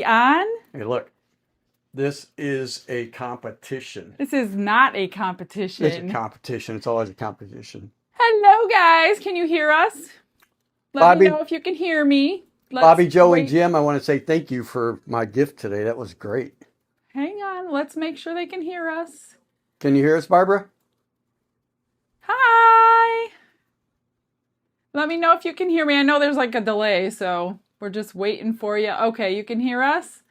On? Hey, look, this is a competition. This is not a It's a competition. competition. It's always a competition. Hello, guys. Can you hear us? Let me know if you can hear me. Bobby, Joe, and wait. Jim, I want to say thank you for my gift today. That was great. Hang on. Let's make sure they can hear us. Can you hear us, Barbara? Hi. Let me know if you can hear me. I know there's like a delay, so we're just waiting for you. Okay, you can hear us?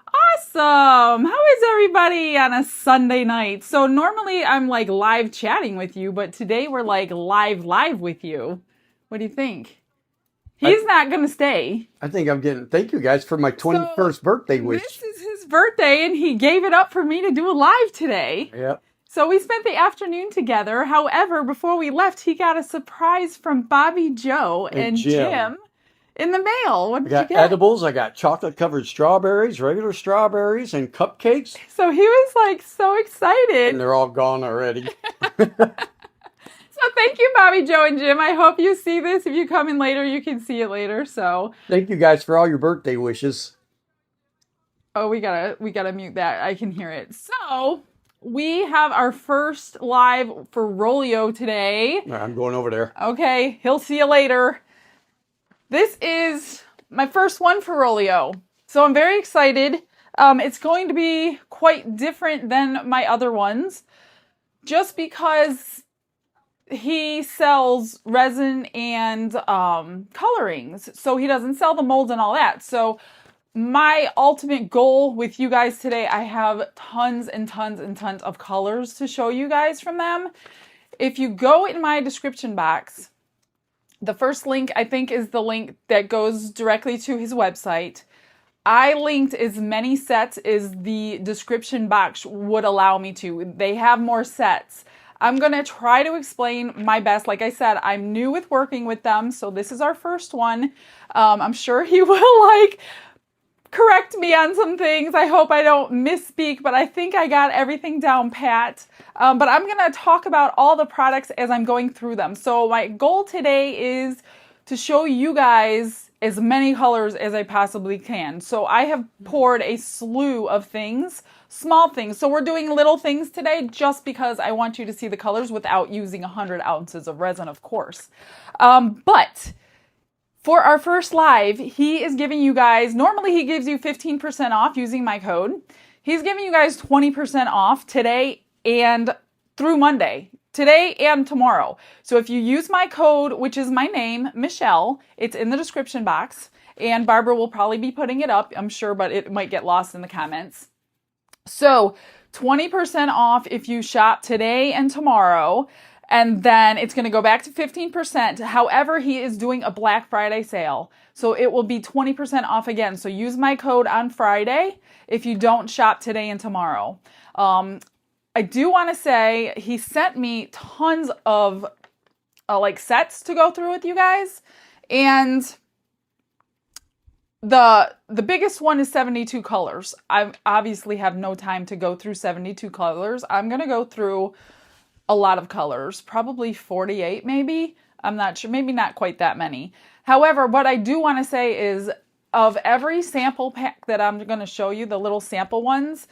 Awesome. How is everybody on a Sunday night? So normally I'm like live chatting with you, but today we're like live with you. What do you think? He's not going to stay. I think I'm getting, thank you guys for my 21st birthday wish. This is his birthday and he gave it up for me to do a live today. Yep. So we spent the afternoon together. However, before we left, he got a surprise from Bobby, Joe, and Jim in the mail. What did you get? Edibles. I got chocolate covered strawberries, regular strawberries, and cupcakes. So he was like so excited. And they're all gone already. So thank you, Bobby, Joe, and Jim. I hope you see this. If you come in later, you can see it later. So thank you guys for all your birthday wishes. Oh, we gotta mute that. I can hear it. So we have our first live for ROLIO today. All right, I'm going over there. Okay, he'll see you later. This is my first one for ROLIO. So I'm very excited. It's going to be quite different than my other ones. Just because he sells resin and colorings. So he doesn't sell the molds and all that. So my ultimate goal with you guys today, I have tons and tons and tons of colors to show you guys from them. If you go in my description box, the first link I think is the link that goes directly to his website. I linked as many sets as the description box would allow me to. They have more sets. I'm going to try to explain my best. Like I said, I'm new with working with them, so this is our first one. I'm sure he will correct me on some things. I hope I don't misspeak, but I think I got everything down pat. But I'm going to talk about all the products as I'm going through them. So my goal today is to show you guys as many colors as I possibly can. So I have poured a slew of things, small things. So we're doing little things today just because I want you to see the colors without using 100 ounces of resin, of course. But for our first live, he is giving you guys, normally he gives you 15% off using my code. He's giving you guys 20% off today and through Monday. Today and tomorrow. So if you use my code, which is my name, Michelle, it's in the description box, and Barbara will probably be putting it up, I'm sure, but it might get lost in the comments. So 20% off if you shop today and tomorrow, and then it's going to go back to 15%. However, he is doing a Black Friday sale, so it will be 20% off again. So use my code on Friday if you don't shop today and tomorrow. I do want to say he sent me tons of sets to go through with you guys, and the biggest one is 72 colors. I obviously have no time to go through 72 colors. I'm going to go through a lot of colors, probably 48 maybe. I'm not sure, maybe not quite that many. However, what I do want to say is of every sample pack that I'm going to show you, the little sample ones,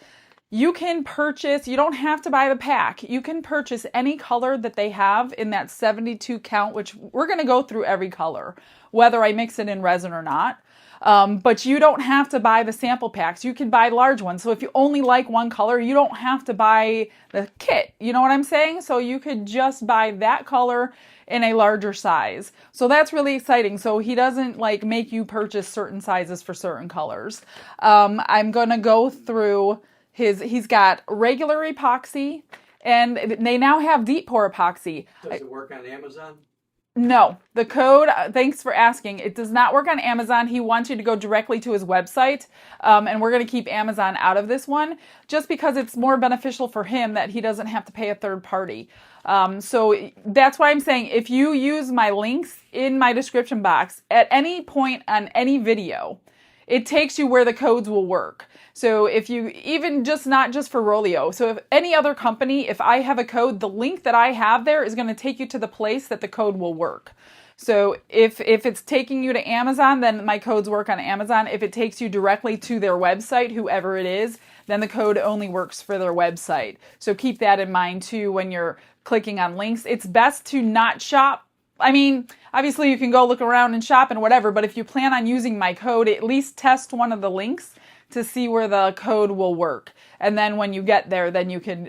you can purchase, you don't have to buy the pack. You can purchase any color that they have in that 72 count, which we're going to go through every color, whether I mix it in resin or not. But you don't have to buy the sample packs. You can buy large ones. So if you only like one color, you don't have to buy the kit. You know what I'm saying? So you could just buy that color in a larger size. So that's really exciting. So he doesn't make you purchase certain sizes for certain colors. I'm going to go through he's got regular epoxy, and they now have deep pour epoxy. Does it work on Amazon? No, the code, thanks for asking, it does not work on Amazon. He wants you to go directly to his website, and we're going to keep Amazon out of this one just because it's more beneficial for him that he doesn't have to pay a third party. So that's why I'm saying if you use my links in my description box at any point on any video, it takes you where the codes will work. So if you, even just not just for ROLIO, so if any other company, if I have a code, the link that I have there is going to take you to the place that the code will work. So if it's taking you to Amazon, then my codes work on Amazon. If it takes you directly to their website, whoever it is, then the code only works for their website. So keep that in mind too when you're clicking on links. It's best to not shop. I mean, obviously you can go look around and shop and whatever, but if you plan on using my code, at least test one of the links to see where the code will work. And then when you get there, then you can,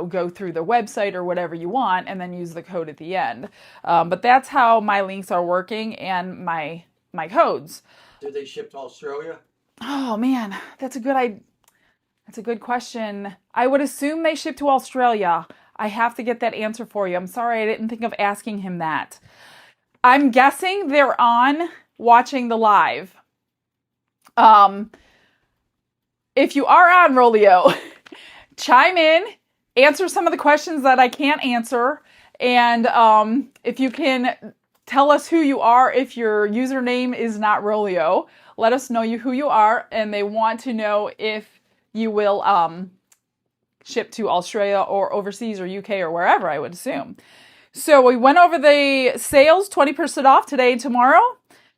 go through the website or whatever you want and then use the code at the end. But that's how my links are working and my codes. Did they ship to Australia? Oh man, that's a good question. I would assume they ship to Australia. I have to get that answer for you. I'm sorry, I didn't think of asking him that. I'm guessing they're on watching the live. If you are on ROLIO, chime in, answer some of the questions that I can't answer, and if you can tell us who you are if your username is not ROLIO. Let us know who you are, and they want to know if you will ship to Australia or overseas or UK or wherever, I would assume. So we went over the sales, 20% off today and tomorrow,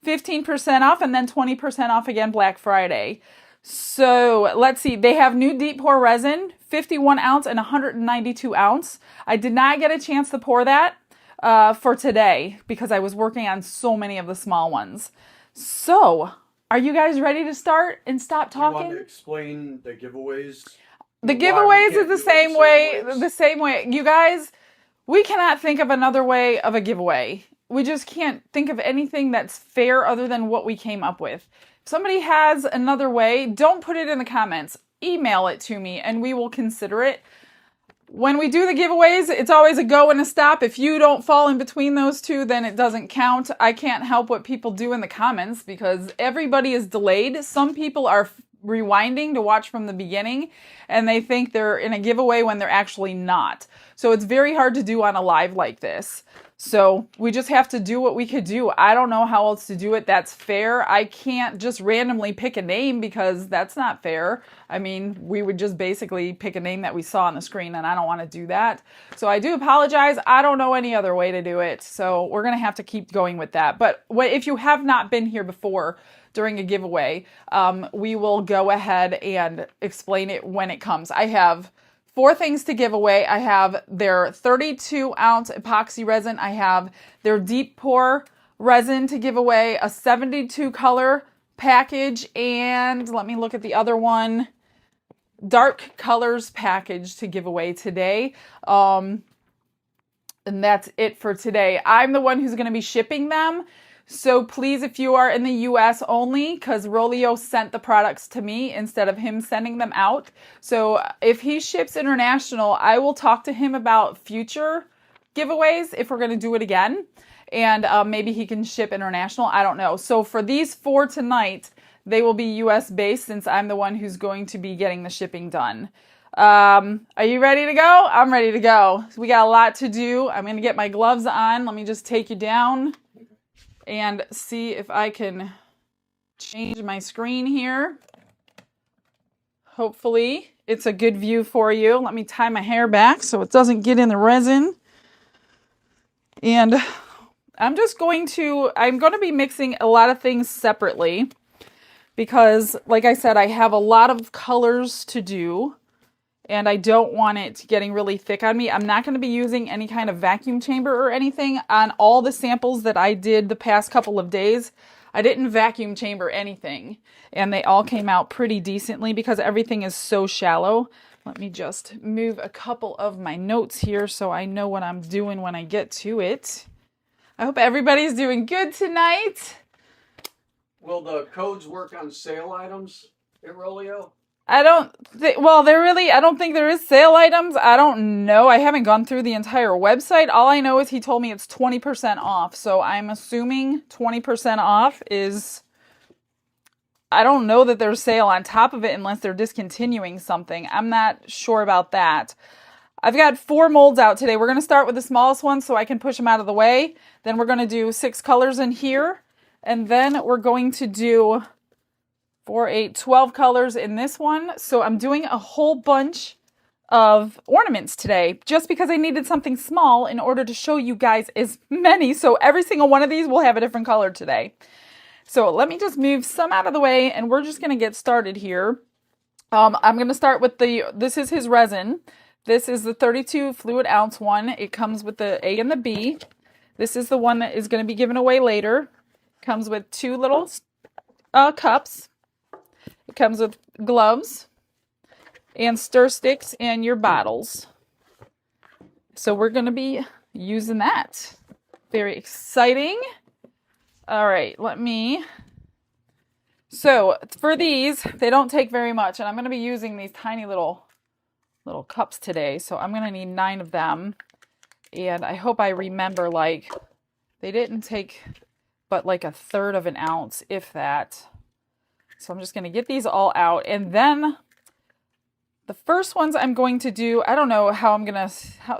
15% off, and then 20% off again Black Friday. So let's see, they have new deep pour resin, 51 ounce and 192 ounce. I did not get a chance to pour that for today because I was working on so many of the small ones. So are you guys ready to start and stop talking? You want to explain the giveaways? The giveaways is the same way. You guys, we cannot think of another way of a giveaway. We just can't think of anything that's fair other than what we came up with. If somebody has another way, don't put it in the comments. Email it to me and we will consider it. When we do the giveaways, it's always a go and a stop. If you don't fall in between those two, then it doesn't count. I can't help what people do in the comments because everybody is delayed. Some people are rewinding to watch from the beginning and they think they're in a giveaway when they're actually not. So it's very hard to do on a live like this. So we just have to do what we could do. I don't know how else to do it that's fair. I can't just randomly pick a name because that's not fair. I mean, we would just basically pick a name that we saw on the screen and I don't want to do that. So I do apologize. I don't know any other way to do it. So we're going to have to keep going with that. But if you have not been here before during a giveaway, we will go ahead and explain it when it comes. I have 4 things to give away. I have their 32 ounce epoxy resin. I have their deep pour resin to give away, a 72 color package, and let me look at the other one, dark colors package to give away today. And that's it for today. I'm the one who's going to be shipping them. So please, if you are in the US only, because ROLIO sent the products to me instead of him sending them out. So if he ships international, I will talk to him about future giveaways if we're going to do it again. And maybe he can ship international. I don't know. So for these 4 tonight, they will be US based since I'm the one who's going to be getting the shipping done. Are you ready to go? I'm ready to go. So we got a lot to do. I'm going to get my gloves on. Let me just take you down and see if I can change my screen here. Hopefully it's a good view for you. Let me tie my hair back so it doesn't get in the resin. And I'm going to be mixing a lot of things separately because, like I said, I have a lot of colors to do. And I don't want it getting really thick on me. I'm not going to be using any kind of vacuum chamber or anything on all the samples that I did the past couple of days. I didn't vacuum chamber anything. And they all came out pretty decently because everything is so shallow. Let me just move a couple of my notes here so I know what I'm doing when I get to it. I hope everybody's doing good tonight. Will the codes work on sale items at ROLIO? I don't think there is sale items. I don't know. I haven't gone through the entire website. All I know is he told me it's 20% off. So I'm assuming 20% off is, I don't know that there's sale on top of it unless they're discontinuing something. I'm not sure about that. I've got 4 molds out today. We're going to start with the smallest one so I can push them out of the way. Then we're going to do 6 colors in here. And then we're going to do 4, 8, 12 colors in this one. So I'm doing a whole bunch of ornaments today, just because I needed something small in order to show you guys as many. So every single one of these will have a different color today. So let me just move some out of the way and we're just going to get started here. I'm going to start with this is his resin. This is the 32 fluid ounce one. It comes with the A and the B. This is the one that is going to be given away later. Comes with 2 little cups. It comes with gloves and stir sticks and your bottles. So we're going to be using that. Very exciting. All right, so for these, they don't take very much, and I'm going to be using these tiny little cups today, so I'm going to need 9 of them, and I hope I remember, like, they didn't take but like 1/3 of an ounce, if that. So I'm just going to get these all out, and then the first ones I'm going to do, I don't know how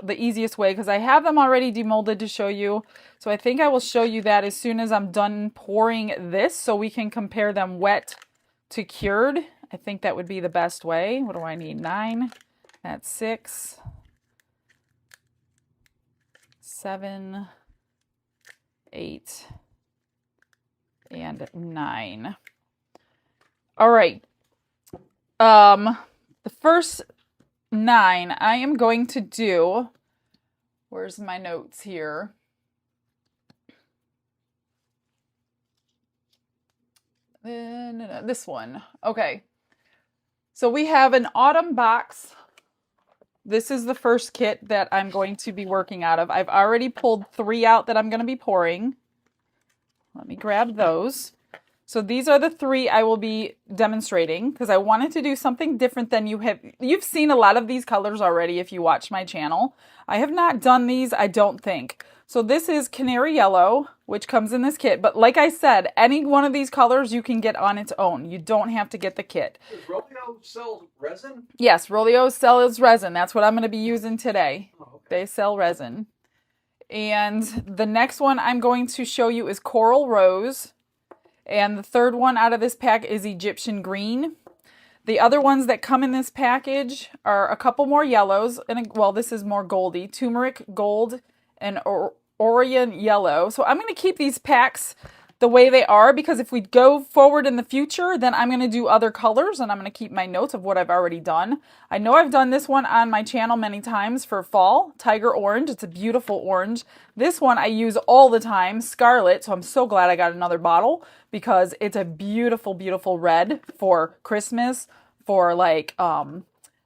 the easiest way, because I have them already demolded to show you. So I think I will show you that as soon as I'm done pouring this, so we can compare them wet to cured. I think that would be the best way. What do I need? 9. That's 6. 7. 8. And 9. All right. The first 9 I am going to do, where's my notes here? No, this one. Okay. So we have an autumn box. This is the first kit that I'm going to be working out of. I've already pulled 3 out that I'm going to be pouring. Let me grab those. So these are the 3 I will be demonstrating because I wanted to do something different than you've seen a lot of these colors already if you watch my channel. I have not done these, I don't think. So this is canary yellow, which comes in this kit. But like I said, any one of these colors you can get on its own. You don't have to get the kit. Does ROLIO sell resin? Yes, ROLIO sells resin. That's what I'm going to be using today. Oh, okay. They sell resin. And the next one I'm going to show you is coral rose. And the third one out of this pack is Egyptian green. The other ones that come in this package are a couple more yellows. And well, this is more goldy. Turmeric gold and Orion yellow. So I'm going to keep these packs the way they are because if we go forward in the future, then I'm going to do other colors and I'm going to keep my notes of what I've already done. I know I've done this one on my channel many times for fall, tiger orange. It's a beautiful orange. This one I use all the time, scarlet. So I'm so glad I got another bottle because it's a beautiful, beautiful red for Christmas, for like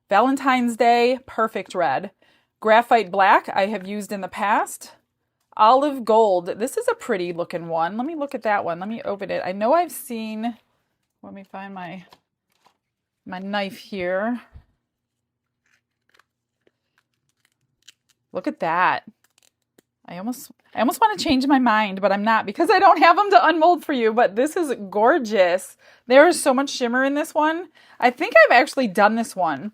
Valentine's Day, perfect red. Graphite black I have used in the past. Olive gold. This is a pretty looking one. Let me look at that one. Let me open it. I know I've seen, let me find my knife here. Look at that. I almost want to change my mind, but I'm not because I don't have them to unmold for you, but this is gorgeous. There is so much shimmer in this one. I think I've actually done this one.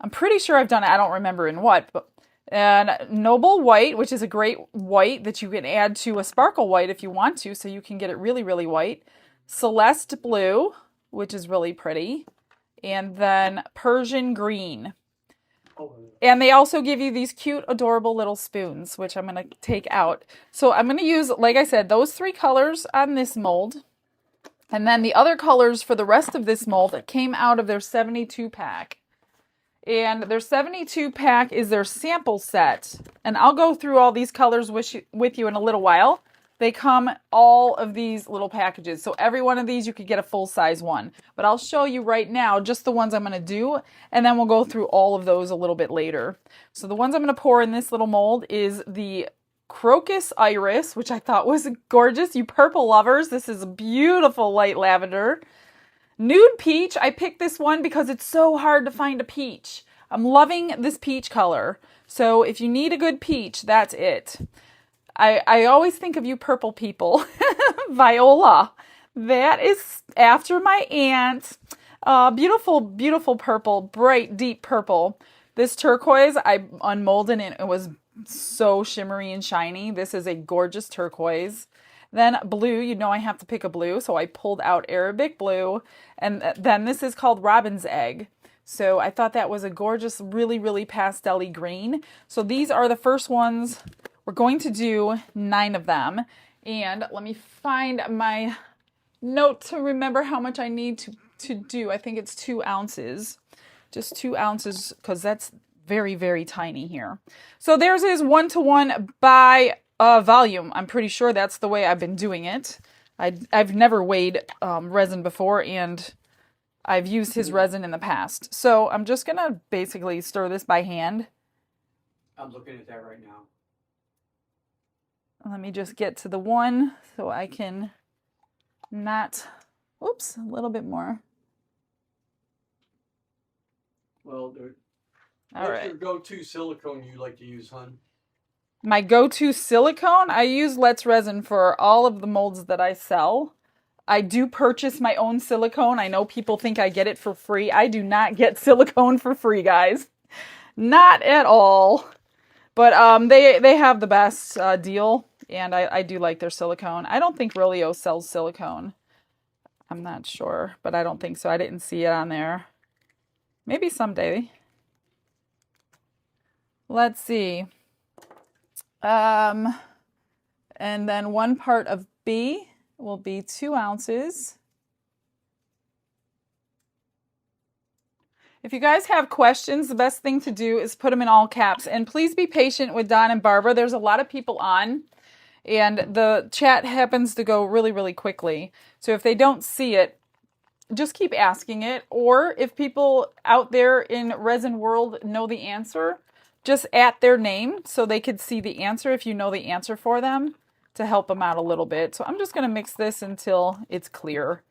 I'm pretty sure I've done it. I don't remember in what, but and Noble White, which is a great white that you can add to a sparkle white if you want to, so you can get it really, really white. Celeste Blue, which is really pretty. And then Persian Green. And they also give you these cute, adorable little spoons, which I'm going to take out. So I'm going to use, like I said, those 3 colors on this mold. And then the other colors for the rest of this mold that came out of their 72 pack. And their 72 pack is their sample set. And I'll go through all these colors with you in a little while. They come all of these little packages. So every one of these you could get a full size one. But I'll show you right now just the ones I'm going to do. And then we'll go through all of those a little bit later. So the ones I'm going to pour in this little mold is the Crocus Iris, which I thought was gorgeous. You purple lovers, this is a beautiful light lavender. Nude Peach, I picked this one because it's so hard to find a peach. I'm loving this peach color. So if you need a good peach, that's it. I always think of you purple people. Viola. That is after my aunt. Beautiful, beautiful purple. Bright, deep purple. This turquoise, I unmolded and it was so shimmery and shiny. This is a gorgeous turquoise. Then blue, you know I have to pick a blue, so I pulled out Arabic blue. And then this is called Robin's Egg. So I thought that was a gorgeous, really, really pastel-y green. So these are the first ones. We're going to do 9 of them. And let me find my note to remember how much I need to do. I think it's 2 ounces. Just 2 ounces, because that's very, very tiny here. So theirs is 1-to-1 by volume. I'm pretty sure that's the way I've been doing it. I've never weighed resin before, and I've used his resin in the past. So I'm just going to basically stir this by hand. I'm looking at that right now. Let me just get to the one so I can not, oops, a little bit more. Well, All what's right. your go-to silicone you like to use, hon? My go-to silicone, I use Let's Resin for all of the molds that I sell. I do purchase my own silicone. I know people think I get it for free. I do not get silicone for free, guys. Not at all. But they have the best deal, and I do like their silicone. I don't think ROLIO sells silicone. I'm not sure, but I don't think so. I didn't see it on there. Maybe someday. Let's see. And then 1 part of B will be 2 ounces. If you guys have questions, the best thing to do is put them in all caps. And please be patient with Don and Barbara. There's a lot of people on, and the chat happens to go really, really quickly. So if they don't see it, just keep asking it. Or if people out there in resin world know the answer, just at their name so they could see the answer if you know the answer for them, to help them out a little bit. So I'm just going to mix this until it's clear.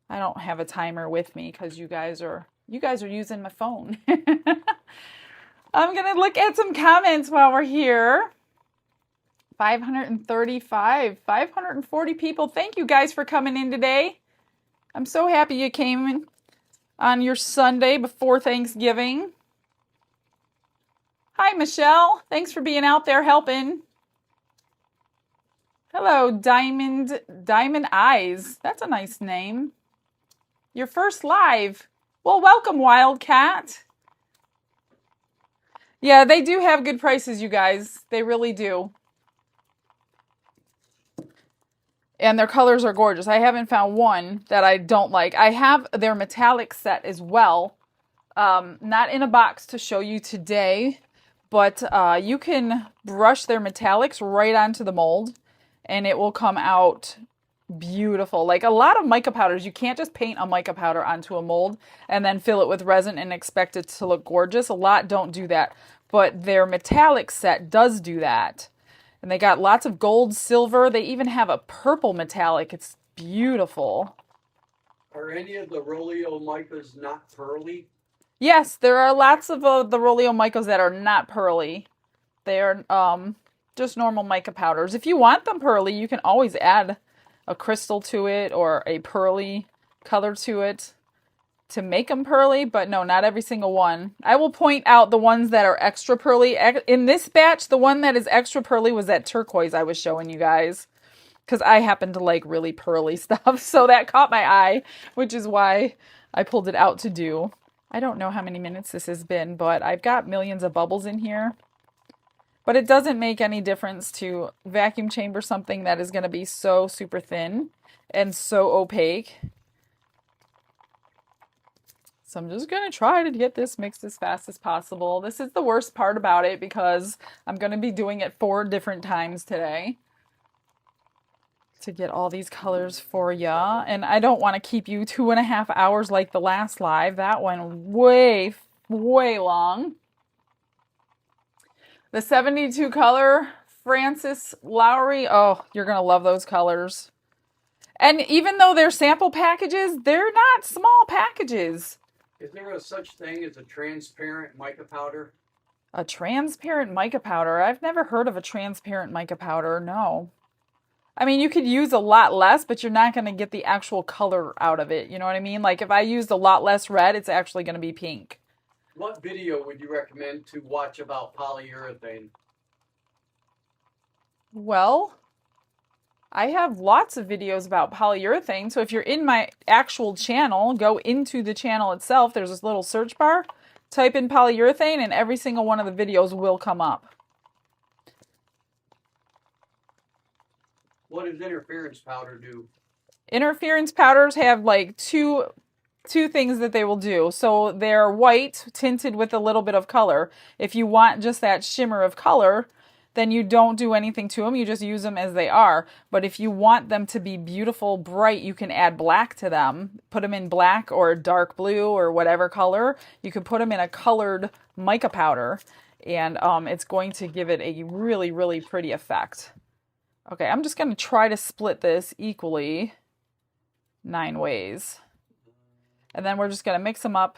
I don't have a timer with me because you guys are using my phone. I'm going to look at some comments while we're here. 535, 540 people. Thank you guys for coming in today. I'm so happy you came in on your Sunday before Thanksgiving. Hi, Michelle. Thanks for being out there helping. Hello, Diamond Eyes. That's a nice name. Your first live. Well, welcome, Wildcat. Yeah, they do have good prices, you guys. They really do. And their colors are gorgeous. I haven't found one that I don't like. I have their metallic set as well. Not in a box to show you today, but you can brush their metallics right onto the mold, and it will come out beautiful. Like a lot of mica powders, you can't just paint a mica powder onto a mold and then fill it with resin and expect it to look gorgeous. A lot don't do that, but their metallic set does do that. And they got lots of gold, silver. They even have a purple metallic. It's beautiful. Are any of the ROLIO micas not pearly? Yes, there are lots of the ROLIO micas that are not pearly. They are just normal mica powders. If you want them pearly, you can always add a crystal to it or a pearly color to it to make them pearly, but no, not every single one. I will point out the ones that are extra pearly. In this batch, the one that is extra pearly was that turquoise I was showing you guys, because I happen to like really pearly stuff, so that caught my eye, which is why I pulled it out to do. I don't know how many minutes this has been, but I've got millions of bubbles in here. But it doesn't make any difference to vacuum chamber something that is going to be so super thin and so opaque. So I'm just going to try to get this mixed as fast as possible. This is the worst part about it because I'm going to be doing it 4 different times today to get all these colors for ya. And I don't want to keep you 2.5 hours like the last live. That went way, way long. The 72 color Francis Lowry. Oh, you're going to love those colors. And even though they're sample packages, they're not small packages. Is there a such thing as a transparent mica powder? A transparent mica powder? I've never heard of a transparent mica powder, no. I mean, you could use a lot less, but you're not going to get the actual color out of it. You know what I mean? Like if I used a lot less red, it's actually going to be pink. What video would you recommend to watch about polyurethane? Well, I have lots of videos about polyurethane, so if you're in my actual channel, go into the channel itself. There's this little search bar. Type in polyurethane and every single one of the videos will come up. What does interference powder do? Interference powders have like two things that they will do. So they're white, tinted with a little bit of color. If you want just that shimmer of color, then you don't do anything to them. You just use them as they are. But if you want them to be beautiful, bright, you can add black to them. Put them in black or dark blue or whatever color. You could put them in a colored mica powder, and it's going to give it a really, really pretty effect. Okay, I'm just going to try to split this equally 9 ways. And then we're just going to mix them up,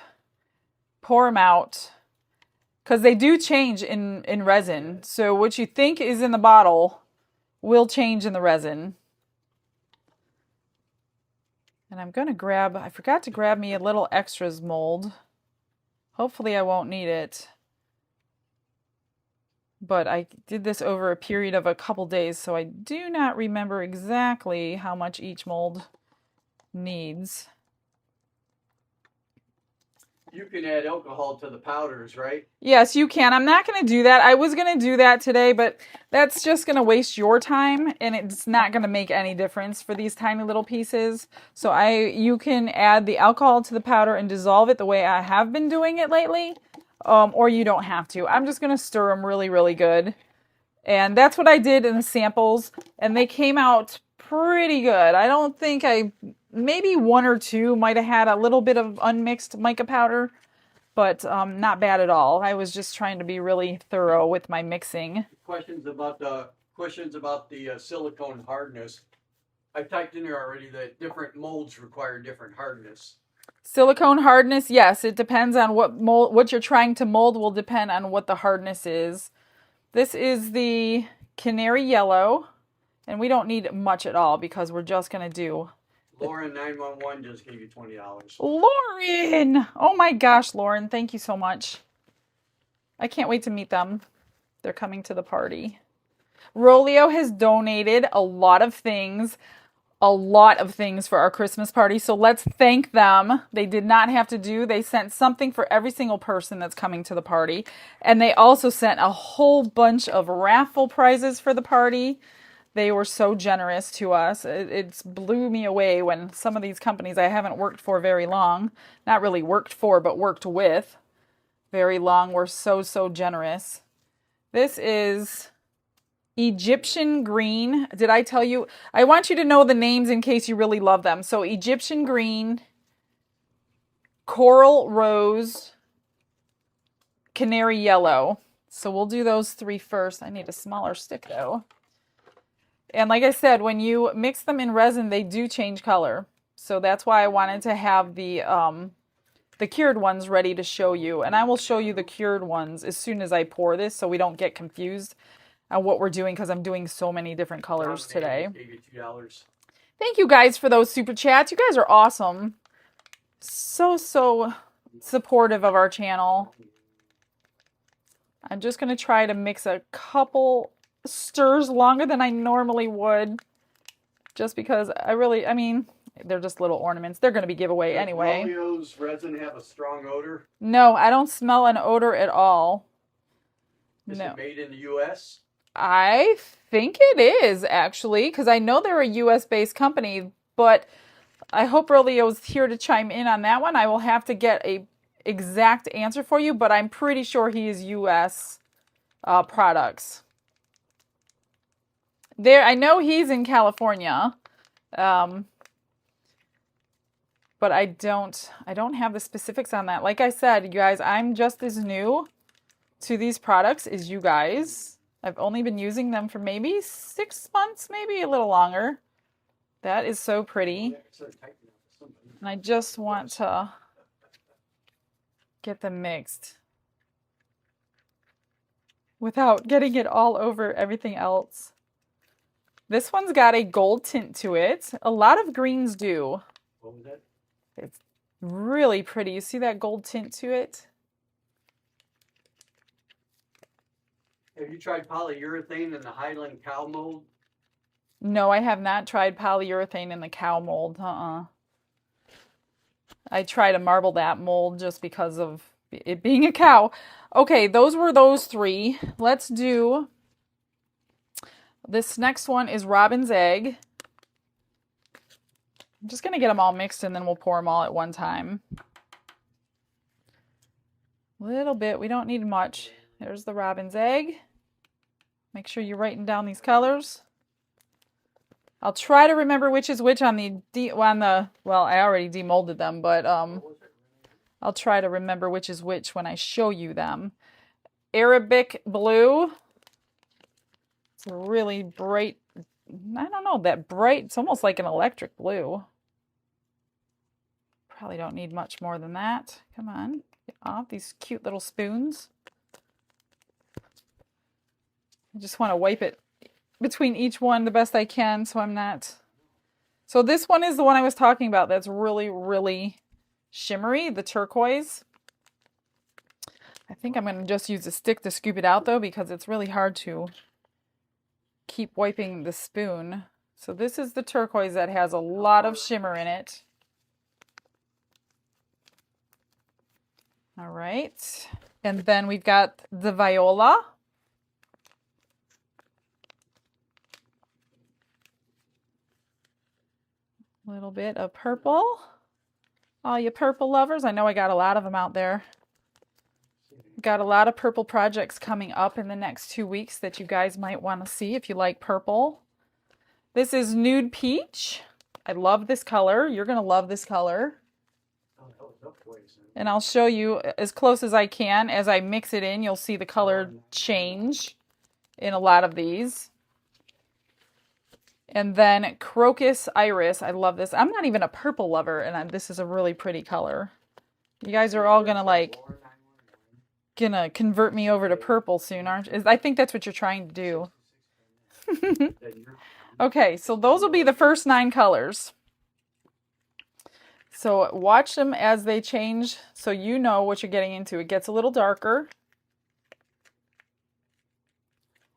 pour them out, because they do change in resin. So what you think is in the bottle will change in the resin. And I'm going to grab, I forgot to grab me a little extras mold. Hopefully I won't need it. But I did this over a period of a couple days, so I do not remember exactly how much each mold needs. You can add alcohol to the powders, right? Yes, you can. I'm not going to do that. I was going to do that today, but that's just going to waste your time, and it's not going to make any difference for these tiny little pieces. So you can add the alcohol to the powder and dissolve it the way I have been doing it lately, or you don't have to. I'm just going to stir them really, really good. And that's what I did in the samples, and they came out pretty good. I don't think maybe 1 or 2 might have had a little bit of unmixed mica powder, but not bad at all. I was just trying to be really thorough with my mixing. Questions about the silicone hardness. I typed in there already that different molds require different hardness. Silicone hardness, yes, it depends on what you're trying to mold will depend on what the hardness is. This is the canary yellow, and we don't need much at all because we're just going to do... Lauren 911 just gave you $20. Lauren! Oh my gosh, Lauren, thank you so much. I can't wait to meet them. They're coming to the party. ROLIO has donated a lot of things for our Christmas party, so let's thank them. They did not have to do. They sent something for every single person that's coming to the party, and they also sent a whole bunch of raffle prizes for the party. They were so generous to us. It blew me away when some of these companies I haven't worked for very long, not really worked for, but worked with very long, were so, so generous. This is Egyptian green. Did I tell you? I want you to know the names in case you really love them. So Egyptian green, coral rose, canary yellow. So we'll do those 3 first. I need a smaller stick though. And like I said, when you mix them in resin, they do change color. So that's why I wanted to have the cured ones ready to show you. And I will show you the cured ones as soon as I pour this so we don't get confused on what we're doing because I'm doing so many different colors today. Thank you guys for those super chats. You guys are awesome. So, so supportive of our channel. I'm just going to try to mix a couple stirs longer than I normally would, just because I mean, they're just little ornaments. They're going to be giveaway anyway. Does ROLIO's resin have a strong odor? No, I don't smell an odor at all. Is it made in the U.S.? I think it is, actually, because I know they're a U.S.-based company, but I hope ROLIO's here to chime in on that one. I will have to get a exact answer for you, but I'm pretty sure he is U.S. Products. I know he's in California, but I don't have the specifics on that. Like I said, you guys, I'm just as new to these products as you guys. I've only been using them for maybe 6 months, maybe a little longer. That is so pretty. And I just want to get them mixed without getting it all over everything else. This one's got a gold tint to it. A lot of greens do. What was that? It's really pretty. You see that gold tint to it? Have you tried polyurethane in the Highland cow mold? No, I have not tried polyurethane in the cow mold. I tried a marble that mold just because of it being a cow. Okay, those were those three. Let's do, this next one is robin's egg. I'm just going to get them all mixed and then we'll pour them all at one time. A little bit. We don't need much. There's the robin's egg. Make sure you're writing down these colors. I'll try to remember which is which on the, well, I already demolded them, but I'll try to remember which is which when I show you them. Arabic blue. It's a really bright, I don't know, that bright, it's almost like an electric blue. Probably don't need much more than that. Come on, get off these cute little spoons. I just want to wipe it between each one the best I can so I'm not... So this one is the one I was talking about that's really, really shimmery, the turquoise. I think I'm going to just use a stick to scoop it out though because it's really hard to keep wiping the spoon. So this is the turquoise that has a lot of shimmer in it. All right. And then we've got the viola. A little bit of purple. All you purple lovers, I know I got a lot of them out there. Got a lot of purple projects coming up in the next 2 weeks that you guys might want to see if you like purple. This is nude peach. I love this color. You're going to love this color. And I'll show you as close as I can. As I mix it in, you'll see the color change in a lot of these. And then crocus iris. I love this. I'm not even a purple lover, and this is a really pretty color. You guys are all gonna convert me over to purple soon, aren't you? I think that's what you're trying to do. Okay, so those will be the first 9 colors. So watch them as they change so you know what you're getting into. It gets a little darker.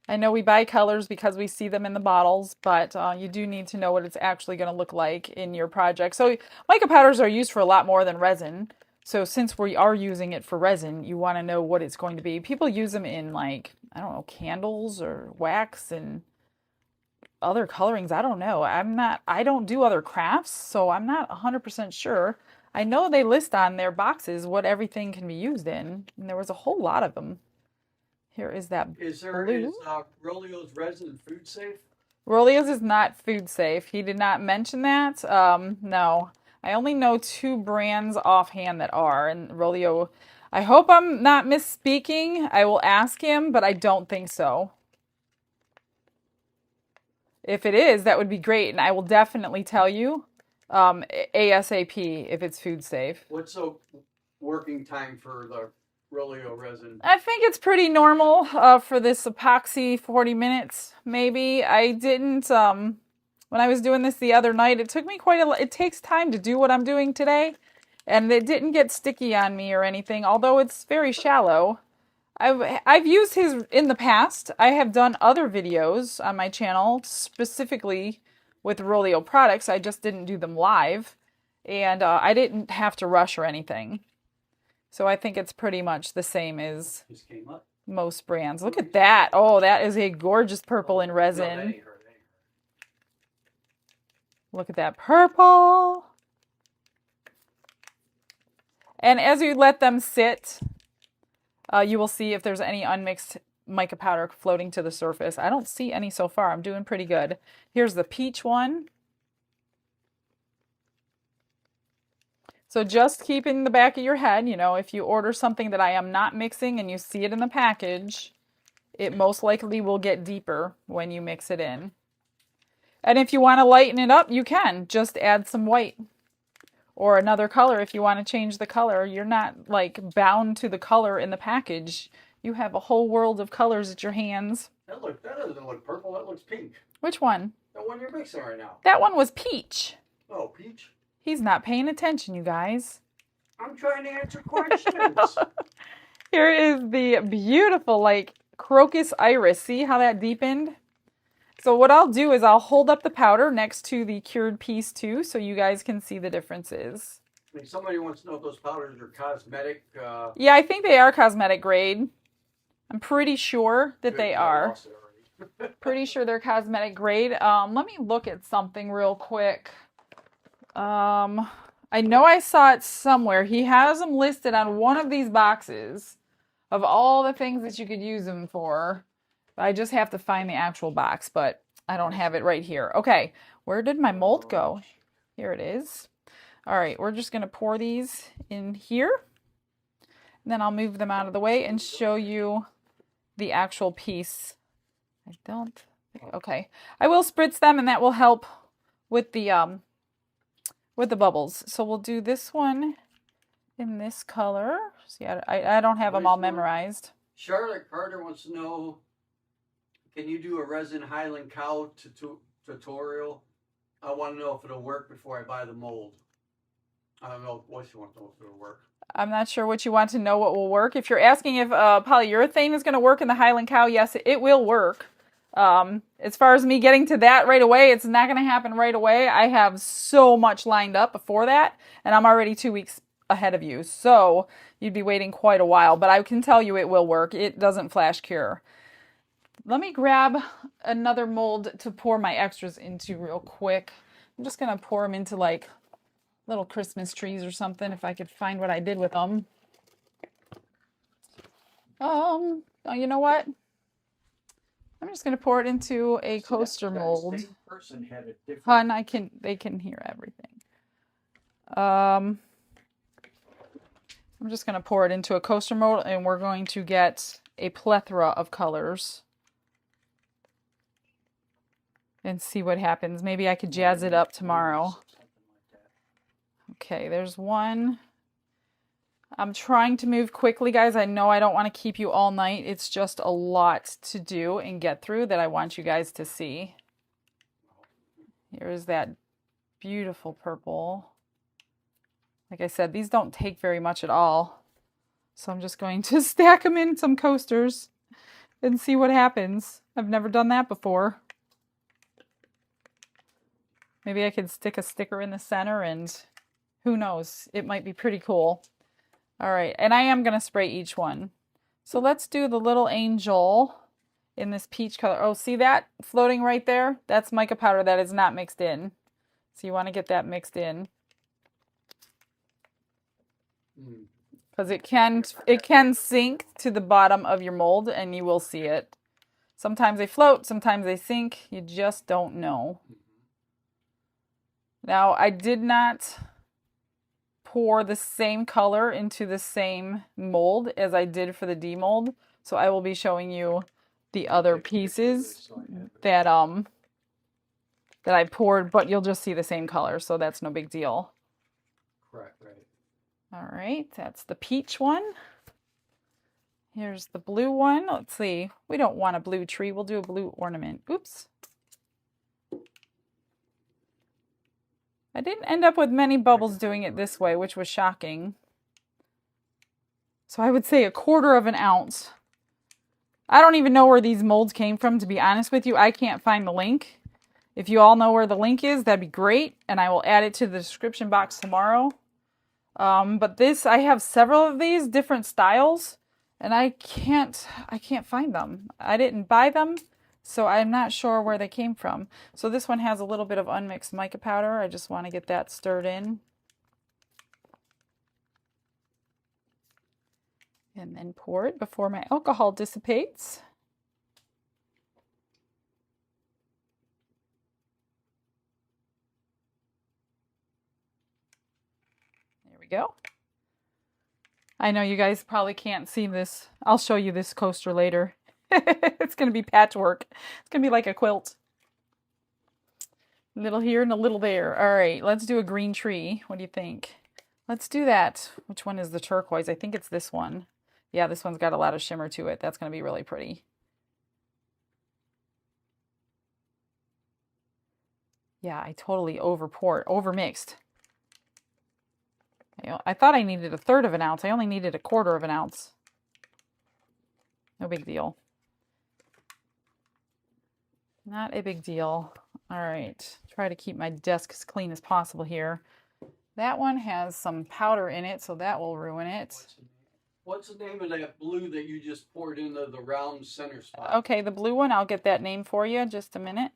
I know we buy colors because we see them in the bottles, but you do need to know what it's actually going to look like in your project. So mica powders are used for a lot more than resin. So since we are using it for resin, you want to know what it's going to be. People use them in, like, I don't know, candles or wax and other colorings. I don't know. I don't do other crafts, so I'm not 100% sure. I know they list on their boxes what everything can be used in, and there was a whole lot of them. Here is that blue. Is ROLIO's resin food safe? ROLIO's is not food safe. He did not mention that. No. I only know 2 brands offhand that are, and ROLIO, I hope I'm not misspeaking. I will ask him, but I don't think so. If it is, that would be great, and I will definitely tell you ASAP if it's food safe. What's the working time for the ROLIO resin? I think it's pretty normal for this epoxy, 40 minutes maybe. I didn't, when I was doing this the other night, it took me it takes time to do what I'm doing today, and it didn't get sticky on me or anything, although it's very shallow. I've used his in the past. I have done other videos on my channel specifically with ROLIO products. I just didn't do them live, and I didn't have to rush or anything. So I think it's pretty much the same as most brands. Look at that. Oh, that is a gorgeous purple in resin. Look at that purple. And as you let them sit, you will see if there's any unmixed mica powder floating to the surface. I don't see any so far. I'm doing pretty good. Here's the peach one. So just keep in the back of your head, you know, if you order something that I am not mixing and you see it in the package, it most likely will get deeper when you mix it in. And if you want to lighten it up, you can. Just add some white or another color if you want to change the color. You're not like bound to the color in the package. You have a whole world of colors at your hands. That doesn't look purple, that looks pink. Which one? The one you're mixing right now. That one was peach. Oh, peach? He's not paying attention, you guys. I'm trying to answer questions. Here is the beautiful, like, crocus iris. See how that deepened? So what I'll do is I'll hold up the powder next to the cured piece too, so you guys can see the differences. I mean, somebody wants to know if those powders are cosmetic. Yeah, I think they are cosmetic grade. I'm pretty sure that they are. Pretty sure they're cosmetic grade. Let me look at something real quick. I know I saw it somewhere. He has them listed on one of these boxes of all the things that you could use them for. I just have to find the actual box, but I don't have it right here. Okay, where did my mold go? Here it is. All right, we're just going to pour these in here. And then I'll move them out of the way and show you the actual piece. I don't think, okay. I will spritz them and that will help with the bubbles. So we'll do this one in this color. See, I don't have them all memorized. Charlotte Carter wants to know, can you do a resin Highland cow tutorial? I want to know if it'll work before I buy the mold. I don't know what you want to know if it'll work. I'm not sure what you want to know what will work. If you're asking if polyurethane is going to work in the Highland cow, yes, it will work. As far as me getting to that right away, it's not going to happen right away. I have so much lined up before that, and I'm already 2 weeks ahead of you. So you'd be waiting quite a while, but I can tell you it will work. It doesn't flash cure. Let me grab another mold to pour my extras into real quick. I'm just going to pour them into like little Christmas trees or something if I could find what I did with them. Oh, you know what? I'm just going to pour it into a coaster mold. Hun, they can hear everything. I'm just going to pour it into a coaster mold and we're going to get a plethora of colors. And see what happens. Maybe I could jazz it up tomorrow. Okay, there's one. I'm trying to move quickly, guys. I know I don't want to keep you all night. It's just a lot to do and get through that I want you guys to see. Here's that beautiful purple. Like I said, these don't take very much at all. So I'm just going to stack them in some coasters and see what happens. I've never done that before. Maybe I could stick a sticker in the center and who knows, it might be pretty cool. All right, and I am going to spray each one. So let's do the little angel in this peach color. Oh, see that floating right there? That's mica powder that is not mixed in. So you want to get that mixed in. Because it can sink to the bottom of your mold and you will see it. Sometimes they float, sometimes they sink. You just don't know. Now, I did not pour the same color into the same mold as I did for the demold. So I will be showing you the other pieces that I poured, but you'll just see the same color, so that's no big deal. Correct, right. All right, that's the peach one. Here's the blue one. Let's see. We don't want a blue tree. We'll do a blue ornament. Oops. I didn't end up with many bubbles doing it this way, which was shocking. So I would say 1/4 ounce. I don't even know where these molds came from, to be honest with you. I can't find the link. If you all know where the link is, that'd be great, and I will add it to the description box tomorrow. But this, I have several of these different styles, and I can't find them. I didn't buy them. So I'm not sure where they came from. So this one has a little bit of unmixed mica powder. I just want to get that stirred in. And then pour it before my alcohol dissipates. There we go. I know you guys probably can't see this. I'll show you this coaster later. It's going to be patchwork. It's going to be like a quilt. A little here and a little there. All right, let's do a green tree. What do you think? Let's do that. Which one is the turquoise? I think it's this one. Yeah, this one's got a lot of shimmer to it. That's going to be really pretty. Yeah, I totally overmixed. I thought I needed 1/3 ounce. I only needed 1/4 ounce. No big deal. Not a big deal. All right, try to keep my desk as clean as possible here. That one has some powder in it, so that will ruin it. What's the name of that blue that you just poured into the round center spot? Okay, the blue one, I'll get that name for you. Just a minute.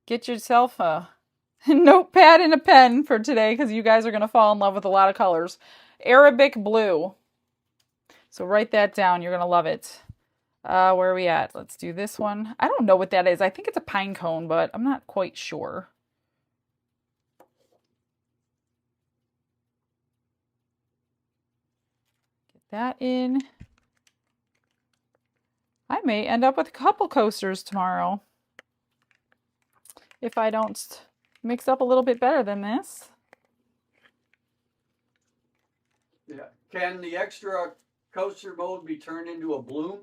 Get yourself a notepad and a pen for today because you guys are going to fall in love with a lot of colors. Arabic blue. So write that down. You're going to love it. Where are we at? Let's do this one. I don't know what that is. I think it's a pine cone, but I'm not quite sure. Get that in. I may end up with a couple coasters tomorrow if I don't mix up a little bit better than this. Yeah. Can the extra coaster mold be turned into a bloom?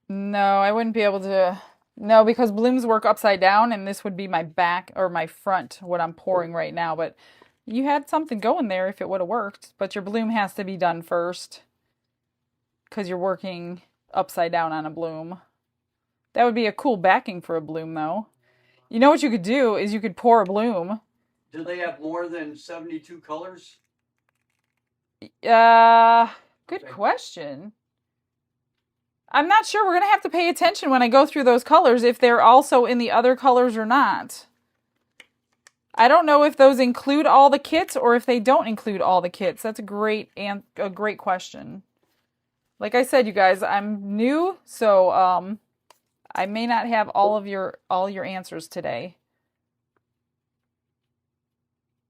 No, I wouldn't be able to. No, because blooms work upside down, and this would be my back or my front, what I'm pouring right now. But you had something going there if it would have worked. But your bloom has to be done first because you're working upside down on a bloom. That would be a cool backing for a bloom, though. You know what you could do is you could pour a bloom. Do they have more than 72 colors? Good question. I'm not sure. We're going to have to pay attention when I go through those colors if they're also in the other colors or not. I don't know if those include all the kits or if they don't include all the kits. That's a great question. Like I said, you guys, I'm new, so I may not have all your answers today.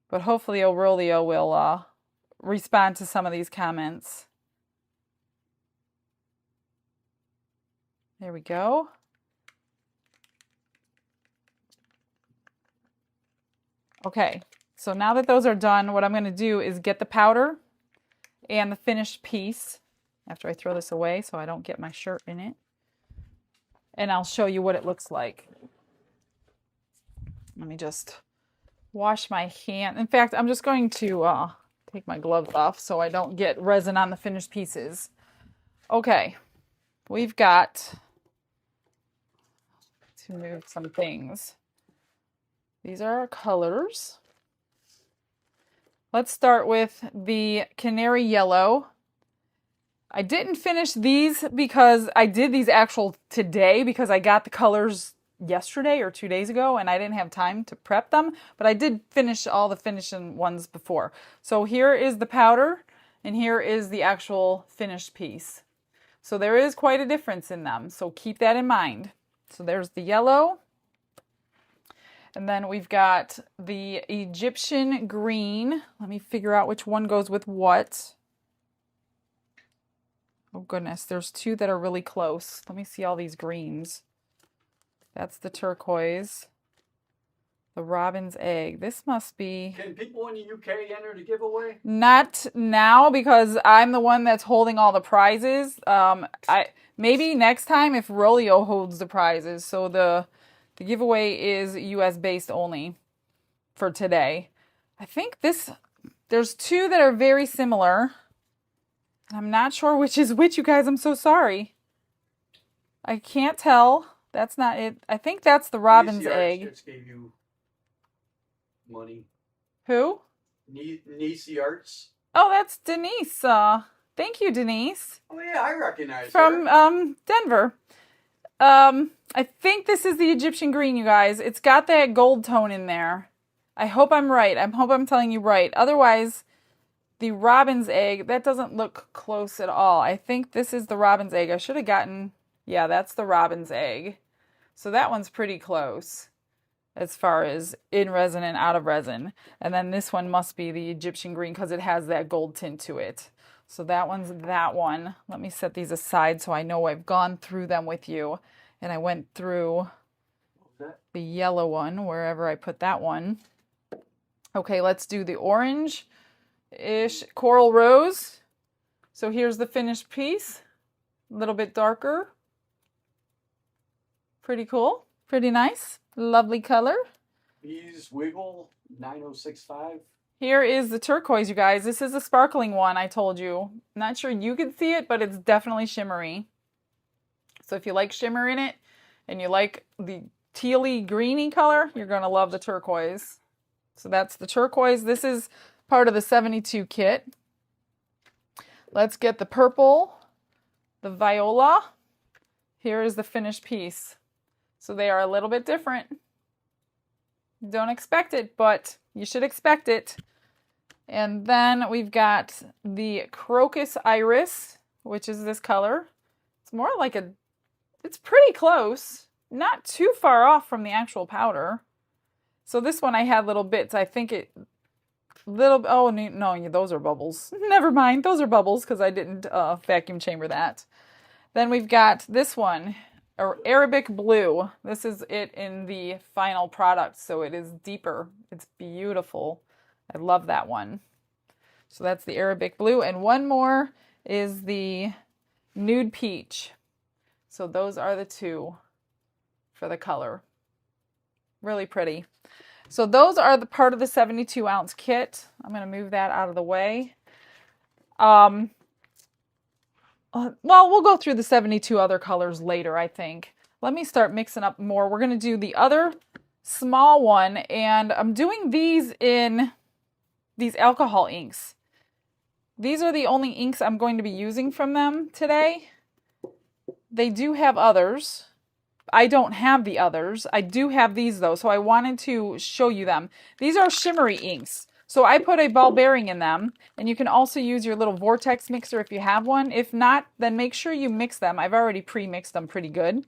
But hopefully ROLIO will respond to some of these comments. There we go. Okay, so now that those are done, what I'm going to do is get the powder and the finished piece after I throw this away so I don't get my shirt in it. And I'll show you what it looks like. Let me just wash my hand. In fact, I'm just going to take my gloves off so I don't get resin on the finished pieces. Okay, we've got to move some things. These are our colors. Let's start with the canary yellow. I didn't finish these because I did these actual today because I got the colors yesterday or 2 days ago and I didn't have time to prep them, but I did finish all the finishing ones before. So here is the powder and here is the actual finished piece. So there is quite a difference in them, so keep that in mind. So there's the yellow. And then we've got the Egyptian green. Let me figure out which one goes with what. Oh goodness, there's two that are really close. Let me see all these greens. That's the turquoise. The robin's egg. This must be... Can people in the UK enter the giveaway? Not now because I'm the one that's holding all the prizes. Maybe next time if ROLIO holds the prizes. So the giveaway is US based only for today. I think there's two that are very similar. I'm not sure which is which, you guys. I'm so sorry. I can't tell. That's not it. I think that's the robin's egg. Just gave you money. Who? Nisi Arts. Oh, that's Denise. Thank you, Denise. Oh yeah, I recognize her. From Denver. I think this is the Egyptian green, you guys. It's got that gold tone in there. I hope I'm right. I hope I'm telling you right. Otherwise, the robin's egg, that doesn't look close at all. I think this is the robin's egg. I should have gotten... Yeah, that's the robin's egg. So that one's pretty close as far as in resin and out of resin. And then this one must be the Egyptian green because it has that gold tint to it. So that one's that one. Let me set these aside so I know I've gone through them with you. And I went through the yellow one, wherever I put that one. Okay, let's do the orange-ish coral rose. So here's the finished piece. A little bit darker. Pretty cool. Pretty nice. Lovely color. Bees Wiggle 9065. Here is the turquoise, you guys. This is a sparkling one, I told you. Not sure you can see it, but it's definitely shimmery. So if you like shimmer in it and you like the tealy greeny color, you're going to love the turquoise. So that's the turquoise. This is part of the 72 kit. Let's get the purple, the viola. Here is the finished piece. So they are a little bit different. Don't expect it, but you should expect it. And then we've got the crocus iris, which is this color. It's more like it's pretty close. Not too far off from the actual powder. So this one I had little bits. I think oh no, those are bubbles. Never mind, those are bubbles because I didn't vacuum chamber that. Then we've got this one, Arabic blue. This is it in the final product, so it is deeper. It's beautiful. I love that one. So that's the Arabic blue. And one more is the nude peach. So those are the two for the color. Really pretty. So those are the part of the 72 ounce kit. I'm going to move that out of the way. Well, we'll go through the 72 other colors later, I think. Let me start mixing up more. We're going to do the other small one, and I'm doing these in these alcohol inks. These are the only inks I'm going to be using from them today. They do have others. I don't have the others. I do have these though, so I wanted to show you them. These are shimmery inks. So I put a ball bearing in them, and you can also use your little vortex mixer if you have one. If not, then make sure you mix them. I've already pre-mixed them pretty good.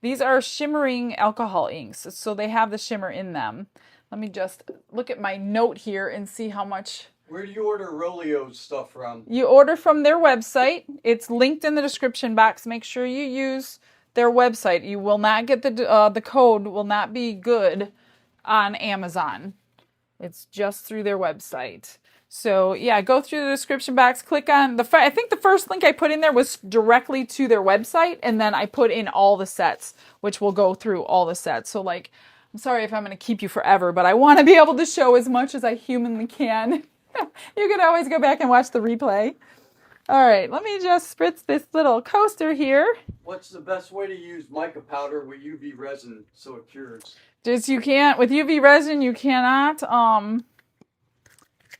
These are shimmering alcohol inks, so they have the shimmer in them. Let me just look at my note here and see how much. Where do you order ROLIO stuff from? You order from their website. It's linked in the description box. Make sure you use their website. You will not get the code will not be good on Amazon. It's just through their website. So yeah, go through the description box, click on I think the first link I put in there was directly to their website, and then I put in all the sets, which will go through all the sets. So like, I'm sorry if I'm going to keep you forever, but I want to be able to show as much as I humanly can. You can always go back and watch the replay. All right, let me just spritz this little coaster here. What's the best way to use mica powder with UV resin so it cures? With UV resin, you cannot,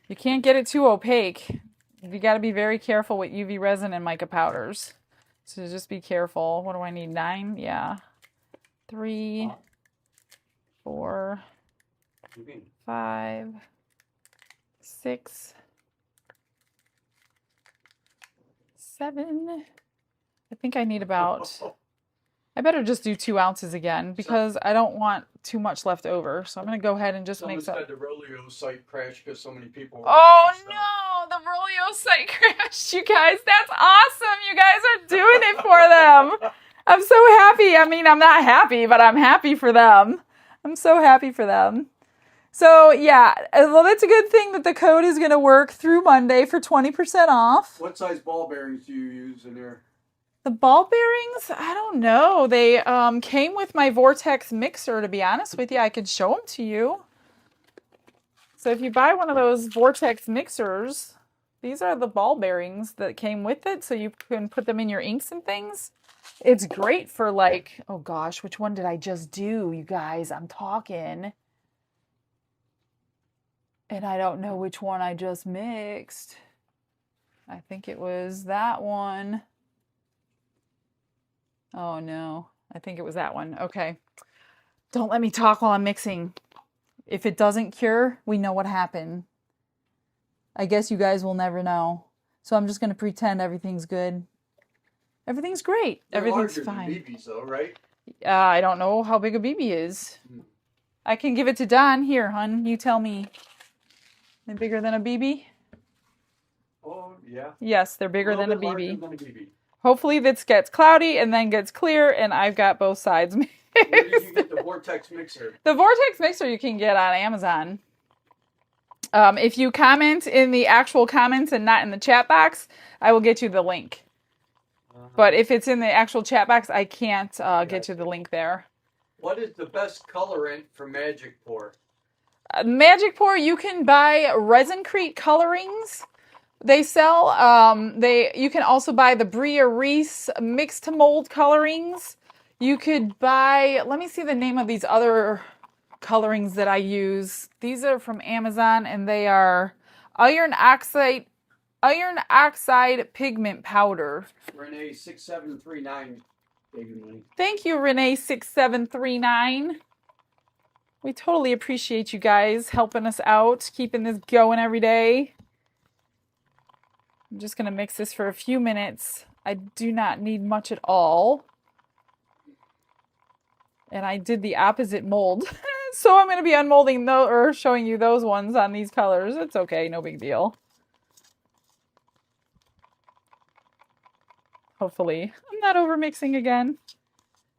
you can't get it too opaque. You got to be very careful with UV resin and mica powders. So just be careful. What do I need? 9? Yeah. 3, 4, 5, 6, 7. I think I need about, I better just do 2 ounces again because I don't want too much left over. So I'm going to go ahead and just make some. Someone's had the ROLIO site crash because so many people were Oh no, the ROLIO site crashed. You guys, that's awesome. You guys are doing it for them. I'm so happy. I mean, I'm not happy, but I'm happy for them. I'm so happy for them. So yeah, well, that's a good thing that the code is going to work through Monday for 20% off. What size ball bearings do you use in there? The ball bearings, I don't know. They came with my vortex mixer, to be honest with you. I could show them to you. So if you buy one of those vortex mixers, these are the ball bearings that came with it, so you can put them in your inks and things. It's great for like, oh gosh, which one did I just do, you guys? I'm talking. And I don't know which one I just mixed. I think it was that one. Oh no, I think it was that one. Okay. Don't let me talk while I'm mixing. If it doesn't cure, we know what happened. I guess you guys will never know. So I'm just going to pretend everything's good. Everything's great. They're Everything's larger fine. than BBs though, right? I don't know how big a BB is. I can give it to Don. Here, hun, you tell me. They're bigger than a BB? Oh, yeah. Yes, they're bigger than a Larger BB. than a BB. Hopefully this gets cloudy and then gets clear, and I've got both sides mixed. Where did you get the vortex mixer? The vortex mixer you can get on Amazon. If you comment in the actual comments and not in the chat box, I will get you the link. But if it's in the actual chat box, I can't get you the link there. What is the best colorant for Magic Pour? Magic Pour, you can buy Resin Crete colorings. They sell, you can also buy the Bria Reese mixed to mold colorings. You could buy, let me see the name of these other colorings that I use. These are from Amazon and they are iron oxide pigment powder. Renee 6739 gave you money. Thank you, Renee 6739. We totally appreciate you guys helping us out, keeping this going every day. I'm just going to mix this for a few minutes. I do not need much at all. And I did the opposite mold. So I'm going to be unmolding those or showing you those ones on these colors. It's okay, no big deal. Hopefully I'm not over mixing again.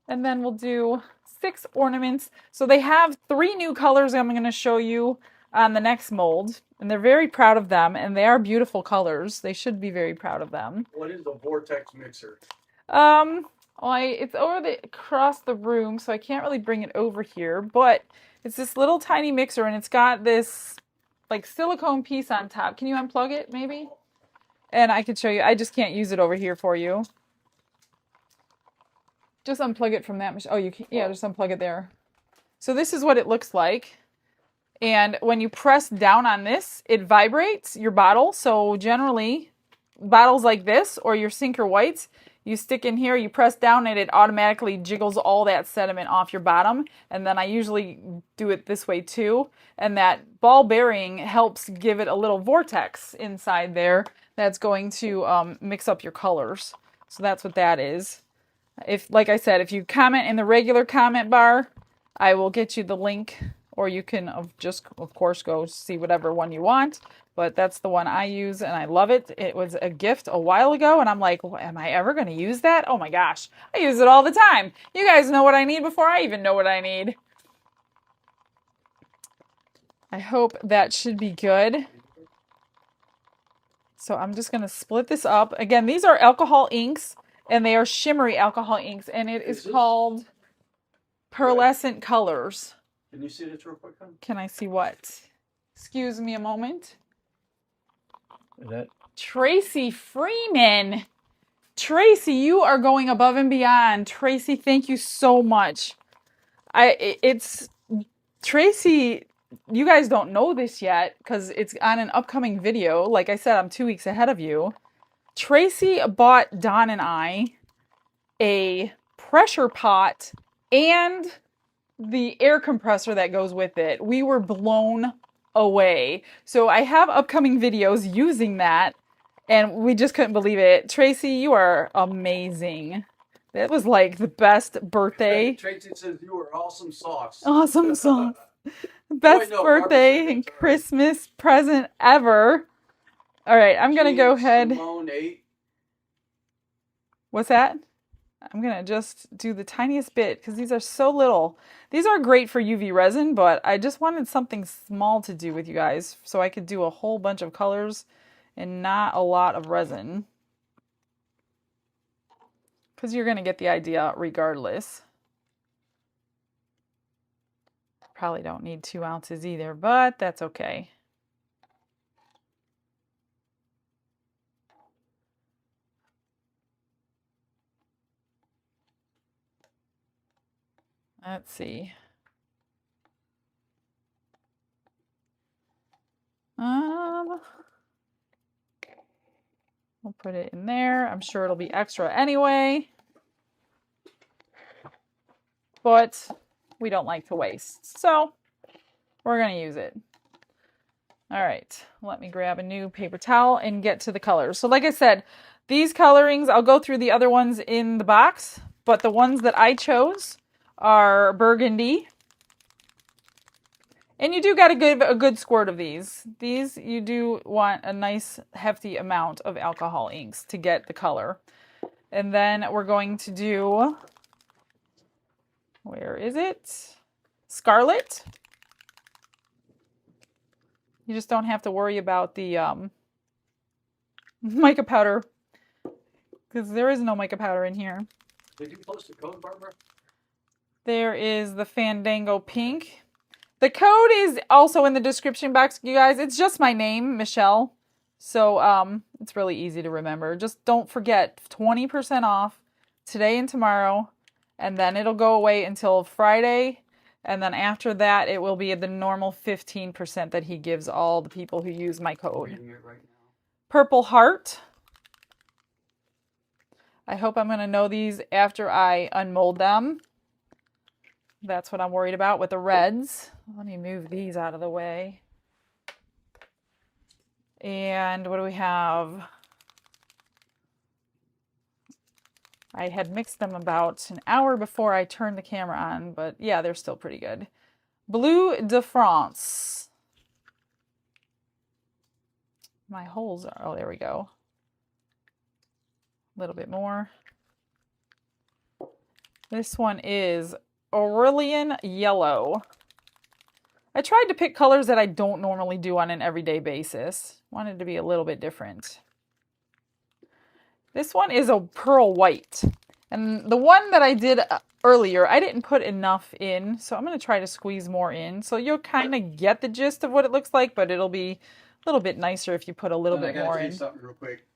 And then we'll do 6 ornaments. So they have 3 new colors I'm going to show you on the next mold. And they're very proud of them. And they are beautiful colors. They should be very proud of them. What is the vortex mixer? It's across the room, so I can't really bring it over here. But it's this little tiny mixer, and it's got this like silicone piece on top. Can you unplug it, maybe? And I can show you. I just can't use it over here for you. Just unplug it from that machine. Oh, you can. Yeah, just unplug it there. So this is what it looks like. And when you press down on this, it vibrates your bottle. So generally, bottles like this or your Sinker Whites, you stick in here, you press down, and it automatically jiggles all that sediment off your bottom. And then I usually do it this way too. And that ball bearing helps give it a little vortex inside there that's going to mix up your colors. So that's what that is. Like I said, if you comment in the regular comment bar, I will get you the link. Or you can just, of course, go see whatever one you want. But that's the one I use, and I love it. It was a gift a while ago, and I'm like, well, am I ever going to use that? Oh my gosh, I use it all the time. You guys know what I need before I even know what I need. I hope that should be good. So I'm just going to split this up. Again, these are alcohol inks, and they are shimmery alcohol inks, and it is called Pearlescent Colors. Can you see this real quick, huh? Can I see what? Excuse me a moment. Is that Tracy Freeman. Tracy, you are going above and beyond. Tracy, thank you so much. Tracy, you guys don't know this yet because it's on an upcoming video. Like I said, I'm 2 weeks ahead of you. Tracy bought Don and I a pressure pot and the air compressor that goes with it. We were blown away. So I have upcoming videos using that, and we just couldn't believe it. Tracy, you are amazing. That was like the best birthday. Tracy says you were awesome sauce. Awesome sauce. Best birthday and Christmas present ever. All right, I'm going to go ahead. Simone 8. What's that? I'm going to just do the tiniest bit because these are so little. These are great for UV resin, but I just wanted something small to do with you guys so I could do a whole bunch of colors and not a lot of resin. Because you're going to get the idea regardless. Probably don't need 2 ounces either, but that's okay. Let's see. We'll put it in there. I'm sure it'll be extra anyway. But we don't like to waste. So we're going to use it. All right. Let me grab a new paper towel and get to the colors. So like I said, these colorings, I'll go through the other ones in the box. But the ones that I chose are burgundy. And you do got to give a good squirt of these. These, you do want a nice hefty amount of alcohol inks to get the color. And then we're going to do, where is it? Scarlet. You just don't have to worry about the mica powder, because there is no mica powder in here. Did you post the code, Barbara? There is the Fandango Pink. The code is also in the description box, you guys. It's just my name, Michelle. So it's really easy to remember. Just don't forget 20% off today and tomorrow, and then it'll go away until Friday. And then after that, it will be the normal 15% that he gives all the people who use my code. Reading it right now. Purple Heart. I hope I'm going to know these after I unmold them. That's what I'm worried about with the reds. Let me move these out of the way. And what do we have? I had mixed them about an hour before I turned the camera on, but yeah, they're still pretty good. Bleu de France. My holes are, oh, there we go. A little bit more. This one is Aurelian Yellow. I tried to pick colors that I don't normally do on an everyday basis. Wanted to be a little bit different. This one is a pearl white. And the one that I did earlier, I didn't put enough in, so I'm going to try to squeeze more in. So you'll kind of get the gist of what it looks like, but it'll be a little bit nicer if you put a little bit more in. Something real quick.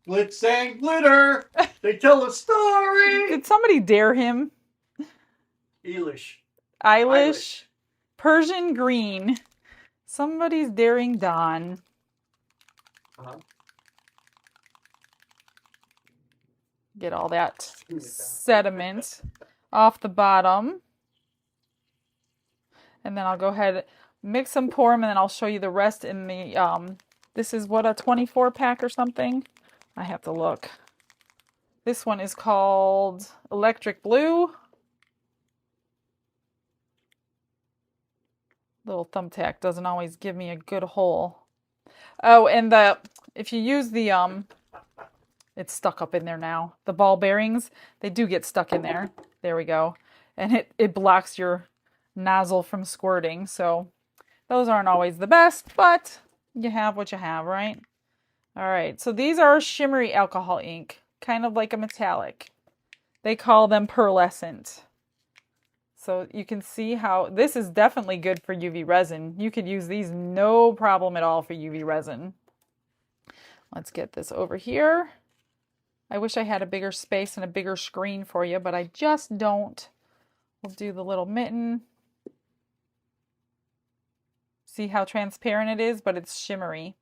Glitz and glitter. They tell a story. Did somebody dare him? Eilish. Persian green. Somebody's daring Dawn. Get all that sediment off the bottom. And then I'll go ahead, mix them, pour them, and then I'll show you the rest in the, this is what, a 24 pack or something? I have to look. This one is called Electric Blue. Little thumbtack doesn't always give me a good hole. Oh, and if you use the, it's stuck up in there now. The ball bearings, they do get stuck in there. There we go. And it blocks your nozzle from squirting. So those aren't always the best, but you have what you have, right? All right, so these are shimmery alcohol ink, kind of like a metallic. They call them pearlescent. So you can see how this is definitely good for UV resin. You could use these no problem at all for UV resin. Let's get this over here. I wish I had a bigger space and a bigger screen for you, but I just don't. We'll do the little mitten. See how transparent it is, but it's shimmery.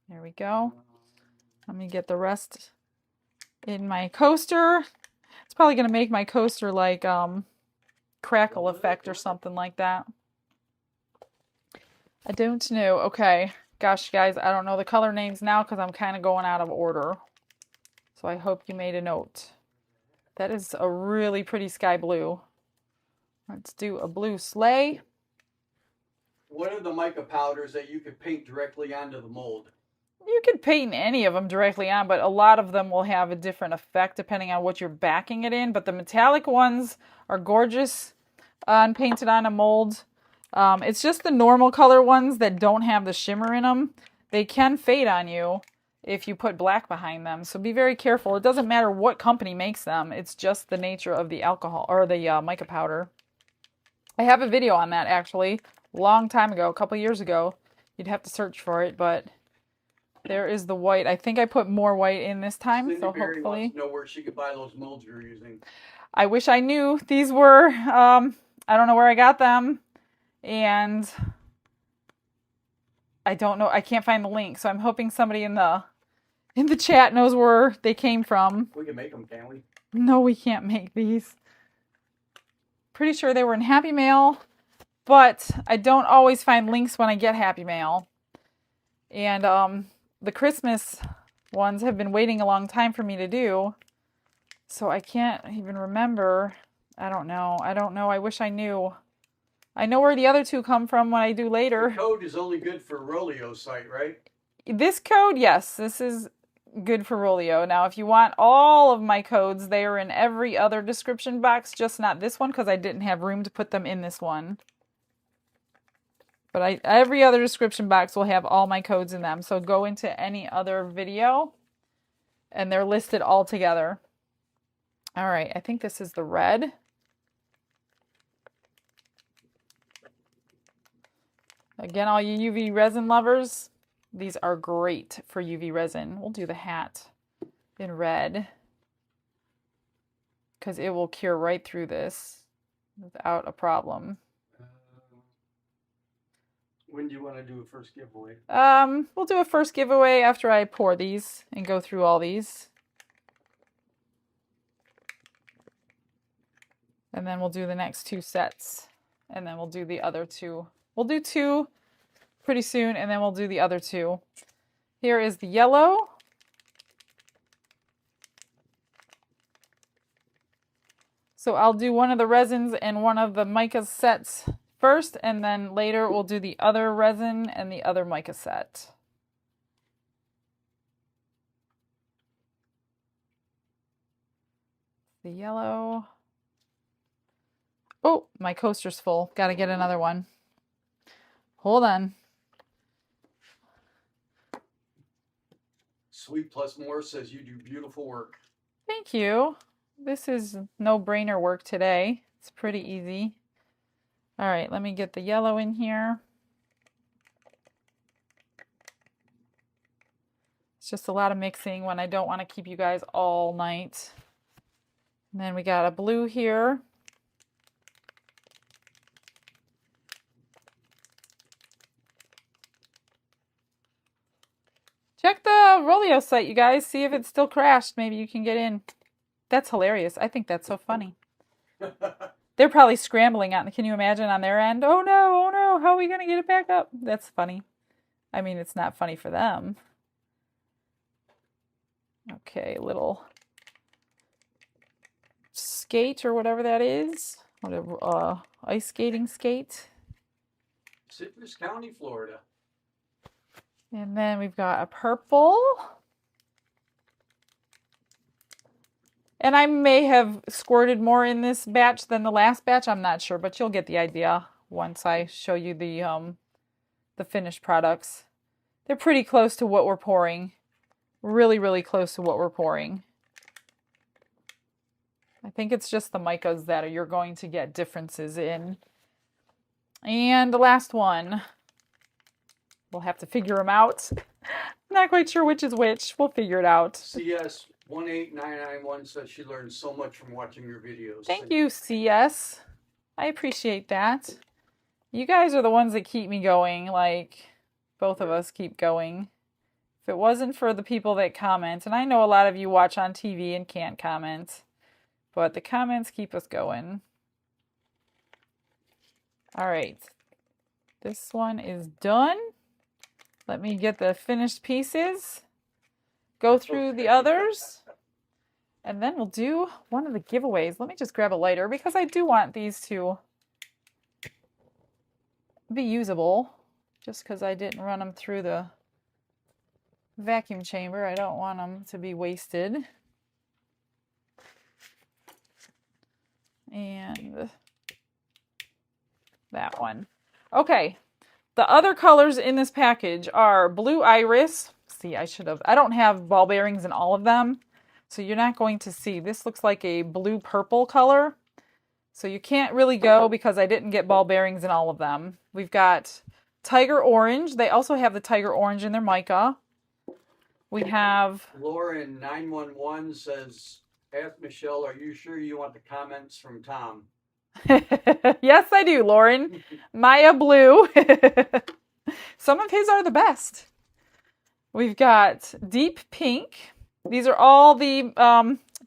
There we go. Let me get the rest in my coaster. It's probably going to make my coaster like crackle effect or something like that. I don't know. Okay. Gosh, guys, I don't know the color names now because I'm kind of going out of order. So I hope you made a note. That is a really pretty sky blue. Let's do a blue sleigh. What are the mica powders that you could paint directly onto the mold? You could paint any of them directly on, but a lot of them will have a different effect depending on what you're backing it in. But the metallic ones are gorgeous painted on a mold. It's just the normal color ones that don't have the shimmer in them. They can fade on you if you put black behind them. So be very careful. It doesn't matter what company makes them. It's just the nature of the alcohol or the mica powder. I have a video on that actually, a long time ago, a couple years ago. You'd have to search for it, but there is the white. I think I put more white in this time, Cindy so Berry hopefully. wants to know where she could buy those molds you're using. I wish I knew. These were, I don't know where I got them, and I don't know. I can't find the link, so I'm hoping somebody in the chat knows where they came from. We can make them, can't we? No, we can't make these. Pretty sure they were in Happy Mail, but I don't always find links when I get Happy Mail. And the Christmas ones have been waiting a long time for me to do, so I can't even remember. I don't know. I wish I knew. I know where the other two come from when I do later. The code is only good for ROLIO site, right? This code, yes, this is good for ROLIO. Now, if you want all of my codes, they are in every other description box, just not this one because I didn't have room to put them in this one. But every other description box will have all my codes in them. So go into any other video and they're listed all together. All right, I think this is the red. Again, all you UV resin lovers, these are great for UV resin. We'll do the hat in red because it will cure right through this without a problem. When do you want to do a first giveaway? We'll do a first giveaway after I pour these and go through all these. And then we'll do the next 2 sets. And then we'll do the other 2. We'll do 2 pretty soon, and then we'll do the other 2. Here is the yellow. So I'll do one of the resins and one of the mica sets first, and then later we'll do the other resin and the other mica set. The yellow. Oh, my coaster's full. Got to get another one. Hold on. Sweet Plus More says you do beautiful work. Thank you. This is no-brainer work today. It's pretty easy. All right, let me get the yellow in here. It's just a lot of mixing when I don't want to keep you guys all night. And then we got a blue here. Check the ROLIO site, you guys. See if it's still crashed. Maybe you can get in. That's hilarious. I think that's so funny. They're probably scrambling on. Can you imagine on their end? Oh no, how are we going to get it back up? That's funny. I mean, it's not funny for them. Okay, little skate or whatever that is. Whatever, ice skating skate. Citrus County, Florida. And then we've got a purple. And I may have squirted more in this batch than the last batch. I'm not sure, but you'll get the idea once I show you the finished products. They're pretty close to what we're pouring. Really, really close to what we're pouring. I think it's just the micas that you're going to get differences in. And the last one. We'll have to figure them out. Not quite sure which is which. We'll figure it out. CS 18991 says she learned so much from watching your videos. Thank you, CS. I appreciate that. You guys are the ones that keep me going. Like, both of us keep going. If it wasn't for the people that comment, and I know a lot of you watch on TV and can't comment, but the comments keep us going. All right. This one is done. Let me get the finished pieces, go through the others, and then we'll do one of the giveaways. Let me just grab a lighter because I do want these to be usable. Just because I didn't run them through the vacuum chamber, I don't want them to be wasted. And that one. Okay. The other colors in this package are blue iris. See, I don't have ball bearings in all of them, so you're not going to see. This looks like a blue purple color, so you can't really go because I didn't get ball bearings in all of them. We've got tiger orange. They also have the tiger orange in their mica. We have... Lauren 911 says, ask Michelle, are you sure you want the comments from Tom? Yes, I do, Lauren. Maya Blue. Some of his are the best. We've got deep pink. These are all the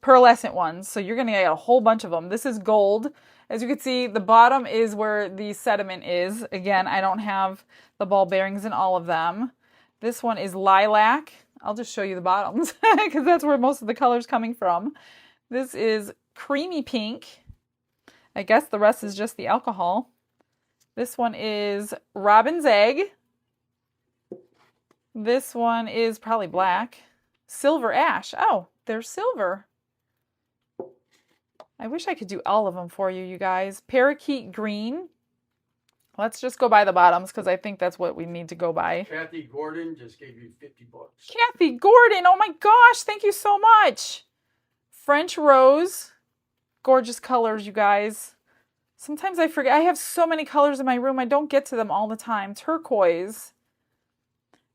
pearlescent ones, so you're going to get a whole bunch of them. This is gold. As you can see, the bottom is where the sediment is. Again, I don't have the ball bearings in all of them. This one is lilac. I'll just show you the bottoms because that's where most of the color's coming from. This is creamy pink. I guess the rest is just the alcohol. This one is robin's egg. This one is probably black. Silver ash. Oh, they're silver. I wish I could do all of them for you, you guys. Parakeet green. Let's just go by the bottoms because I think that's what we need to go by. Kathy Gordon just gave you $50. Kathy Gordon, oh my gosh, thank you so much. French rose. Gorgeous colors, you guys. Sometimes I forget. I have so many colors in my room. I don't get to them all the time. Turquoise.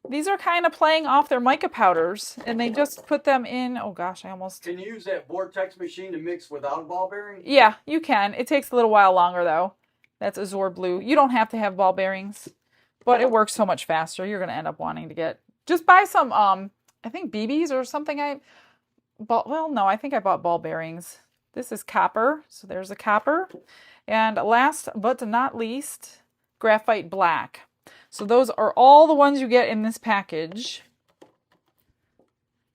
These are kind of playing off their mica powders, and they just put them in. Oh gosh, I almost... Can you use that vortex machine to mix without a ball bearing? Yeah, you can. It takes a little while longer though. That's Azure Blue. You don't have to have ball bearings, but it works so much faster. You're going to end up wanting to get... Just buy some, I think BBs or something. Well, no, I think I bought ball bearings. This is copper, so there's a copper. And last but not least, graphite black. So those are all the ones you get in this package.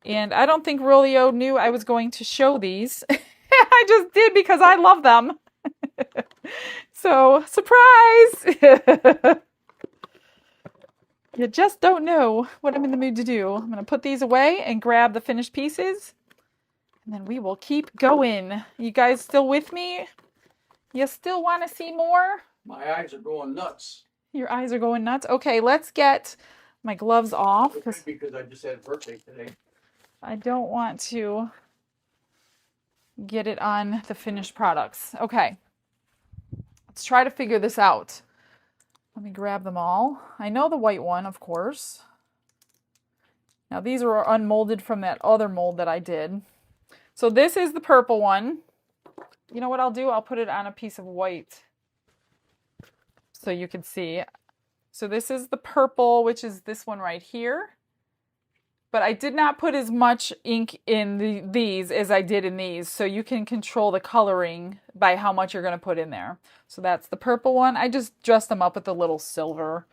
And I don't think ROLIO knew I was going to show these. I just did because I love them. So, surprise! You just don't know what I'm in the mood to do. I'm going to put these away and grab the finished pieces. And then we will keep going. You guys still with me? You still want to see more? My eyes are going nuts. Your eyes are going nuts? Okay, let's get my gloves off. Because I just had a birthday today. I don't want to get it on the finished products. Okay, let's try to figure this out. Let me grab them all. I know the white one, of course. Now these are unmolded from that other mold that I did. So this is the purple one. You know what I'll do? I'll put it on a piece of white so you can see. So this is the purple, which is this one right here. But I did not put as much ink in these as I did in these. So you can control the coloring by how much you're going to put in there. So that's the purple one. I just dressed them up with a little silver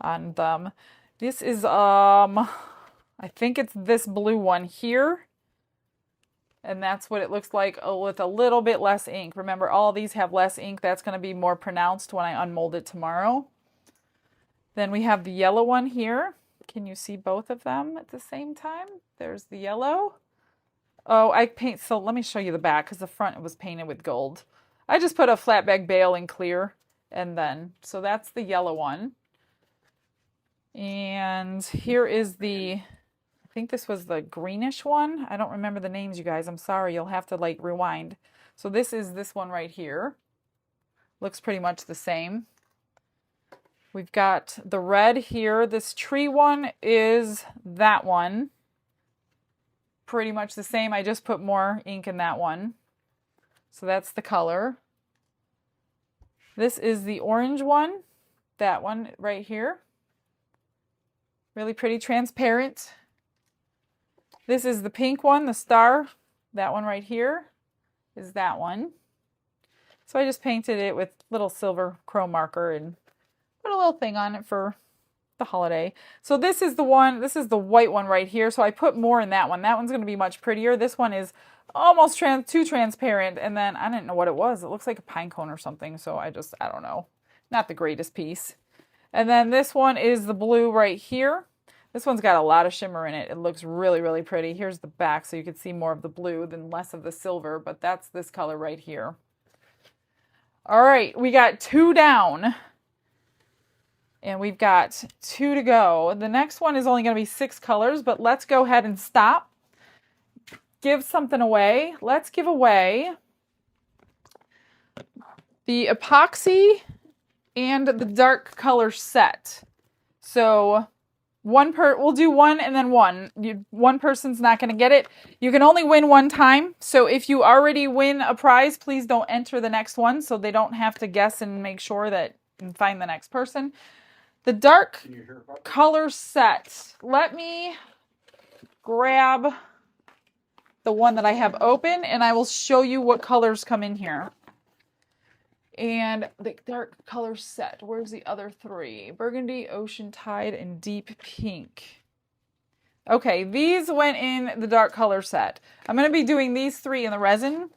on them. This is, I think it's this blue one here. And that's what it looks like with a little bit less ink. Remember, all these have less ink. That's going to be more pronounced when I unmold it tomorrow. Then we have the yellow one here. Can you see both of them at the same time? There's the yellow. Oh, so let me show you the back because the front was painted with gold. I just put a flat bag bail in clear. And then, so that's the yellow one. And here is the... I think this was the greenish one. I don't remember the names, you guys. I'm sorry. You'll have to like rewind. So this is this one right here. Looks pretty much the same. We've got the red here. This tree one is that one. Pretty much the same. I just put more ink in that one. So that's the color. This is the orange one. That one right here. Really pretty transparent. This is the pink one, the star. That one right here is that one. So I just painted it with little silver chrome marker and put a little thing on it for the holiday. So this is the one, this is the white one right here. So I put more in that one. That one's going to be much prettier. This one is almost too transparent. And then I didn't know what it was. It looks like a pine cone or something. So I don't know. Not the greatest piece. And then this one is the blue right here. This one's got a lot of shimmer in it. It looks really, really pretty. Here's the back so you can see more of the blue than less of the silver, but that's this color right here. All right, we got 2 down. And we've got 2 to go. The next one is only going to be 6 colors, but let's go ahead and stop. Give something away. Let's give away the epoxy and the dark color set. So... we'll do one and then one. One person's not going to get it. You can only win one time. So if you already win a prize, please don't enter the next one so they don't have to guess and make sure that and find the next person. The dark color set. Let me grab the one that I have open and I will show you what colors come in here. And the dark color set. Where's the other 3? Burgundy, Ocean Tide, and Deep Pink. Okay, these went in the dark color set. I'm going to be doing these 3 in the resin.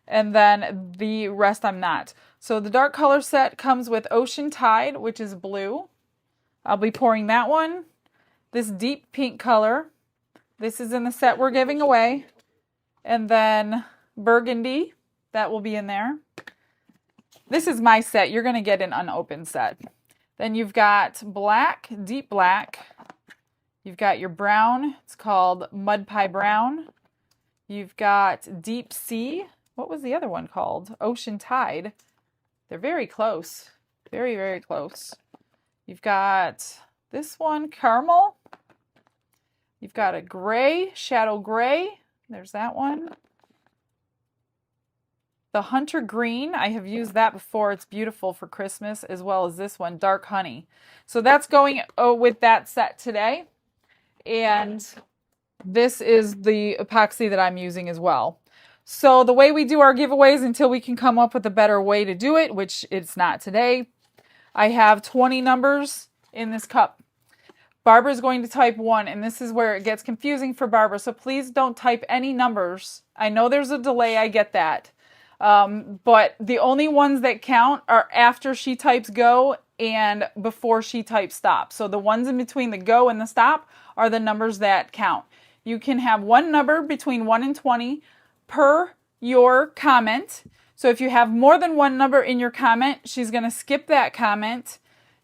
And then the rest I'm not. So the dark color set comes with Ocean Tide, which is blue. I'll be pouring that one. This deep pink color. This is in the set we're giving away. And then Burgundy. That will be in there. This is my set. You're going to get an unopened set. Then you've got black, deep black. You've got your brown. It's called Mud Pie Brown. You've got Deep Sea. What was the other one called? Ocean Tide. They're very close. Very, very close. You've got this one, caramel. You've got a gray, shadow gray. There's that one. The hunter green, I have used that before. It's beautiful for Christmas, as well as this one, dark honey. So that's going with that set today. And this is the epoxy that I'm using as well. So the way we do our giveaways until we can come up with a better way to do it, which it's not today, I have 20 numbers in this cup. Barbara's going to type 1, and this is where it gets confusing for Barbara. So please don't type any numbers. I know there's a delay, I get that. But the only ones that count are after she types go and before she types stop. So the ones in between the go and the stop are the numbers that count. You can have one number between 1 and 20 per your comment. So if you have more than one number in your comment, she's going to skip that comment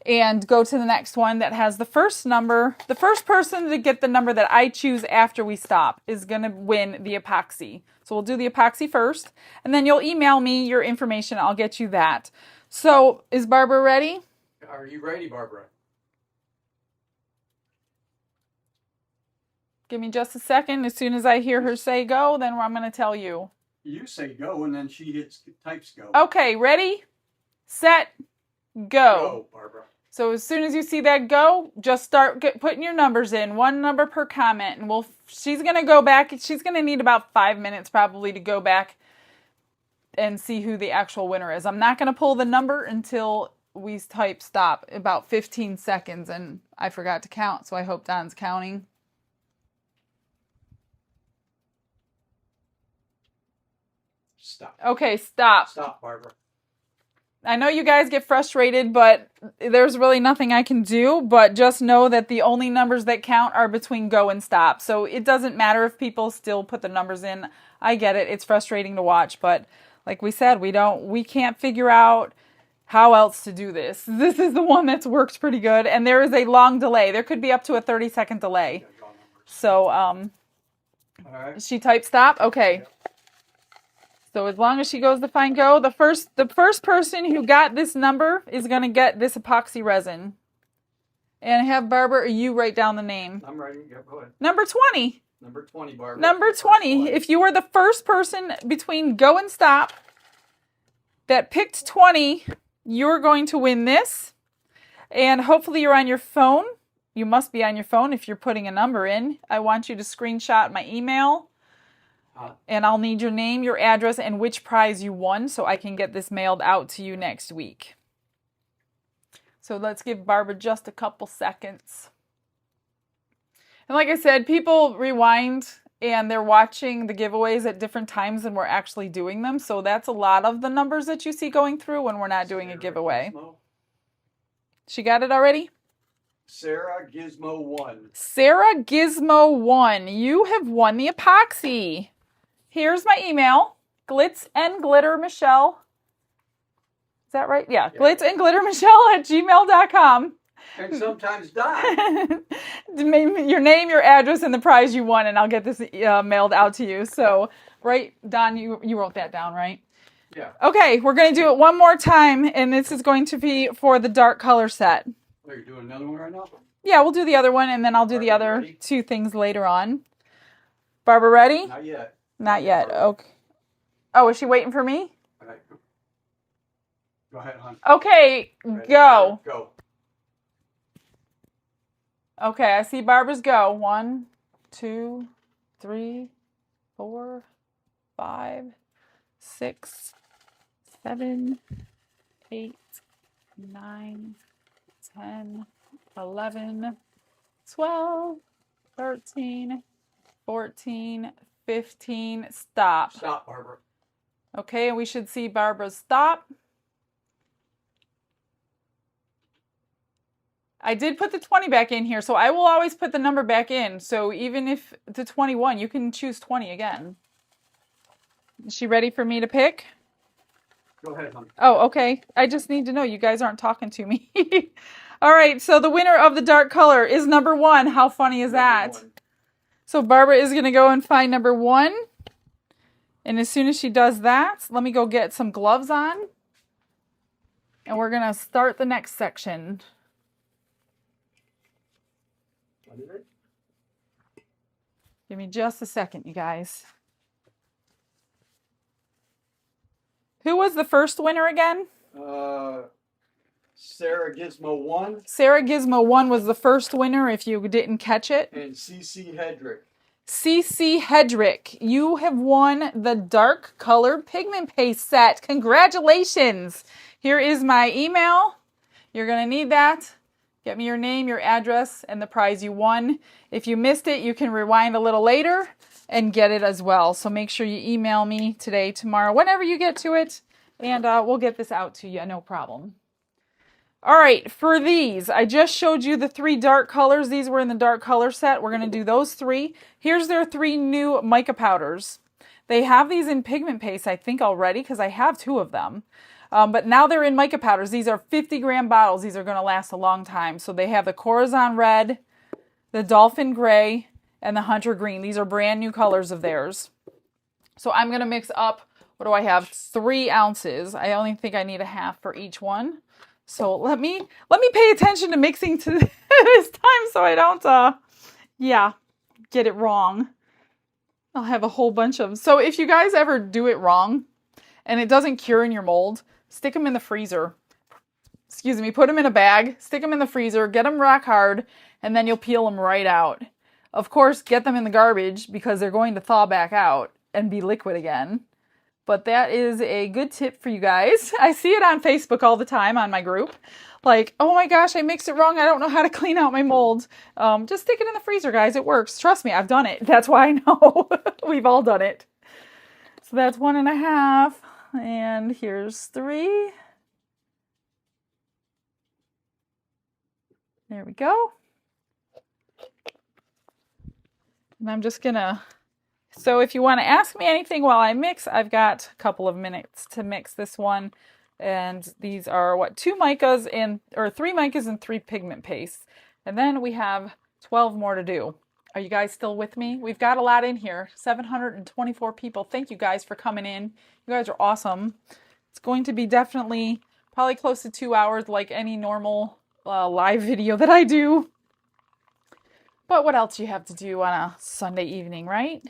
and go to the next one that has the first number. The first person to get the number that I choose after we stop is going to win the epoxy. So we'll do the epoxy first, and then you'll email me your information. I'll get you that. So is Barbara ready? Are you ready, Barbara? Give me just a second. As soon as I hear her say go, then I'm going to tell you. You say go, and then she types go. Okay, ready, set, go. Go, Barbara. So as soon as you see that go, just start putting your numbers in. One number per comment. And she's going to go back. She's going to need about 5 minutes probably to go back and see who the actual winner is. I'm not going to pull the number until we type stop, about 15 seconds. And I forgot to count, so I hope Don's counting. Stop. Okay, stop. Stop, Barbara. I know you guys get frustrated, but there's really nothing I can do, but just know that the only numbers that count are between go and stop. So it doesn't matter if people still put the numbers in. I get it. It's frustrating to watch, but like we said, we can't figure out how else to do this. This is the one that's worked pretty good, and there is a long delay. There could be up to a 30-second delay. So, all right. She typed stop? Okay. So as long as she goes to find go, the first person who got this number is going to get this epoxy resin. And have Barbara or you write down the name. I'm writing. Yeah, go ahead. Number 20. Number 20, Barbara. Number 20. If you were the first person between go and stop that picked 20, you're going to win this. And hopefully you're on your phone. You must be on your phone if you're putting a number in. I want you to screenshot my email. And I'll need your name, your address, and which prize you won so I can get this mailed out to you next week. So let's give Barbara just a couple seconds. And like I said, people rewind and they're watching the giveaways at different times than we're actually doing them. So that's a lot of the numbers that you see going through when we're not doing a giveaway. She got it already? Sarah Gizmo 1. Sarah Gizmo 1. You have won the epoxy. Here's my email, glitz and glitter Michelle. Is that right? Yeah, glitz and glitter Michelle at gmail.com. And sometimes Don. Your name, your address, and the prize you won, and I'll get this mailed out to you. So, right, Don, you wrote that down, right? Yeah. Okay, we're going to do it one more time, and this is going to be for the dark color set. Oh, you're doing another one right now? Yeah, we'll do the other one, and then I'll do the other two things later on. Barbara, ready? Not yet. Not yet. Okay. Oh, is she waiting for me? All right. Go ahead, hon. Okay, Ready? go. Go. Okay, I see Barbara's go. 1, 2, 3, 4, 5, 6, 7, 8, 9, 10, 11, 12, 13, 14, 15, stop. Stop, Barbara. Okay, and we should see Barbara's stop. I did put the 20 back in here, so I will always put the number back in. So even if the 21, you can choose 20 again. Is she ready for me to pick? Go ahead, hon. Oh, okay. I just need to know. You guys aren't talking to me. All right, so the winner of the dark color is number 1. How funny is that? 1. So Barbara is going to go and find number 1. And as soon as she does that, let me go get some gloves on. And we're going to start the next section. What is it? Give me just a second, you guys. Who was the first winner again? Sarah Gizmo 1. Sarah Gizmo 1 was the first winner if you didn't catch it. And CC Hedrick. CC Hedrick, you have won the dark colored pigment paste set. Congratulations. Here is my email. You're going to need that. Get me your name, your address, and the prize you won. If you missed it, you can rewind a little later and get it as well. So make sure you email me today, tomorrow, whenever you get to it, and we'll get this out to you, no problem. All right, for these, I just showed you the 3 dark colors. These were in the dark color set. We're going to do those 3. Here's their 3 new mica powders. They have these in pigment paste, I think, already, because I have 2 of them. But now they're in mica powders. These are 50-gram bottles. These are going to last a long time. So they have the Corazon Red, the Dolphin Gray, and the Hunter Green. These are brand new colors of theirs. So I'm going to mix up, what do I have? 3 ounces. I only think I need a half for each one. So let me pay attention to mixing to this time so I don't, get it wrong. I'll have a whole bunch of... So if you guys ever do it wrong and it doesn't cure in your mold, stick them in the freezer. Excuse me, put them in a bag, stick them in the freezer, get them rock hard, and then you'll peel them right out. Of course, get them in the garbage because they're going to thaw back out and be liquid again. But that is a good tip for you guys. I see it on Facebook all the time on my group. Like, oh my gosh, I mixed it wrong. I don't know how to clean out my mold. Just stick it in the freezer, guys. It works. Trust me, I've done it. That's why I know. We've all done it. So that's 1.5. And here's 3. There we go. And I'm just gonna... So if you want to ask me anything while I mix, I've got a couple of minutes to mix this one. And these are, 3 micas and 3 pigment pastes. And then we have 12 more to do. Are you guys still with me? We've got a lot in here. 724 people. Thank you guys for coming in. You guys are awesome. It's going to be definitely probably close to 2 hours like any normal live video that I do. But what else do you have to do on a Sunday evening, right?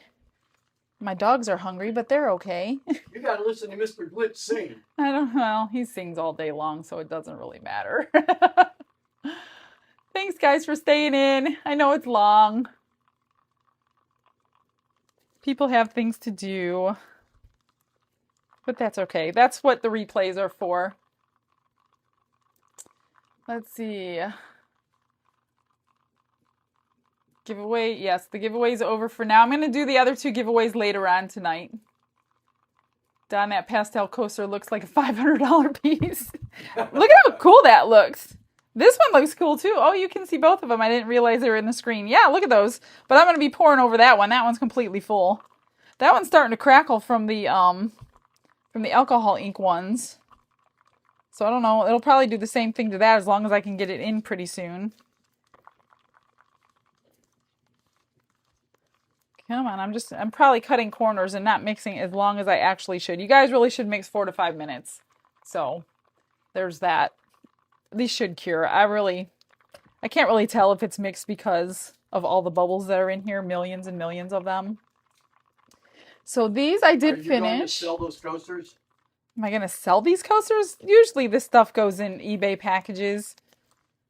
My dogs are hungry, but they're okay. You gotta listen to Mr. Glitch sing. I don't know. He sings all day long, so it doesn't really matter. Thanks, guys, for staying in. I know it's long. People have things to do. But that's okay. That's what the replays are for. Let's see. Giveaway, yes, the giveaway's over for now. I'm going to do the other 2 giveaways later on tonight. Don, that pastel coaster looks like a $500 piece. Look at how cool that looks. This one looks cool too. Oh, you can see both of them. I didn't realize they were in the screen. Yeah, look at those. But I'm going to be pouring over that one. That one's completely full. That one's starting to crackle from the alcohol ink ones. So I don't know. It'll probably do the same thing to that as long as I can get it in pretty soon. Come on, I'm probably cutting corners and not mixing as long as I actually should. You guys really should mix 4 to 5 minutes. So, there's that. These should cure. I can't really tell if it's mixed because of all the bubbles that are in here. Millions and millions of them. So these I did finish. Are you going to sell those coasters? Am I going to sell these coasters? Usually this stuff goes in eBay packages.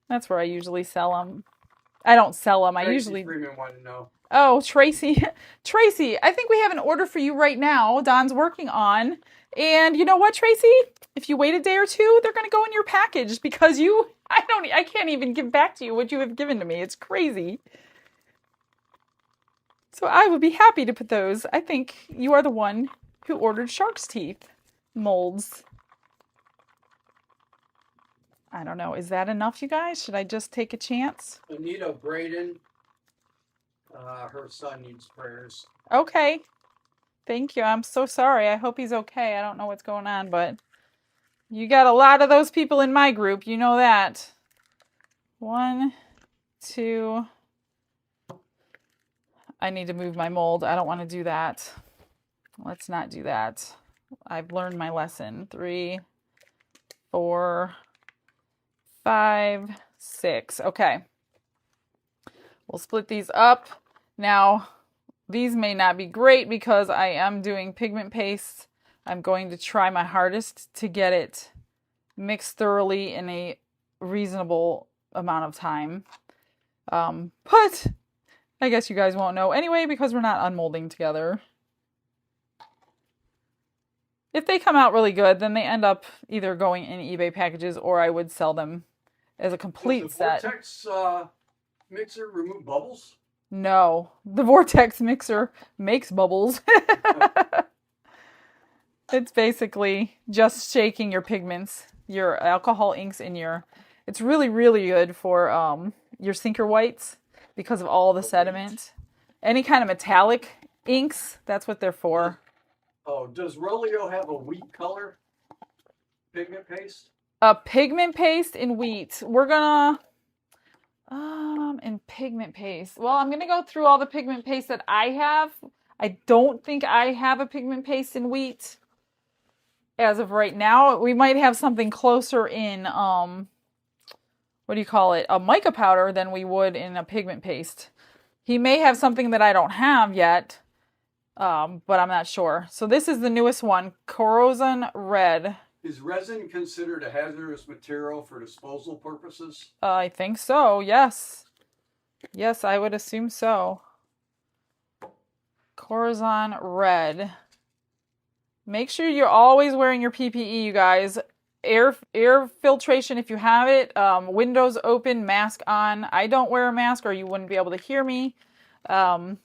That's where I usually sell them. I don't sell them. Tracy I usually... Freeman wanted to know. Oh, Tracy. Tracy, I think we have an order for you right now. Don's working on. And you know what, Tracy? If you wait a day or 2, they're going to go in your package because I can't even give back to you what you have given to me. It's crazy. So I would be happy to put those. I think you are the one who ordered shark's teeth molds. I don't know. Is that enough, you guys? Should I just take a chance? Anita Braden. Her son needs prayers. Okay. Thank you. I'm so sorry. I hope he's okay. I don't know what's going on, but you got a lot of those people in my group. You know that. 1, 2. I need to move my mold. I don't want to do that. Let's not do that. I've learned my lesson. 3, 4, 5, 6. Okay. We'll split these up. Now, these may not be great because I am doing pigment paste. I'm going to try my hardest to get it mixed thoroughly in a reasonable amount of time. But I guess you guys won't know anyway because we're not unmolding together. If they come out really good, then they end up either going in eBay packages or I would sell them as a complete set. Does the Vortex mixer remove bubbles? No, the Vortex mixer makes bubbles. It's basically just shaking your pigments, your alcohol inks in your... It's really, really good for your sinker whites because of all the sediment. Any kind of metallic inks, that's what they're for. Oh, does ROLIO have a wheat color pigment paste? A pigment paste in wheat. We're gonna... in pigment paste. Well, I'm gonna go through all the pigment paste that I have. I don't think I have a pigment paste in wheat. As of right now, we might have something closer in, what do you call it? A mica powder than we would in a pigment paste. He may have something that I don't have yet, but I'm not sure. So this is the newest one, Corrosion Red. Is resin considered a hazardous material for disposal purposes? I think so, yes. Yes, I would assume so. Corrosion Red. Make sure you're always wearing your PPE, you guys. Air filtration if you have it. Windows open, mask on. I don't wear a mask or you wouldn't be able to hear me. I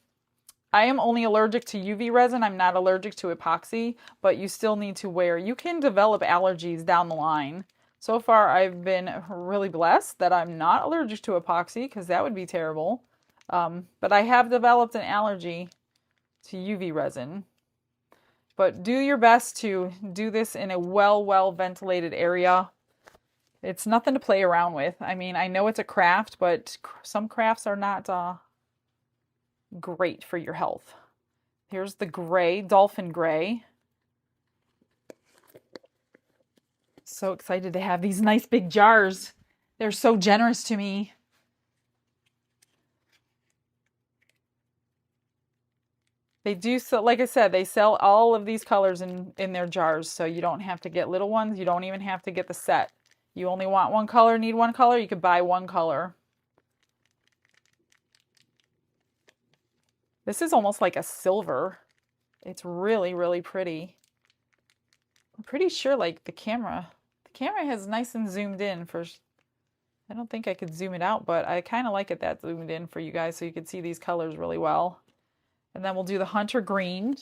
am only allergic to UV resin. I'm not allergic to epoxy, but you still need to wear. You can develop allergies down the line. So far, I've been really blessed that I'm not allergic to epoxy because that would be terrible. But I have developed an allergy to UV resin. But do your best to do this in a well ventilated area. It's nothing to play around with. I mean, I know it's a craft, but some crafts are not great for your health. Here's the gray, dolphin gray. So excited to have these nice big jars. They're so generous to me. They do, so like I said, they sell all of these colors in their jars, so you don't have to get little ones. You don't even have to get the set. You only want one color, need one color, you could buy one color. This is almost like a silver. It's really, really pretty. I'm pretty sure like the camera has nice and zoomed in for, I don't think I could zoom it out, but I kind of like it that zoomed in for you guys so you could see these colors really well. And then we'll do the hunter green.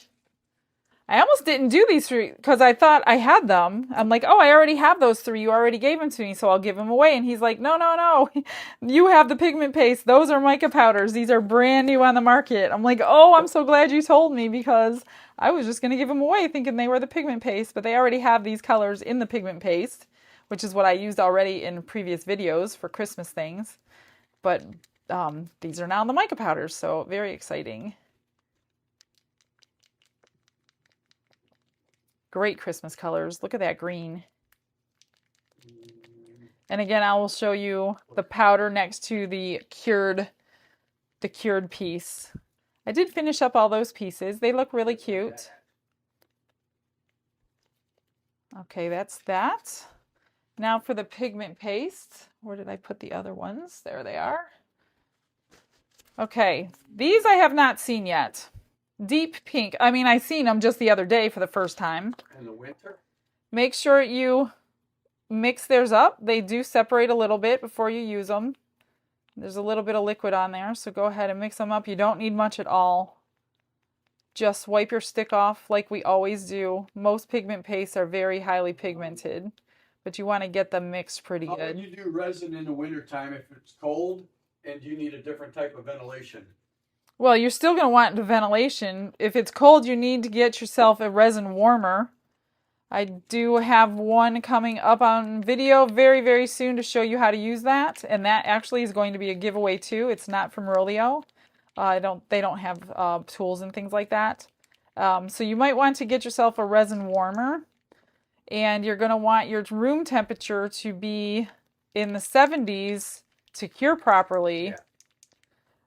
I almost didn't do these three because I thought I had them. I'm like, oh, I already have those three. You already gave them to me, so I'll give them away. And he's like, no, no, no. You have the pigment paste. Those are mica powders. These are brand new on the market. I'm like, oh, I'm so glad you told me because I was just going to give them away thinking they were the pigment paste. But they already have these colors in the pigment paste, which is what I used already in previous videos for Christmas things. But these are now the mica powders, so very exciting. Great Christmas colors. Look at that green. And again, I will show you the powder next to the cured piece. I did finish up all those pieces. They look really cute. Okay, that's that. Now for the pigment paste. Where did I put the other ones? There they are. Okay, these I have not seen yet. Deep pink. I mean, I seen them just the other day for the first time. In the winter? Make sure you mix theirs up. They do separate a little bit before you use them. There's a little bit of liquid on there, so go ahead and mix them up. You don't need much at all. Just wipe your stick off like we always do. Most pigment pastes are very highly pigmented, but you want to get them mixed pretty good. How would you do resin in the wintertime if it's cold and you need a different type of ventilation? Well, you're still going to want the ventilation. If it's cold, you need to get yourself a resin warmer. I do have one coming up on video very, very soon to show you how to use that. And that actually is going to be a giveaway too. It's not from ROLIO. They don't have tools and things like that. So you might want to get yourself a resin warmer. And you're going to want your room temperature to be in the 70s to cure properly.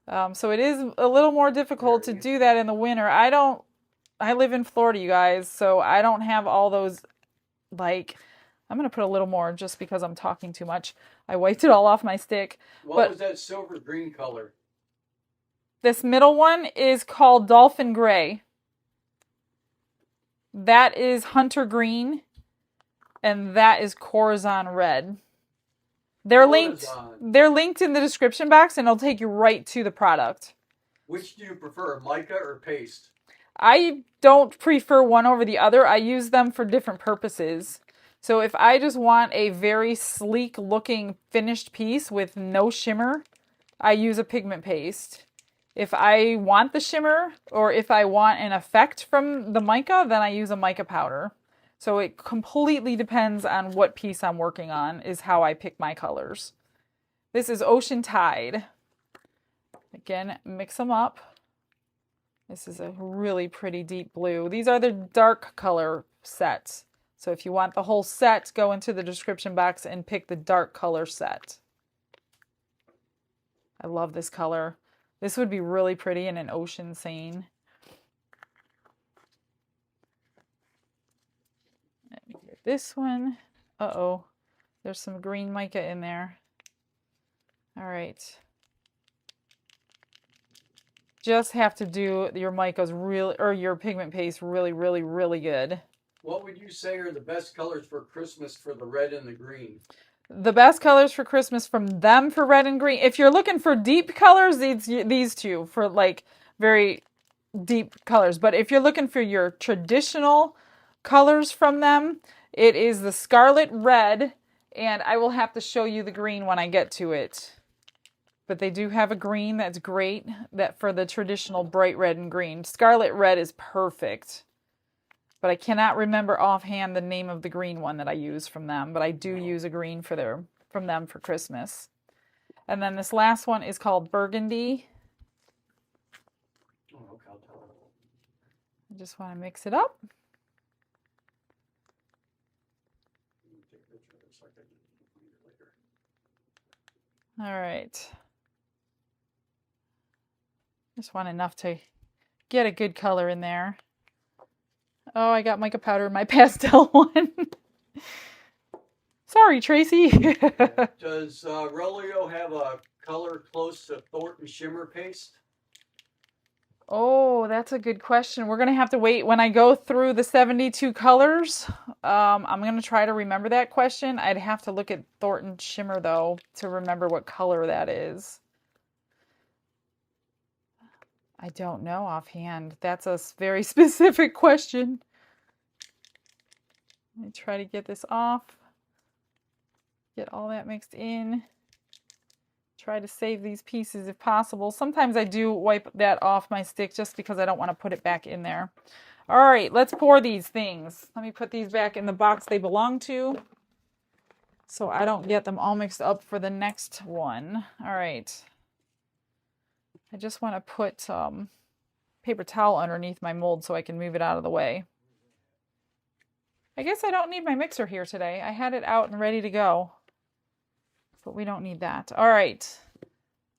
Yeah. So it is a little more difficult to do that in the winter. I live in Florida, you guys, so I don't have all those, like, I'm going to put a little more just because I'm talking too much. I wiped it all off my stick. What was that silver green color? This middle one is called Dolphin Gray. That is Hunter Green, and that is Corazon Red. They're linked in the description box, and it'll take you right to the product. Which do you prefer, mica or paste? I don't prefer one over the other. I use them for different purposes. So if I just want a very sleek looking finished piece with no shimmer, I use a pigment paste. If I want the shimmer or if I want an effect from the mica, then I use a mica powder. So it completely depends on what piece I'm working on is how I pick my colors. This is Ocean Tide. Again, mix them up. This is a really pretty deep blue. These are the dark color sets. So if you want the whole set, go into the description box and pick the dark color set. I love this color. This would be really pretty in an ocean scene. Let me get this one. Uh-oh. There's some green mica in there. All right. Just have to do your micas really, or your pigment paste really, really, really good. What would you say are the best colors for Christmas for the red and the green? The best colors for Christmas from them for red and green. If you're looking for deep colors, these two for like very deep colors. But if you're looking for your traditional colors from them, it is the Scarlet Red, and I will have to show you the green when I get to it. But they do have a green that's great that for the traditional bright red and green. Scarlet Red is perfect. But I cannot remember offhand the name of the green one that I use from them. But I do use a green from them for Christmas. And then this last one is called Burgundy. I just want to mix it up. All right. Just want enough to get a good color in there. Oh, I got mica powder in my pastel one. Sorry, Tracy. Does ROLIO have a color close to Thornton Shimmer Paste? Oh, that's a good question. We're going to have to wait when I go through the 72 colors. I'm going to try to remember that question. I'd have to look at Thornton Shimmer, though, to remember what color that is. I don't know offhand. That's a very specific question. Let me try to get this off. Get all that mixed in. Try to save these pieces if possible. Sometimes I do wipe that off my stick just because I don't want to put it back in there. All right, let's pour these things. Let me put these back in the box they belong to so I don't get them all mixed up for the next one. All right. I just want to put paper towel underneath my mold so I can move it out of the way. I guess I don't need my mixer here today. I had it out and ready to go. But we don't need that. All right.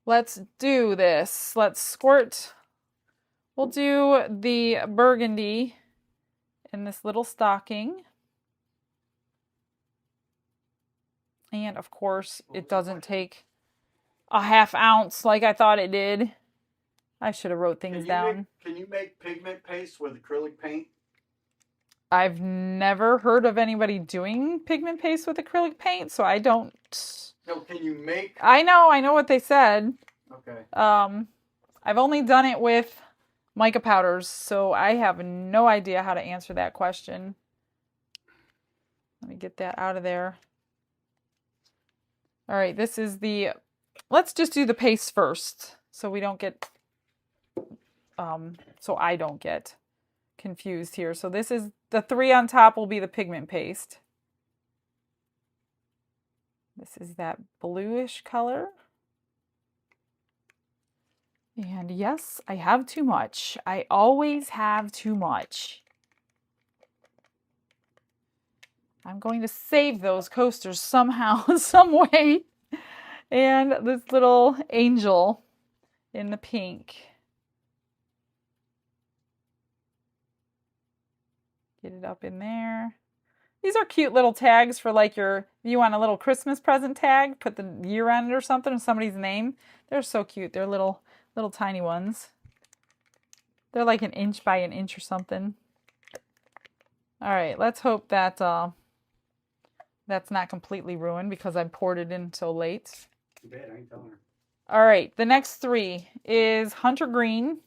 Let's do this. Let's squirt. We'll do the burgundy in this little stocking. And of course, it doesn't take a ½ ounce like I thought it did. I should have wrote things down. Can you make pigment paste with acrylic paint? I've never heard of anybody doing pigment paste with acrylic paint, so I don't. No, can you make? I know what they said. Okay. I've only done it with mica powders, so I have no idea how to answer that question. Let me get that out of there. All right, this is the. Let's just do the paste first, so we don't get. So I don't get confused here. So this is the 3 on top will be the pigment paste. This is that bluish color. And yes, I have too much. I always have too much. I'm going to save those coasters somehow, some way. And this little angel in the pink. Get it up in there. These are cute little tags for like if you want a little Christmas present tag, put the year on it or something, or somebody's name. They're so cute. They're little tiny ones. They're like 1 inch by 1 inch or something. All right, let's hope that that's not completely ruined because I poured it in so late. Too bad, I ain't telling her. All right, the next 3 is Hunter Green.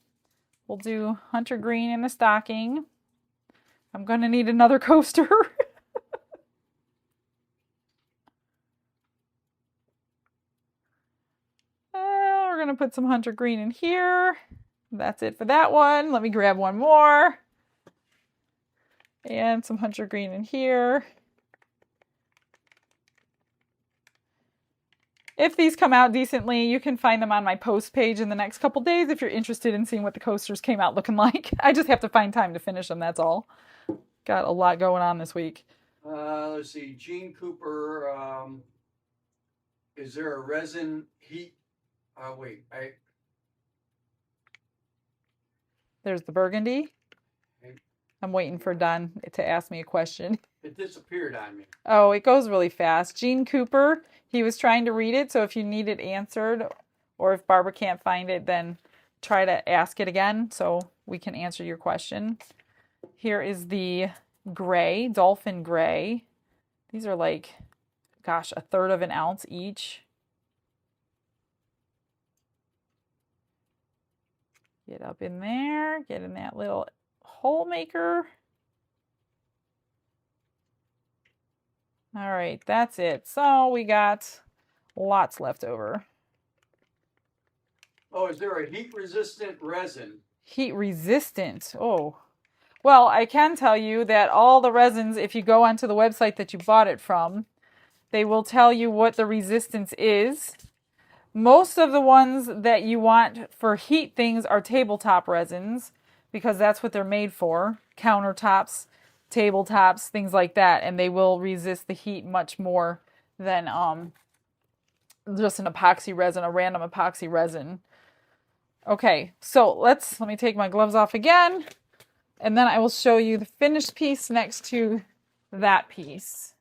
We'll do Hunter Green in the stocking. I'm going to need another coaster. We're going to put some Hunter Green in here. That's it for that one. Let me grab one more. And some Hunter Green in here. If these come out decently, you can find them on my post page in the next couple days if you're interested in seeing what the coasters came out looking like. I just have to find time to finish them, that's all. Got a lot going on this week. Let's see, Gene Cooper, is there a resin heat? Wait, There's the burgundy. I'm waiting for Don to ask me a question. It disappeared on me. Oh, it goes really fast. Gene Cooper, he was trying to read it, so if you need it answered, or if Barbara can't find it, then try to ask it again so we can answer your question. Here is the gray, dolphin gray. These are like, gosh, 1/3 of an ounce each. Get up in there, get in that little hole maker. All right, that's it. So we got lots left over. Oh, is there a heat resistant resin? Heat resistant. Oh. Well, I can tell you that all the resins, if you go onto the website that you bought it from, they will tell you what the resistance is. Most of the ones that you want for heat things are tabletop resins because that's what they're made for. Countertops, tabletops, things like that, and they will resist the heat much more than just an epoxy resin, a random epoxy resin. Okay, so let me take my gloves off again, and then I will show you the finished piece next to that piece.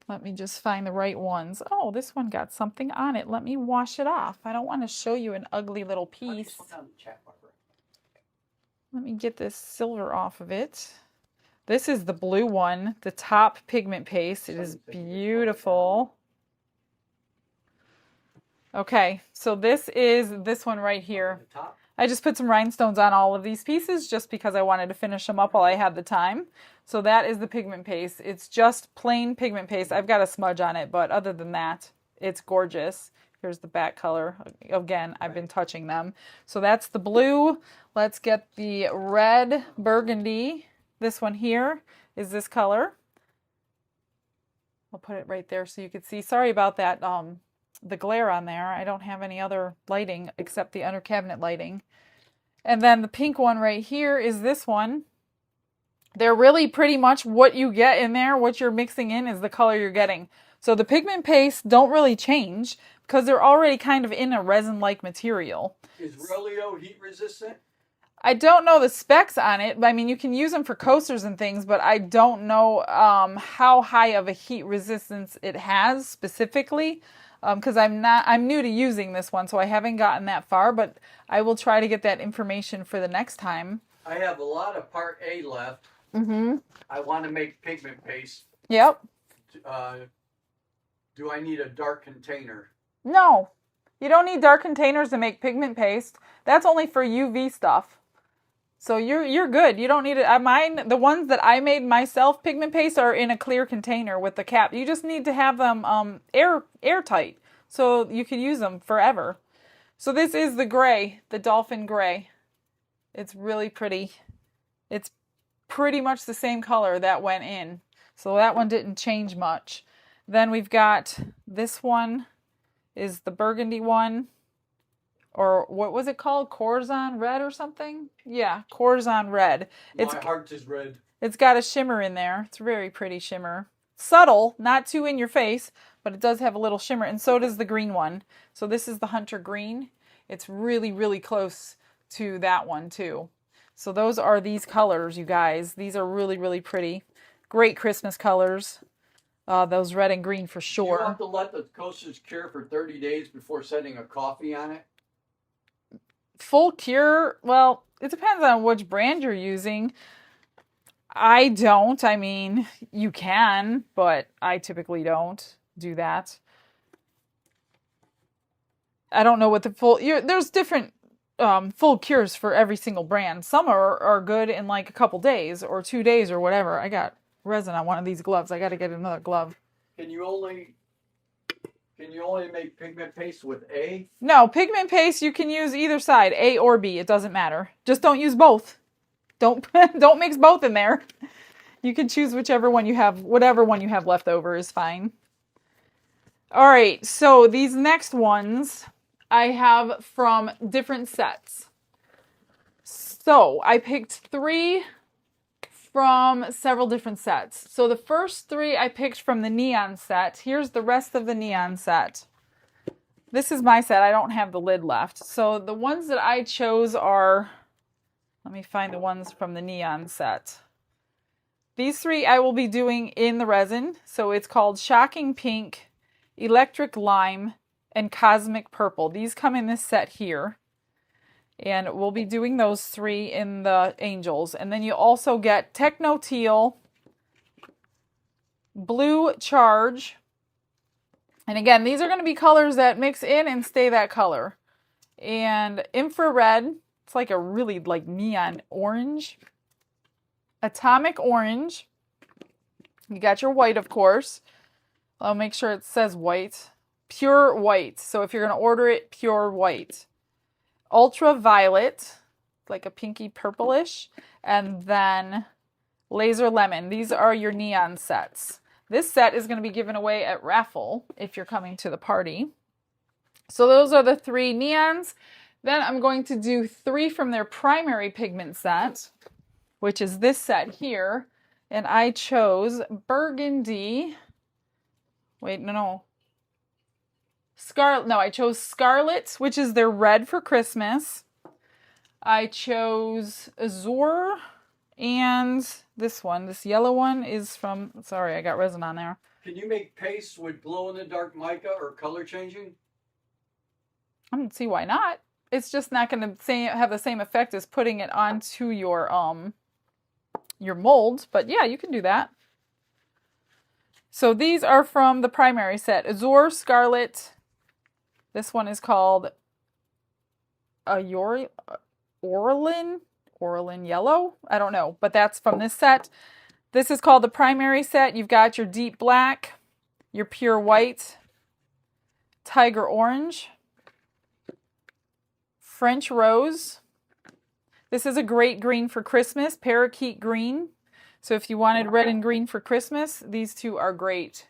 Let me just find the right ones. Oh, this one got something on it. Let me wash it off. I don't want to show you an ugly little piece. Let me get this silver off of it. This is the blue one, the top pigment paste. It is beautiful. Okay, so this is this one right here. I just put some rhinestones on all of these pieces just because I wanted to finish them up while I had the time. So that is the pigment paste. It's just plain pigment paste. I've got a smudge on it, but other than that, it's gorgeous. Here's the back color. Again, I've been touching them. So that's the blue. Let's get the red burgundy. This one here is this color. I'll put it right there so you can see. Sorry about that, the glare on there. I don't have any other lighting except the under cabinet lighting. And then the pink one right here is this one. They're really pretty much what you get in there, what you're mixing in is the color you're getting. So the pigment pastes don't really change because they're already kind of in a resin-like material. Is ROLIO heat resistant? I don't know the specs on it. I mean, you can use them for coasters and things, but I don't know how high of a heat resistance it has specifically. Because I'm new to using this one, so I haven't gotten that far, but I will try to get that information for the next time. I have a lot of part A left. Mm-hmm. I want to make pigment paste. Yep. Do I need a dark container? No, you don't need dark containers to make pigment paste. That's only for UV stuff. So you're good. You don't need it. Mine, the ones that I made myself, pigment paste, are in a clear container with the cap. You just need to have them airtight so you can use them forever. So this is the gray, the dolphin gray. It's really pretty. It's pretty much the same color that went in. So that one didn't change much. Then we've got this one is the burgundy one. Or what was it called? Corazon Red or something? Yeah, Corazon Red. My heart is red. It's got a shimmer in there. It's a very pretty shimmer. Subtle, not too in your face, but it does have a little shimmer, and so does the green one. So this is the Hunter Green. It's really, really close to that one too. So those are these colors, you guys. These are really, really pretty. Great Christmas colors. Those red and green for sure. You have to let the coasters cure for 30 days before setting a coffee on it? Full cure, well, it depends on which brand you're using. I don't. I mean, you can, but I typically don't do that. I don't know what the full... there's different full cures for every single brand. Some are good in like a couple days or 2 days or whatever. I got resin on one of these gloves. I got to get another glove. Can you only make pigment paste with A? No, pigment paste you can use either side, A or B. It doesn't matter. Just don't use both. Don't mix both in there. You can choose whichever one you have. Whatever one you have left over is fine. All right, so these next ones I have from different sets. So I picked 3 from several different sets. So the first 3 I picked from the neon set. Here's the rest of the neon set. This is my set. I don't have the lid left. So the ones that I chose are, let me find the ones from the neon set. These 3 I will be doing in the resin. So it's called Shocking Pink, Electric Lime, and Cosmic Purple. These come in this set here. And we'll be doing those 3 in the angels. And then you also get Techno Teal, Blue Charge. And again, these are going to be colors that mix in and stay that color. And Infrared, it's like a really like neon orange. Atomic Orange. You got your white, of course. I'll make sure it says white. Pure White. So if you're going to order it, pure white. Ultraviolet, like a pinky purplish, and then Laser Lemon. These are your neon sets. This set is going to be given away at raffle if you're coming to the party. So those are the 3 neons. Then I'm going to do 3 from their primary pigment set, which is this set here. And I chose Burgundy. Wait, no. I chose Scarlet, which is their red for Christmas. I chose Azure, and this one, this yellow one is from, sorry, I got resin on there. Can you make paste with glow-in-the-dark mica or color changing? I don't see why not. It's just not going to have the same effect as putting it onto your mold, but yeah, you can do that. So these are from the primary set. Azure, Scarlet. This one is called Orlin Yellow. I don't know, but that's from this set. This is called the primary set. You've got your deep black, your pure white, tiger orange, French rose. This is a great green for Christmas, parakeet green. So if you wanted red and green for Christmas, these 2 are great.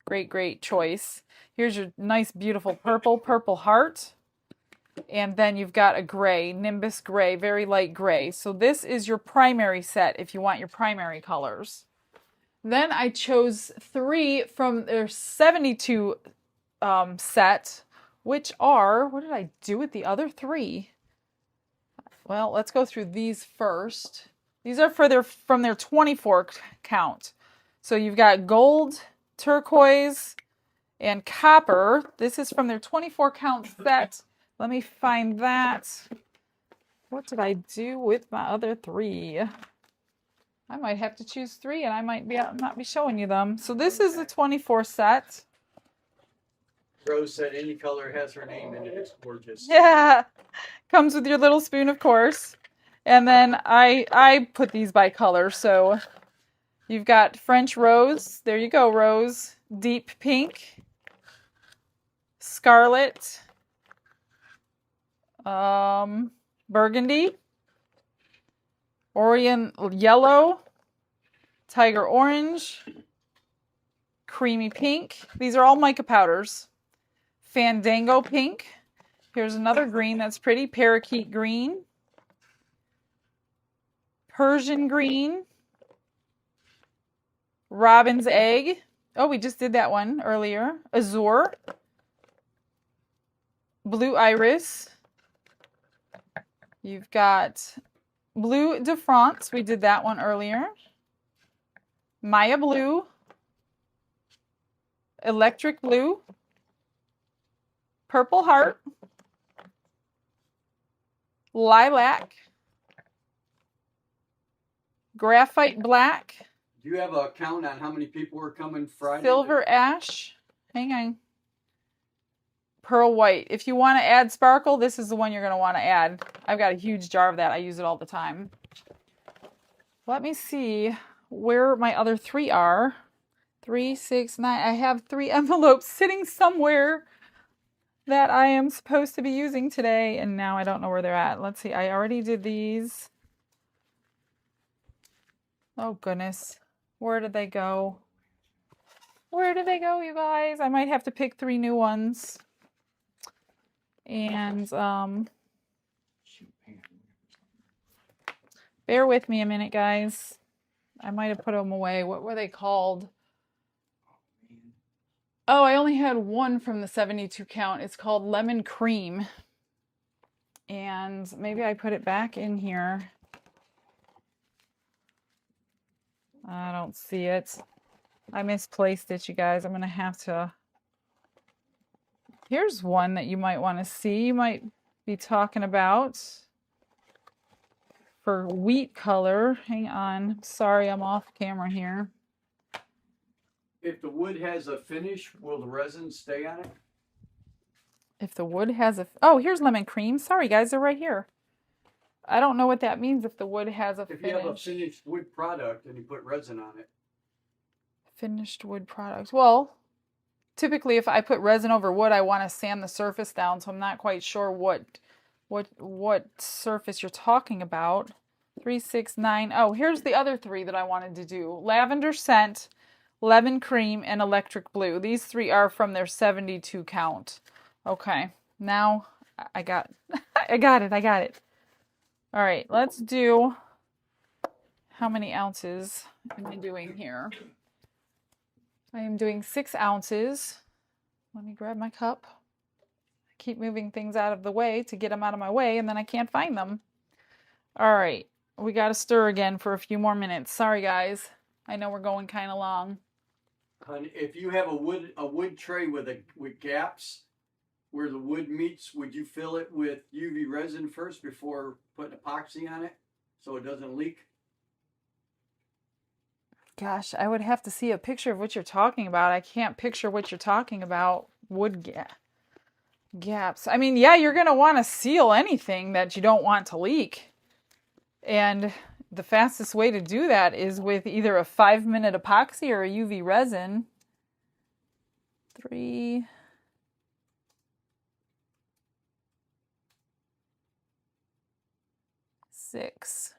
Great choice. Here's your nice, beautiful purple heart. And then you've got a gray, Nimbus gray, very light gray. So this is your primary set if you want your primary colors. Then I chose 3 from their 72 set, which are, what did I do with the other 3? Well, let's go through these first. These are from their 24 count. So you've got gold, turquoise, and copper. This is from their 24 count set. Let me find that. What did I do with my other 3? I might have to choose 3 and I might not be showing you them. So this is the 24 set. Rose said any color has her name in it. It's gorgeous. Yeah. Comes with your little spoon, of course. And then I put these by color. So you've got French rose. There you go, rose. Deep pink. Scarlet. Burgundy. Orient yellow. Tiger orange. Creamy pink. These are all mica powders. Fandango pink. Here's another green that's pretty. Parakeet green. Persian green. Robin's egg. Oh, we just did that one earlier. Azure. Blue iris. You've got bleu de France. We did that one earlier. Maya blue. Electric blue. Purple heart. Lilac. Graphite black. Do you have a count on how many people are coming Friday? Silver ash. Hang on. Pearl white. If you want to add sparkle, this is the one you're going to want to add. I've got a huge jar of that. I use it all the time. Let me see where my other 3 are. 3, 6, 9. I have 3 envelopes sitting somewhere that I am supposed to be using today, and now I don't know where they're at. Let's see. I already did these. Oh, goodness. Where did they go? Where did they go, you guys? I might have to pick 3 new ones. And, bear with me a minute, guys. I might have put them away. What were they called? Oh, I only had one from the 72 count. It's called Lemon Cream. And maybe I put it back in here. I don't see it. I misplaced it, you guys. I'm going to have to... Here's one that you might want to see. You might be talking about for wheat color. Hang on. Sorry, I'm off camera here. If the wood has a finish, will the resin stay on it? If the wood has a... Oh, here's lemon cream. Sorry, guys. They're right here. I don't know what that means if the wood has a finish. If you have a finished wood product and you put resin on it. Finished wood product. Well, typically if I put resin over wood, I want to sand the surface down, so I'm not quite sure what surface you're talking about. 3, 6, 9. Oh, here's the other 3 that I wanted to do. Lavender scent, lemon cream, and electric blue. These 3 are from their 72 count. Okay, now I got I got it. All right, let's do... How many ounces am I doing here? I am doing 6 ounces. Let me grab my cup. I keep moving things out of the way to get them out of my way, and then I can't find them. All right, we got to stir again for a few more minutes. Sorry, guys. I know we're going kind of long. Honey, if you have a wood tray with gaps where the wood meets, would you fill it with UV resin first before putting epoxy on it so it doesn't leak? Gosh, I would have to see a picture of what you're talking about. I can't picture what you're talking about. Wood gaps. I mean, yeah, you're going to want to seal anything that you don't want to leak. And the fastest way to do that is with either a 5-minute epoxy or a UV resin. 3. Six.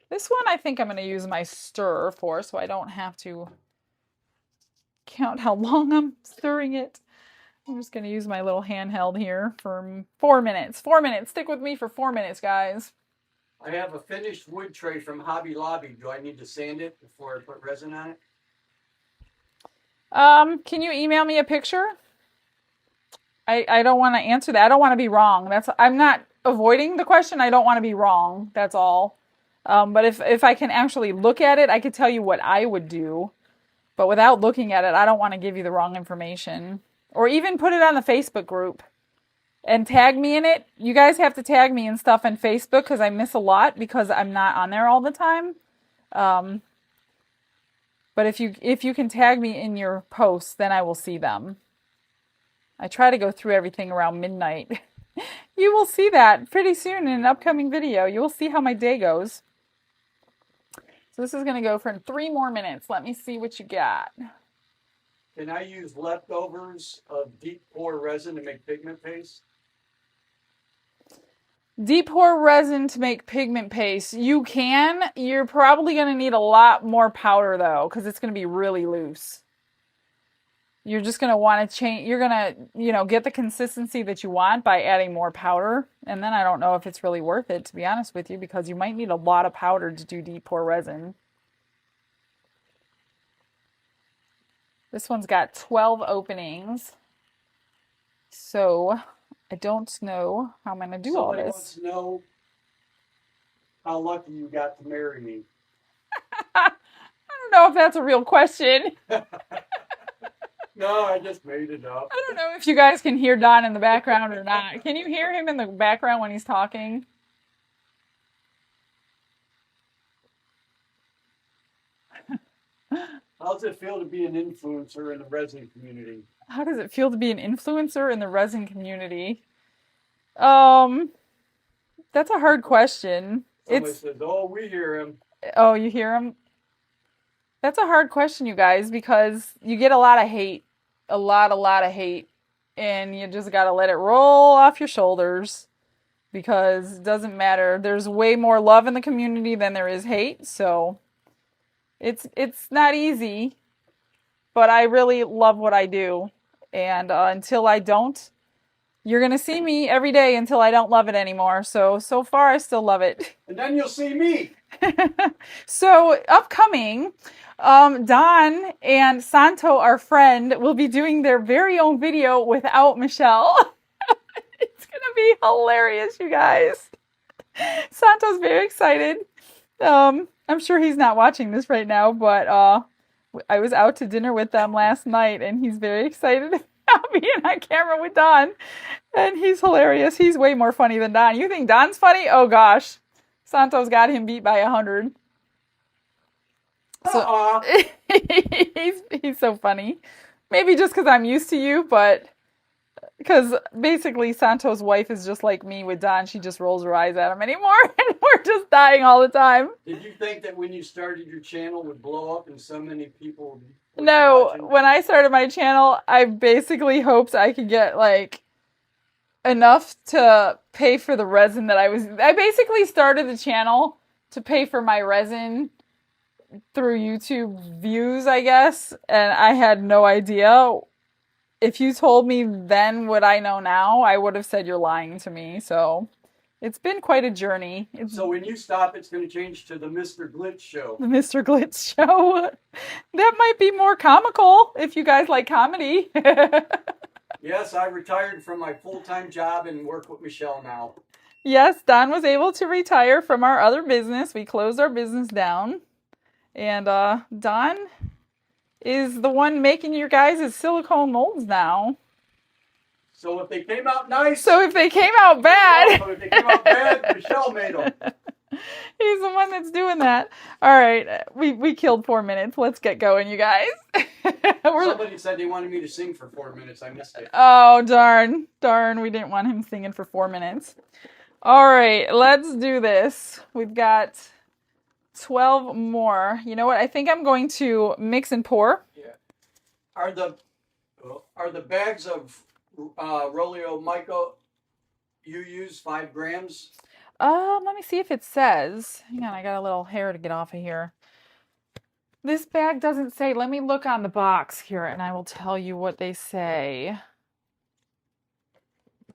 This one I think I'm going to use my stir for, so I don't have to count how long I'm stirring it. I'm just going to use my little handheld here for 4 minutes. 4 minutes. Stick with me for 4 minutes, guys. I have a finished wood tray from Hobby Lobby. Do I need to sand it before I put resin on it? Can you email me a picture? I don't want to answer that. I don't want to be wrong. I'm not avoiding the question. I don't want to be wrong. That's all. But if I can actually look at it, I could tell you what I would do. But without looking at it, I don't want to give you the wrong information. Or even put it on the Facebook group and tag me in it. You guys have to tag me and stuff on Facebook because I miss a lot because I'm not on there all the time. But if you can tag me in your posts, then I will see them. I try to go through everything around midnight. You will see that pretty soon in an upcoming video. You will see how my day goes. So this is going to go for 3 more minutes. Let me see what you got. Can I use leftovers of deep pour resin to make pigment paste? Deep pour resin to make pigment paste. You can. You're probably going to need a lot more powder though, because it's going to be really loose. You're just going to want to change. You're going to, get the consistency that you want by adding more powder. And then I don't know if it's really worth it, to be honest with you, because you might need a lot of powder to do deep pour resin. This one's got 12 openings. So I don't know how I'm going to do all Somebody this. wants to know how lucky you got to marry me. I don't know if that's a real question. No, I just made it up. I don't know if you guys can hear Don in the background or not. Can you hear him in the background when he's talking? How does it feel to be an influencer in the resin community? How does it feel to be an influencer in the resin community? That's a hard question. Somebody says, "Oh, we hear him." Oh, you hear him? That's a hard question, you guys, because you get a lot of hate. A lot of hate. And you just gotta let it roll off your shoulders. Because it doesn't matter. There's way more love in the community than there is hate, so it's not easy. But I really love what I do. And until I don't, you're going to see me every day until I don't love it anymore. So far, I still love it. And then you'll see me. So, upcoming, Don and Santo, our friend, will be doing their very own video without Michelle. It's going to be hilarious, you guys. Santo's very excited. I'm sure he's not watching this right now, but I was out to dinner with them last night, and he's very excited about being on camera with Don. And he's hilarious. He's way more funny than Don. You think Don's funny? Oh, gosh. Santo's got him beat by 100. So, he's so funny. Maybe just because I'm used to you, but because basically Santo's wife is just like me with Don. She just rolls her eyes at him anymore, and we're just dying all the time. Did you think that when you started your channel would blow up and so many people would No, watching? when I started my channel, I basically hoped I could get like enough to pay for the resin that I basically started the channel to pay for my resin through YouTube views, I guess, and I had no idea. If you told me then what I know now, I would have said you're lying to me. So it's been quite a journey. So when you stop, it's going to change to the Mr. Glitch show. The Mr. Glitch show. That might be more comical if you guys like comedy. Yes, I retired from my full-time job and work with Michelle now. Yes, Don was able to retire from our other business. We closed our business down. And Don is the one making your guys' silicone molds now. So if they came out nice... So if they came out bad... If they came out bad, Michelle made them. He's the one that's doing that. All right, we killed 4 minutes. Let's get going, you guys. Somebody said they wanted me to sing for 4 minutes. I missed it. Oh, darn. We didn't want him singing for 4 minutes. All right, let's do this. We've got 12 more. You know what? I think I'm going to mix and pour. Yeah. Are the bags of ROLIO Mica you use 5 grams? Let me see if it says. Hang on, I got a little hair to get off of here. This bag doesn't say. Let me look on the box here, and I will tell you what they say.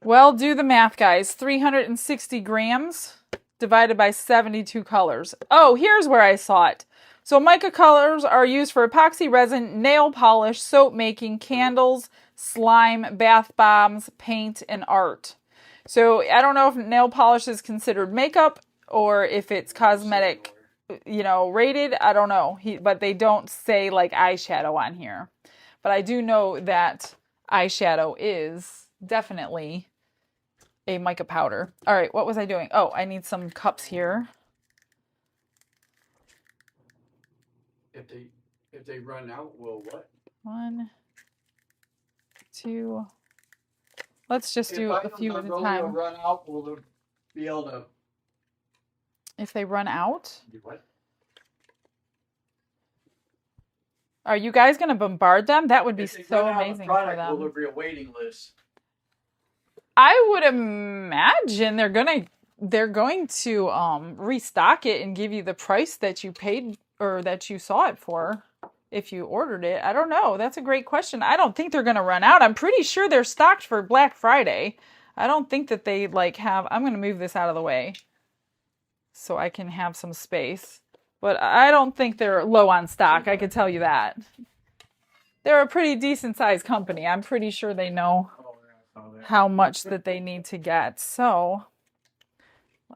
Well, do the math, guys. 360 grams divided by 72 colors. Oh, here's where I saw it. So mica colors are used for epoxy resin, nail polish, soap making, candles, slime, bath bombs, paint, and art. So I don't know if nail polish is considered makeup or if it's cosmetic, rated. I don't know. But they don't say like eyeshadow on here. But I do know that eyeshadow is definitely a mica powder. All right, what was I doing? Oh, I need some cups here. If they run out, well, what? 1, 2. Let's just do a few at a time. If run out, will they be able to? If they run out? Do what? Are you guys going to bombard them? That would be If they so run out of amazing product, for them. will there be a waiting list? I would imagine they're going to restock it and give you the price that you paid or that you saw it for if you ordered it. I don't know. That's a great question. I don't think they're going to run out. I'm pretty sure they're stocked for Black Friday. I don't think that they have. I'm going to move this out of the way so I can have some space. But I don't think they're low on stock. I could tell you that. they're a pretty decent sized company. I'm pretty sure they know how much that they need to get. So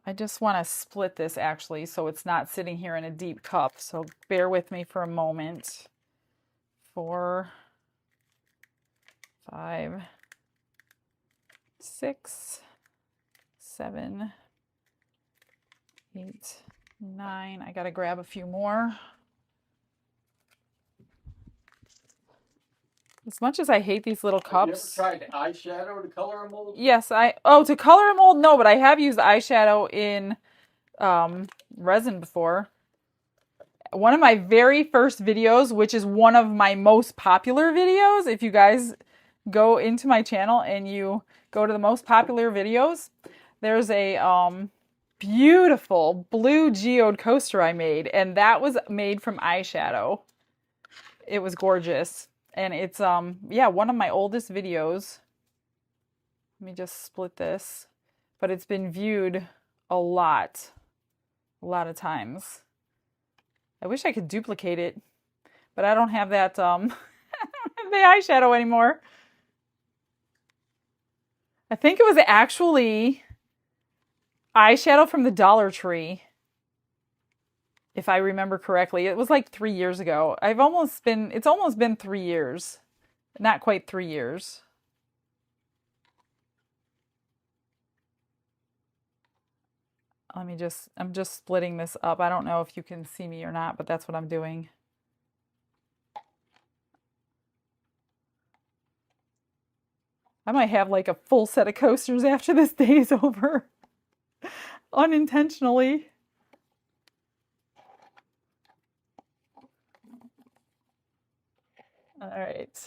I just want to split this actually so it's not sitting here in a deep cup. So bear with me for a moment. 4, 5, 6, 7, 8, 9. I gotta grab a few more. As much as I hate these little cups. Have you ever tried eyeshadow to color a mold? Yes, to color a mold, no, but I have used eyeshadow in resin before. One of my very first videos, which is one of my most popular videos, if you guys go into my channel and you go to the most popular videos, there's a beautiful blue geode coaster I made, and that was made from eyeshadow. It was gorgeous. And it's yeah, one of my oldest videos. Let me just split this. But it's been viewed a lot of times. I wish I could duplicate it, but I don't have that the eyeshadow anymore. I think it was actually eyeshadow from the Dollar Tree, if I remember correctly. It was like 3 years ago. It's almost been 3 years. Not quite 3 years. I'm just splitting this up. I don't know if you can see me or not, but that's what I'm doing. I might have like a full set of coasters after this day is over. Unintentionally. All right.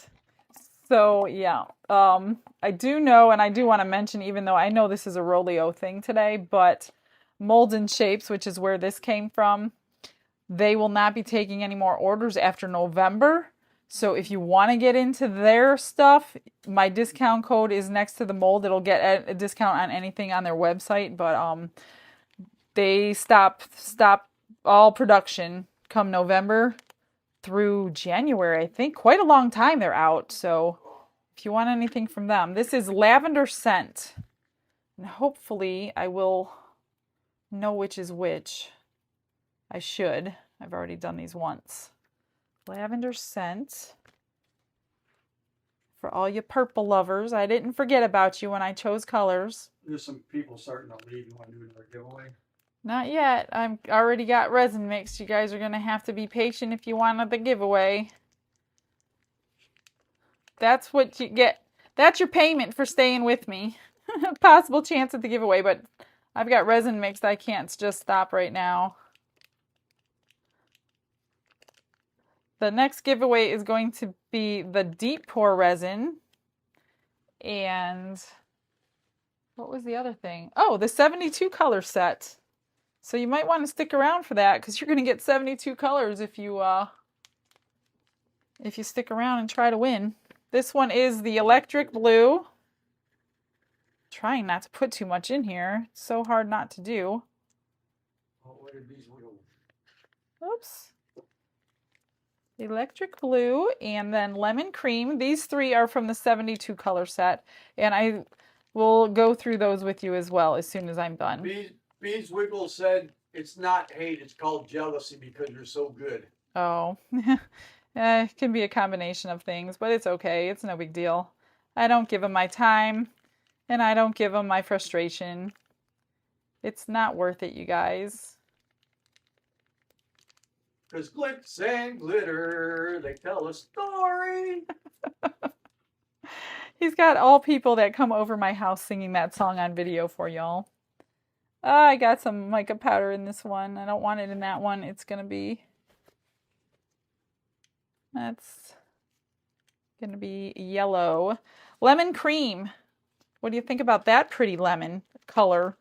So yeah, I do know, and I do want to mention, even though I know this is a ROLIO thing today, but Molds and Shapes, which is where this came from, they will not be taking any more orders after November. So if you want to get into their stuff, my discount code is next to the mold. It'll get a discount on anything on their website, but they stop all production come November through January. I think quite a long time they're out. So if you want anything from them, this is lavender scent. And hopefully I will know which is which. I should. I've already done these once. Lavender scent. For all you purple lovers, I didn't forget about you when I chose colors. There's some people starting to leave. You want to do another giveaway? Not yet. I've already got resin mixed. You guys are going to have to be patient if you want the giveaway. That's what you get. That's your payment for staying with me. Possible chance at the giveaway, but I've got resin mixed. I can't just stop right now. The next giveaway is going to be the deep pour resin. And what was the other thing? Oh, the 72 color set. So you might want to stick around for that because you're going to get 72 colors if you stick around and try to win. This one is the electric blue. Trying not to put too much in here. It's so hard not to do. Oops. Electric blue and then lemon cream. These three are from the 72 color set. And I will go through those with you as well as soon as I'm done. Bees Wiggle said it's not hate, it's called jealousy because you're so good. Oh, it can be a combination of things, but it's okay. It's no big deal. I don't give them my time, and I don't give them my frustration. It's not worth it, you guys. Because glitz and glitter, they tell a story. He's got all people that come over my house singing that song on video for y'all. I got some mica powder in this one. I don't want it in that one. It's going to be... That's going to be yellow. Lemon cream. What do you think about that pretty lemon color?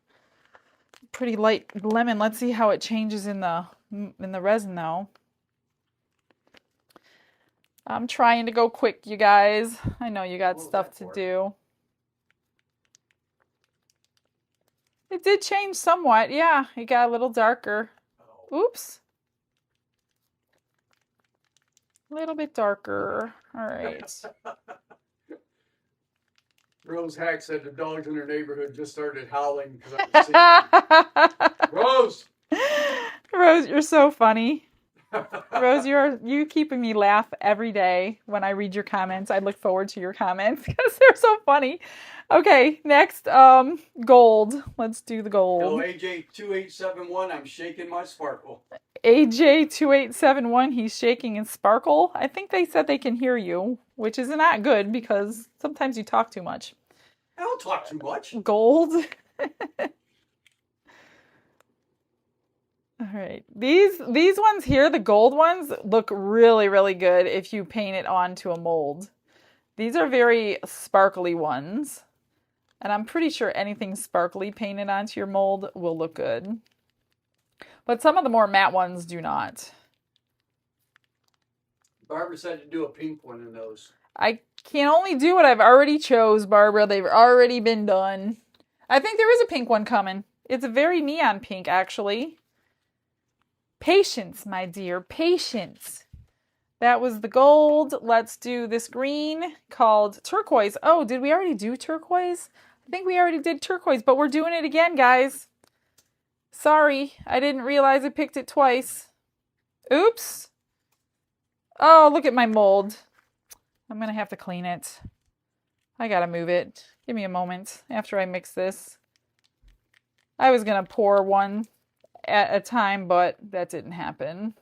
Pretty light lemon. Let's see how it changes in the resin though. I'm trying to go quick, you guys. I know you got stuff to do. It did change somewhat. Yeah, it got a little darker. Oops. A little bit darker. All right. Rose Hack said the dogs in her neighborhood just started howling because I was singing. Rose! Rose, you're so funny. Rose, you keeping me laugh every day when I read your comments. I look forward to your comments because they're so funny. Okay, next, gold. Let's do the gold. Hello, AJ2871. I'm shaking my sparkle. AJ2871, he's shaking and sparkle. I think they said they can hear you, which is not good because sometimes you talk too much. I don't talk too much. Gold. All right. These ones here, the gold ones, look really, really good if you paint it onto a mold. These are very sparkly ones. And I'm pretty sure anything sparkly painted onto your mold will look good. But some of the more matte ones do not. Barbara said to do a pink one in those. I can only do what I've already chose, Barbara. They've already been done. I think there is a pink one coming. It's a very neon pink, actually. Patience, my dear, patience. That was the gold. Let's do this green called turquoise. Oh, did we already do turquoise? I think we already did turquoise, but we're doing it again, guys. Sorry, I didn't realize I picked it twice. Oops. Oh, look at my mold. I'm going to have to clean it. I got to move it. Give me a moment after I mix this. I was going to pour one at a time, but that didn't happen.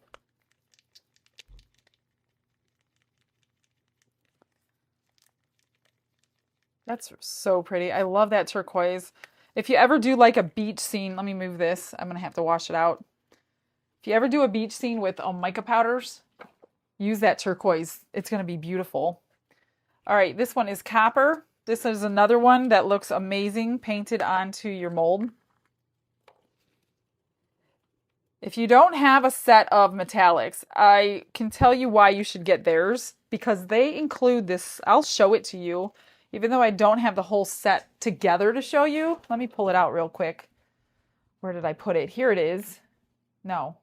That's so pretty. I love that turquoise. If you ever do like a beach scene, let me move this. I'm going to have to wash it out. If you ever do a beach scene with mica powders, use that turquoise. It's going to be beautiful. All right, this one is copper. This is another one that looks amazing painted onto your mold. If you don't have a set of metallics, I can tell you why you should get theirs, because they include this. I'll show it to you, even though I don't have the whole set together to show you. Let me pull it out real quick. Where did I put it? Here it is. No,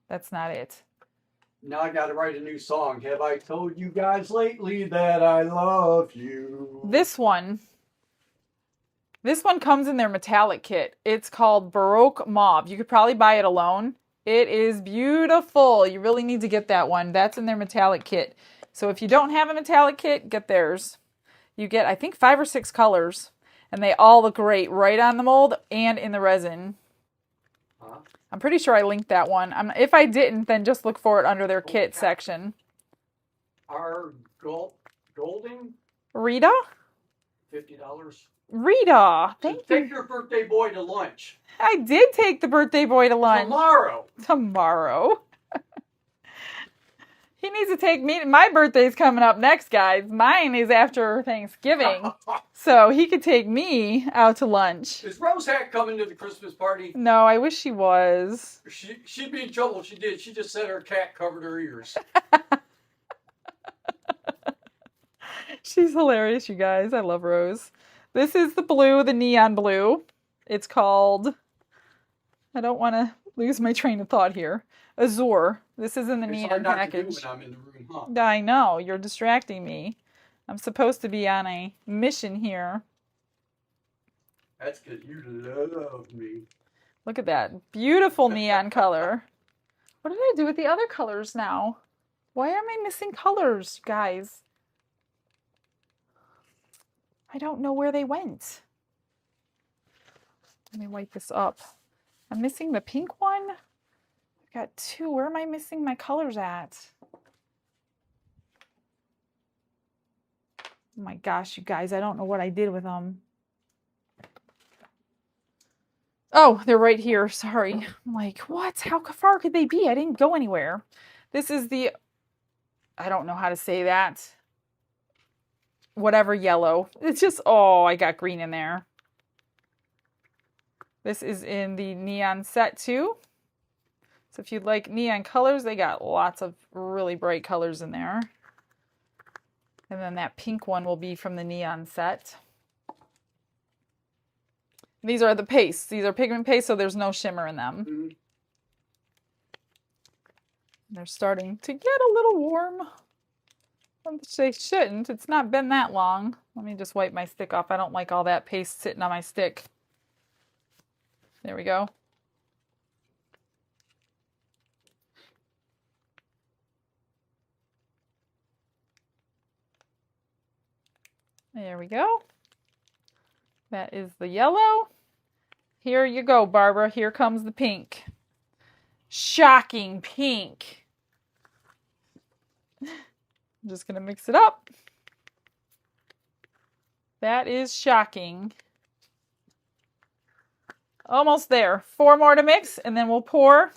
that's not it. Now I got to write a new song. Have I told you guys lately that I love you? This one comes in their metallic kit. It's called Baroque Mauve. You could probably buy it alone. It is beautiful. You really need to get that one. That's in their metallic kit. So if you don't have a metallic kit, get theirs. You get, I think, 5 or 6 colors. And they all look great right on the mold and in the resin. Huh? I'm pretty sure I linked that one. If I didn't, then just look for it under their kit section. Our Golding? Rita? $50. Rita, thank you. Take your birthday boy to lunch. I did take the birthday boy to lunch. Tomorrow. He needs to take me. My birthday's coming up next, guys. Mine is after Thanksgiving. So he could take me out to lunch. Is Rose Hack coming to the Christmas party? No, I wish she was. She'd be in trouble if she did. She just said her cat covered her ears. She's hilarious, you guys. I love Rose. This is the blue, the neon blue. It's called, I don't want to lose my train of thought here. Azure. This is in the neon package. It's hard not to do when I'm in the room, huh? I know, you're distracting me. I'm supposed to be on a mission here. That's because you love me. Look at that. Beautiful neon color. What did I do with the other colors now? Why am I missing colors, guys? I don't know where they went. Let me wipe this up. I'm missing the pink one. I've got 2. Where am I missing my colors at? Oh my gosh, you guys, I don't know what I did with them. Oh, they're right here. Sorry. I'm like, what? How far could they be? I didn't go anywhere. This is the, I don't know how to say that. Whatever yellow. It's just, oh, I got green in there. This is in the neon set too. So if you'd like neon colors, they got lots of really bright colors in there. And then that pink one will be from the neon set. These are the pastes. These are pigment pastes, so there's no shimmer in them. They're starting to get a little warm. They shouldn't. It's not been that long. Let me just wipe my stick off. I don't like all that paste sitting on my stick. There we go. There we go. That is the yellow. Here you go, Barbara. Here comes the pink. Shocking pink. I'm just going to mix it up. That is shocking. Almost there. 4 more to mix, and then we'll pour.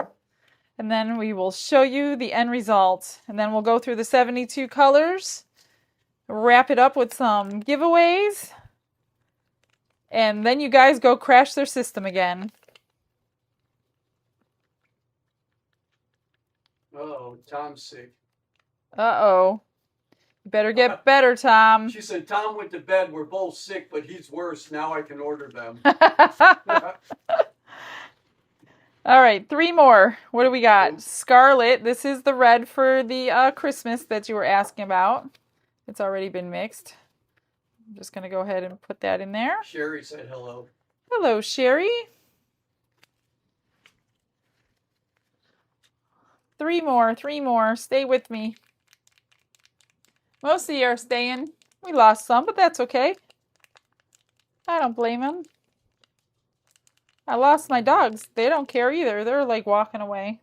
And then we will show you the end result. And then we'll go through the 72 colors. Wrap it up with some giveaways. And then you guys go crash their system again. Uh-oh, Tom's sick. Uh-oh. You better get better, Tom. She said, Tom went to bed. We're both sick, but he's worse. Now I can order them. All right, 3 more. What do we got? Scarlet. This is the red for the Christmas that you were asking about. It's already been mixed. I'm just going to go ahead and put that in there. Sherry said hello. Hello, Sherry. 3 more, 3 more. Stay with me. Most of you are staying. We lost some, but that's okay. I don't blame them. I lost my dogs. They don't care either. They're like walking away.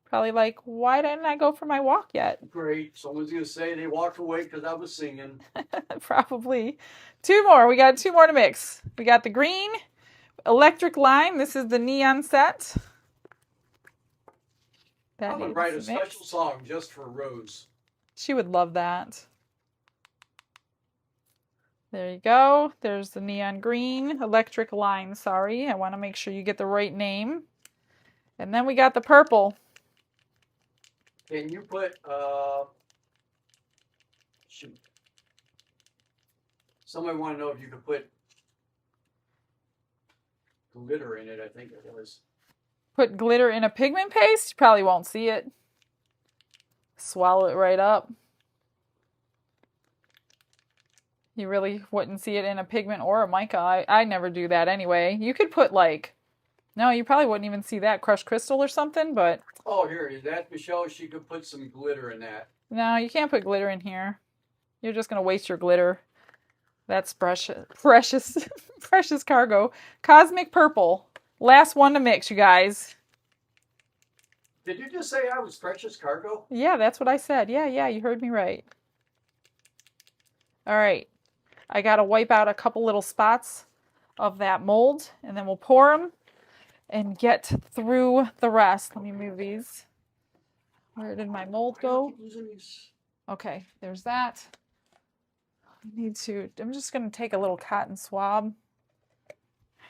Probably like, why didn't I go for my walk yet? Great. Someone's going to say they walked away because I was singing. Probably. 2 more. We got 2 more to mix. We got the green, electric lime. This is the neon set. I'm going to write a special song just for Rose. She would love that. There you go. There's the neon green, electric lime. Sorry, I want to make sure you get the right name. And then we got the purple. Can you put, shoot. Somebody want to know if you could put glitter in it, I think it was. Put glitter in a pigment paste? You probably won't see it. Swallow it right up. You really wouldn't see it in a pigment or a mica. I never do that anyway. You could put like, no, you probably wouldn't even see that, crushed crystal or something, but. Oh, here, is that Michelle? She could put some glitter in that. No, you can't put glitter in here. You're just going to waste your glitter. That's precious, precious cargo. Cosmic purple. Last one to mix, you guys. Did you just say I was precious cargo? Yeah, that's what I said. Yeah, you heard me right. All right. I got to wipe out a couple little spots of that mold, and then we'll pour them and get through the rest. Let me move these. Where did my mold go? Okay, there's that. I'm just going to take a little cotton swab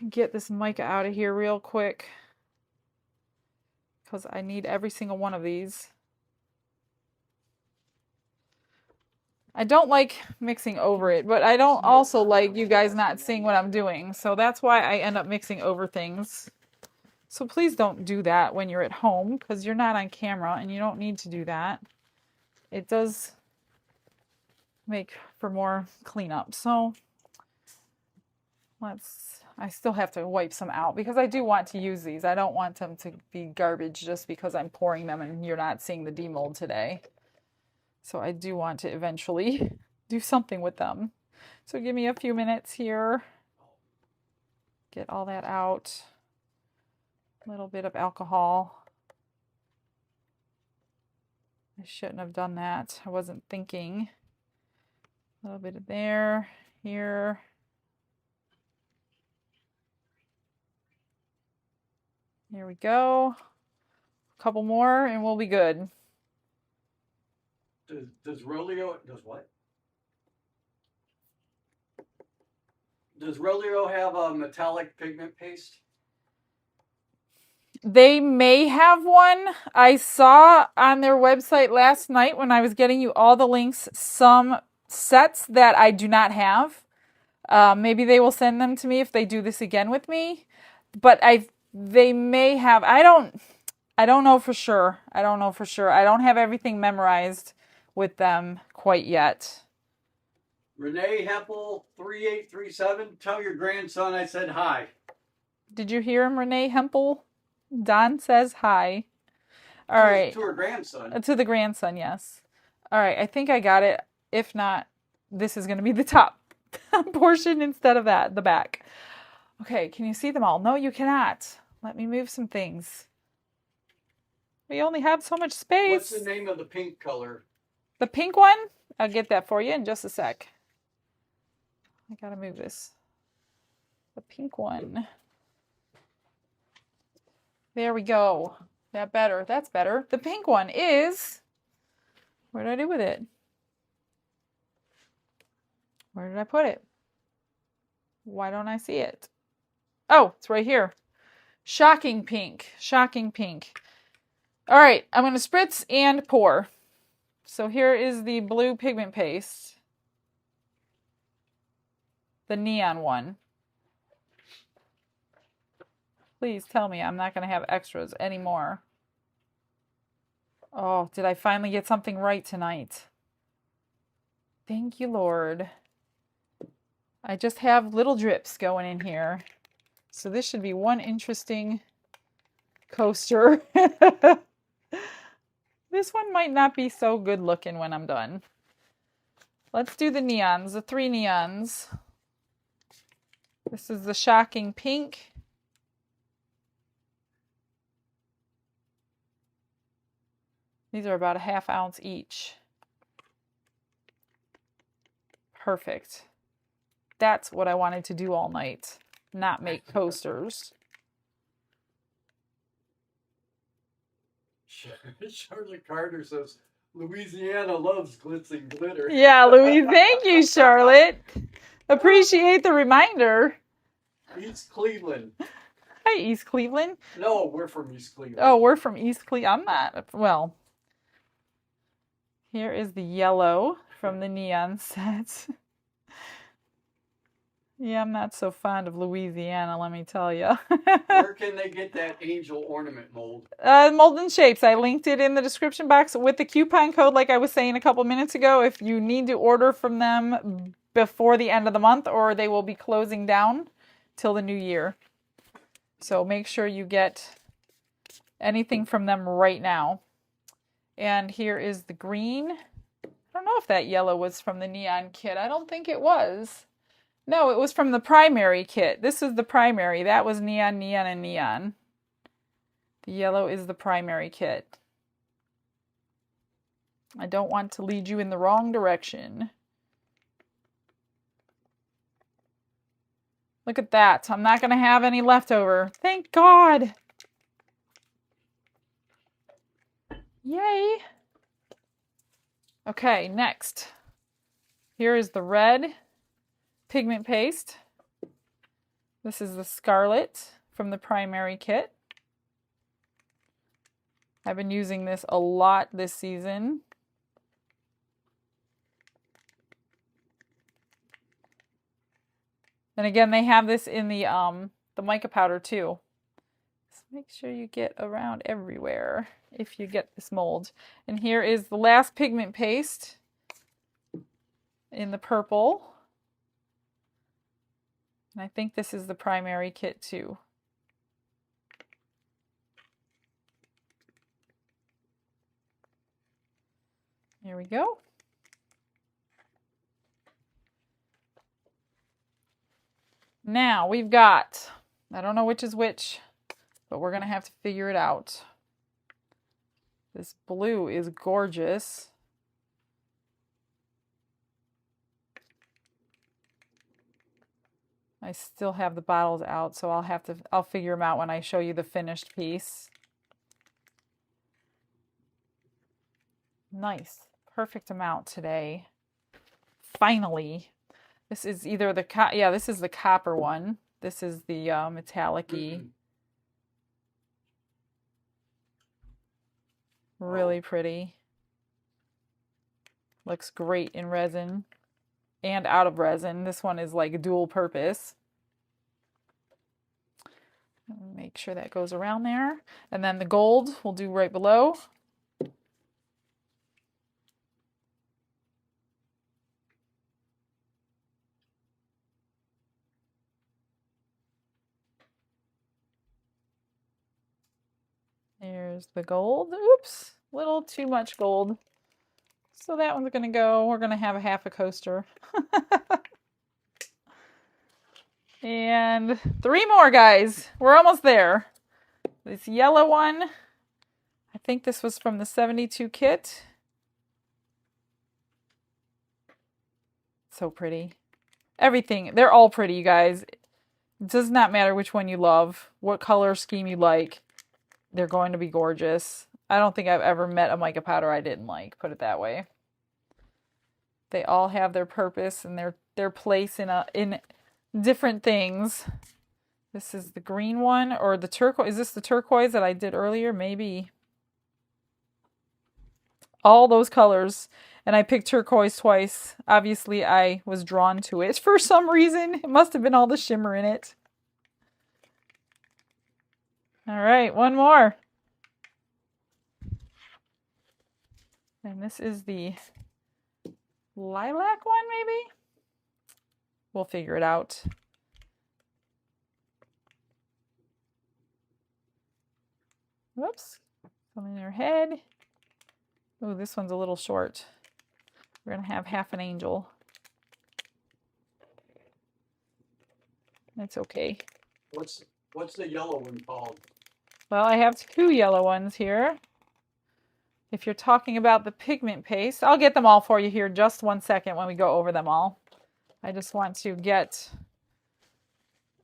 and get this mica out of here real quick because I need every single one of these. I don't like mixing over it, but I don't also like you guys not seeing what I'm doing. So that's why I end up mixing over things. So please don't do that when you're at home because you're not on camera and you don't need to do that. It does make for more cleanup. So I still have to wipe some out because I do want to use these. I don't want them to be garbage just because I'm pouring them and you're not seeing the demold today. So I do want to eventually do something with them. So give me a few minutes here. Get all that out. A little bit of alcohol. I shouldn't have done that. I wasn't thinking. A little bit of there, here. Here we go. A couple more and we'll be good. Does ROLIO, does what? Does ROLIO have a metallic pigment paste? They may have one. I saw on their website last night when I was getting you all the links some sets that I do not have. Maybe they will send them to me if they do this again with me. But they may have. I I don't know for sure. I don't know for sure. I don't have everything memorized with them quite yet. Renee Hempel 3837. Tell your grandson I said hi. Did you hear him, Renee Hempel? Don says hi. All right. To her grandson. To the grandson, yes. All right, I think I got it. If not, this is going to be the top portion instead of that, the back. Okay, can you see them all? No, you cannot. Let me move some things. We only have so much space. What's the name of the pink color? The pink one? I'll get that for you in just a sec. I gotta move this. The pink one. There we go. That better. That's better. The pink one is... What did I do with it? Where did I put it? Why don't I see it? Oh, it's right here. Shocking pink. Shocking pink. All right, I'm going to spritz and pour. So here is the blue pigment paste. The neon one. Please tell me I'm not going to have extras anymore. Oh, did I finally get something right tonight? Thank you, Lord. I just have little drips going in here. So this should be one interesting coaster. This one might not be so good looking when I'm done. Let's do the neons, the 3 neons. This is the shocking pink. These are about a ½ ounce each. Perfect. That's what I wanted to do all night, not make coasters. Charlotte Carter says, Louisiana loves glitz and glitter. Yeah, Louise, thank you, Charlotte. Appreciate the reminder. East Cleveland. Hi, East Cleveland. No, we're from East Cleveland. Oh, we're from East Cleveland. I'm not. Well, here is the yellow from the neon set. Yeah, I'm not so fond of Louisiana, let me tell you. Where can they get that angel ornament mold? Mold and Shapes. I linked it in the description box with the coupon code, like I was saying a couple minutes ago. If you need to order from them before the end of the month, or they will be closing down till the new year. So make sure you get anything from them right now. And here is the green. I don't know if that yellow was from the neon kit. I don't think it was. No, it was from the primary kit. This is the primary. That was neon, neon, and neon. The yellow is the primary kit. I don't want to lead you in the wrong direction. Look at that. I'm not going to have any leftover. Thank God. Yay. Okay, next. Here is the red pigment paste. This is the scarlet from the primary kit. I've been using this a lot this season. And again, they have this in the mica powder too. So make sure you get around everywhere if you get this mold. And here is the last pigment paste in the purple. And I think this is the primary kit too. Here we go. Now we've got, I don't know which is which, but we're going to have to figure it out. This blue is gorgeous. I still have the bottles out, so I'll figure them out when I show you the finished piece. Nice. Perfect amount today. Finally. This is either the, this is the copper one. This is the metallic-y. Really pretty. Looks great in resin and out of resin. This one is like dual purpose. Make Make sure that goes around there. And then the gold we'll do right below. There's the gold. Oops, a little too much gold. So that one's going to go. We're going to have a half a coaster. And 3 more, guys. We're almost there. This yellow one, I think this was from the 72 kit. So pretty. Everything, they're all pretty, you guys. It does not matter which one you love, what color scheme you like. They're going to be gorgeous. I don't think I've ever met a mica powder I didn't like, put it that way. They all have their purpose and their place in different things. This is the green one, or the turquoise. Is this the turquoise that I did earlier? Maybe. All those colors. And I picked turquoise twice. Obviously, I was drawn to it for some reason. It must have been all the shimmer in it. All right, one more. And this is the lilac one, maybe? We'll figure it out. Whoops. Something in her head. Oh, this one's a little short. We're going to have half an angel. That's okay. What's the yellow one called? Well, I have 2 yellow ones here. If you're talking about the pigment paste, I'll get them all for you here just 1 second when we go over them all. I just want to get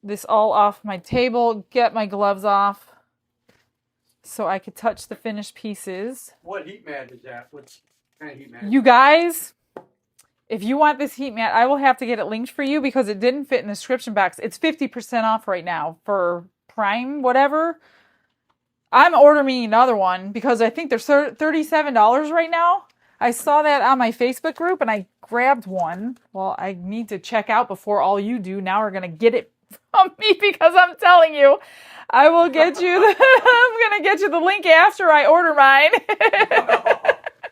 this all off my table, get my gloves off, so I could touch the finished pieces. What heat mat is that? What kind of heat mat? You guys, if you want this heat mat, I will have to get it linked for you because it didn't fit in the description box. It's 50% off right now for Prime, whatever. I'm ordering me another one because I think they're $37 right now. I saw that on my Facebook group and I grabbed one. Well, I need to check out before all you do. Now we're going to get it from me because I'm telling you, I will get you I'm going to get you the link after I order mine. No,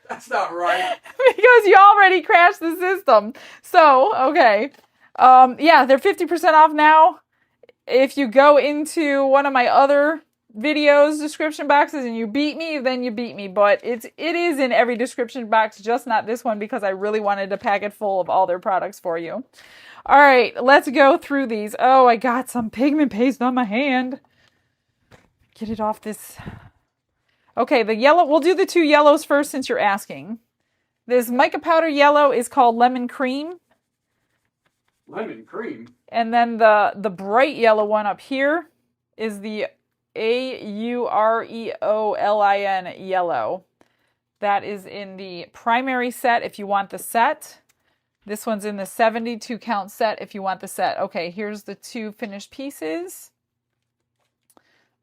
that's not right. Because you already crashed the system. So, okay. Yeah, they're 50% off now. If you go into one of my other videos description boxes and you beat me, then you beat me. But it is in every description box, just not this one because I really wanted to pack it full of all their products for you. All right, let's go through these. Oh, I got some pigment paste on my hand. Get it off this. Okay, the yellow, we'll do the 2 yellows first since you're asking. This mica powder yellow is called Lemon Cream. Lemon cream? And then the bright yellow one up here is the Aureolin yellow. That is in the primary set if you want the set. This one's in the 72 count set if you want the set. Okay, here's the 2 finished pieces.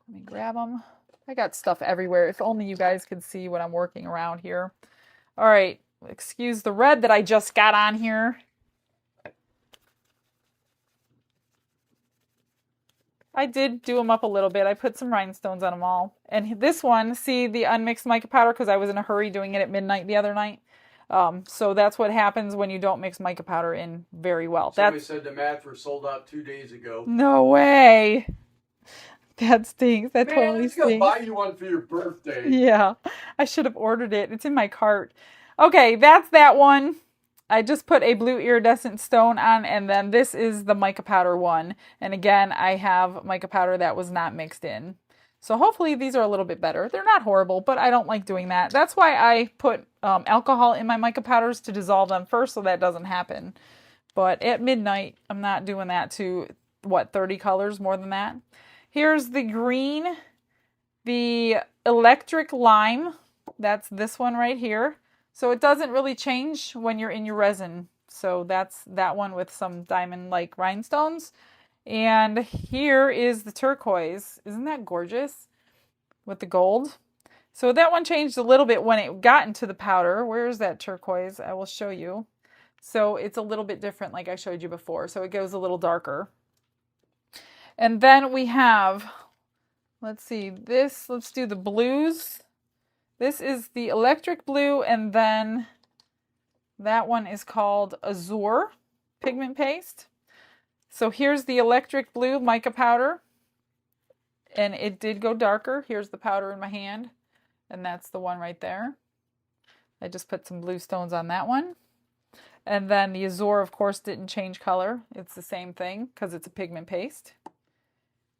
Let me grab them. I got stuff everywhere. If only you guys could see what I'm working around here. All right, excuse the red that I just got on here. I did do them up a little bit. I put some rhinestones on them all. And this one, see the unmixed mica powder, because I was in a hurry doing it at midnight the other night. So that's what happens when you don't mix mica powder in very well. Somebody said the mats were sold out 2 days ago. No way. That stinks. That totally stinks. I'm stinks. gonna buy you one for your birthday. Yeah, I should have ordered it. It's in my cart. Okay, that's that one. I just put a blue iridescent stone on, and then this is the mica powder one. And again, I have mica powder that was not mixed in. So hopefully these are a little bit better. They're not horrible, but I don't like doing that. That's why I put alcohol in my mica powders to dissolve them first so that doesn't happen. But at midnight, I'm not doing that to, 30 colors, more than that. Here's the green, the electric lime. That's this one right here. So it doesn't really change when you're in your resin. So that's that one with some diamond-like rhinestones. And here is the turquoise. Isn't that gorgeous? With the gold. So that one changed a little bit when it got into the powder. Where is that turquoise? I will show you. So it's a little bit different like I showed you before. So it goes a little darker. And then we have Let's see, let's do the blues. This is the electric blue, and then that one is called Azure pigment paste. So here's the electric blue mica powder, and it did go darker. Here's the powder in my hand, and that's the one right there. I just put some blue stones on that one. And then the Azure, of course, didn't change color. It's the same thing because it's a pigment paste.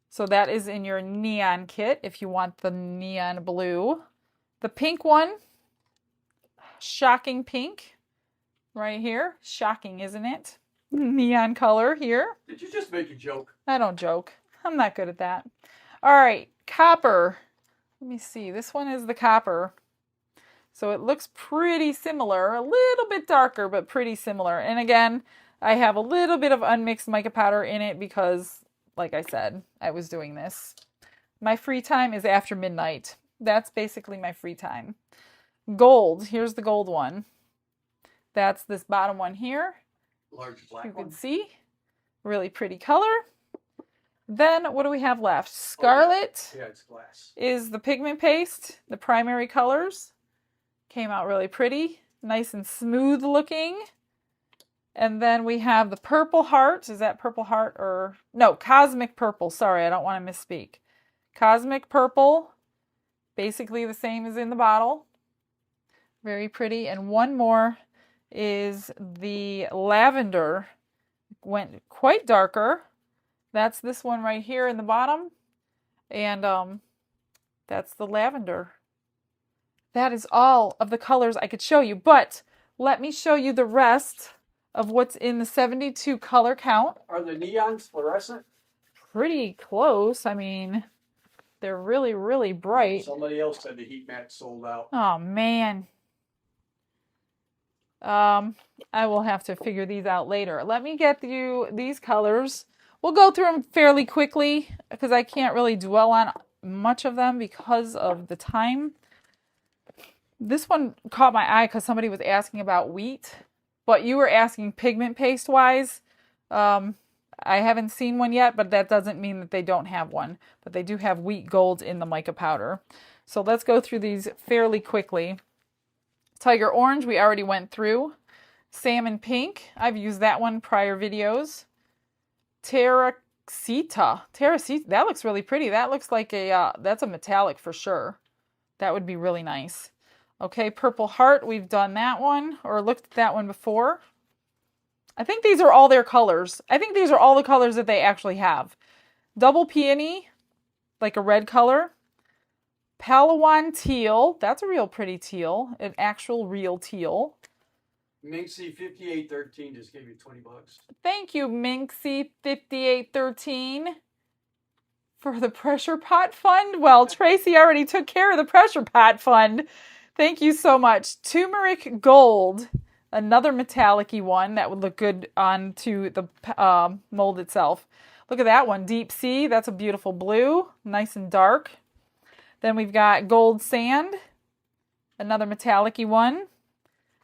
So that is in your neon kit if you want the neon blue. The pink one, shocking pink, right here. Shocking, isn't it? Neon color here. Did you just make a joke? I don't joke. I'm not good at that. All right, copper. Let me see. This one is the copper. So it looks pretty similar, a little bit darker, but pretty similar. And again, I have a little bit of unmixed mica powder in it because, like I said, I was doing this. My free time is after midnight. That's basically my free time. Gold. Here's the gold one. That's this bottom one here. Large black You one. can see. Really pretty color. Then what do we have left? Scarlet Yeah, it's glass. is the pigment paste, the primary colors. Came out really pretty. Nice and smooth looking. And then we have the purple heart. Is that purple heart or... No, cosmic purple. Sorry, I don't want to misspeak. Cosmic purple. Basically the same as in the bottle. Very pretty. And one more is the lavender. Went quite darker. That's this one right here in the bottom. And that's the lavender. That is all of the colors I could show you. But let me show you the rest of what's in the 72 color count. Are the neons fluorescent? Pretty close. I mean, they're really, really bright. Somebody else said the heat mat sold out. Oh, man. I will have to figure these out later. Let me get you these colors. We'll go through them fairly quickly because I can't really dwell on much of them because of the time. This one caught my eye because somebody was asking about wheat, but you were asking pigment paste wise. I haven't seen one yet, but that doesn't mean that they don't have one. But they do have wheat gold in the mica powder. So let's go through these fairly quickly. Tiger orange, we already went through. Salmon pink, I've used that one prior videos. Terracita, that looks really pretty. That looks like that's a metallic for sure. That would be really nice. Okay, purple heart, we've done that one, or looked at that one before. I think these are all their colors. I think these are all the colors that they actually have. Double peony, like a red color. Palawan teal, that's a real pretty teal, an actual real teal. Minxie 5813 just gave you $20. Thank you, Minxie 5813, for the pressure pot fund. Well, Tracy already took care of the pressure pot fund. Thank you so much. Turmeric gold, another metallic-y one that would look good onto the mold itself. Look at that one, deep sea. That's a beautiful blue, nice and dark. Then we've got gold sand, another metallic-y one.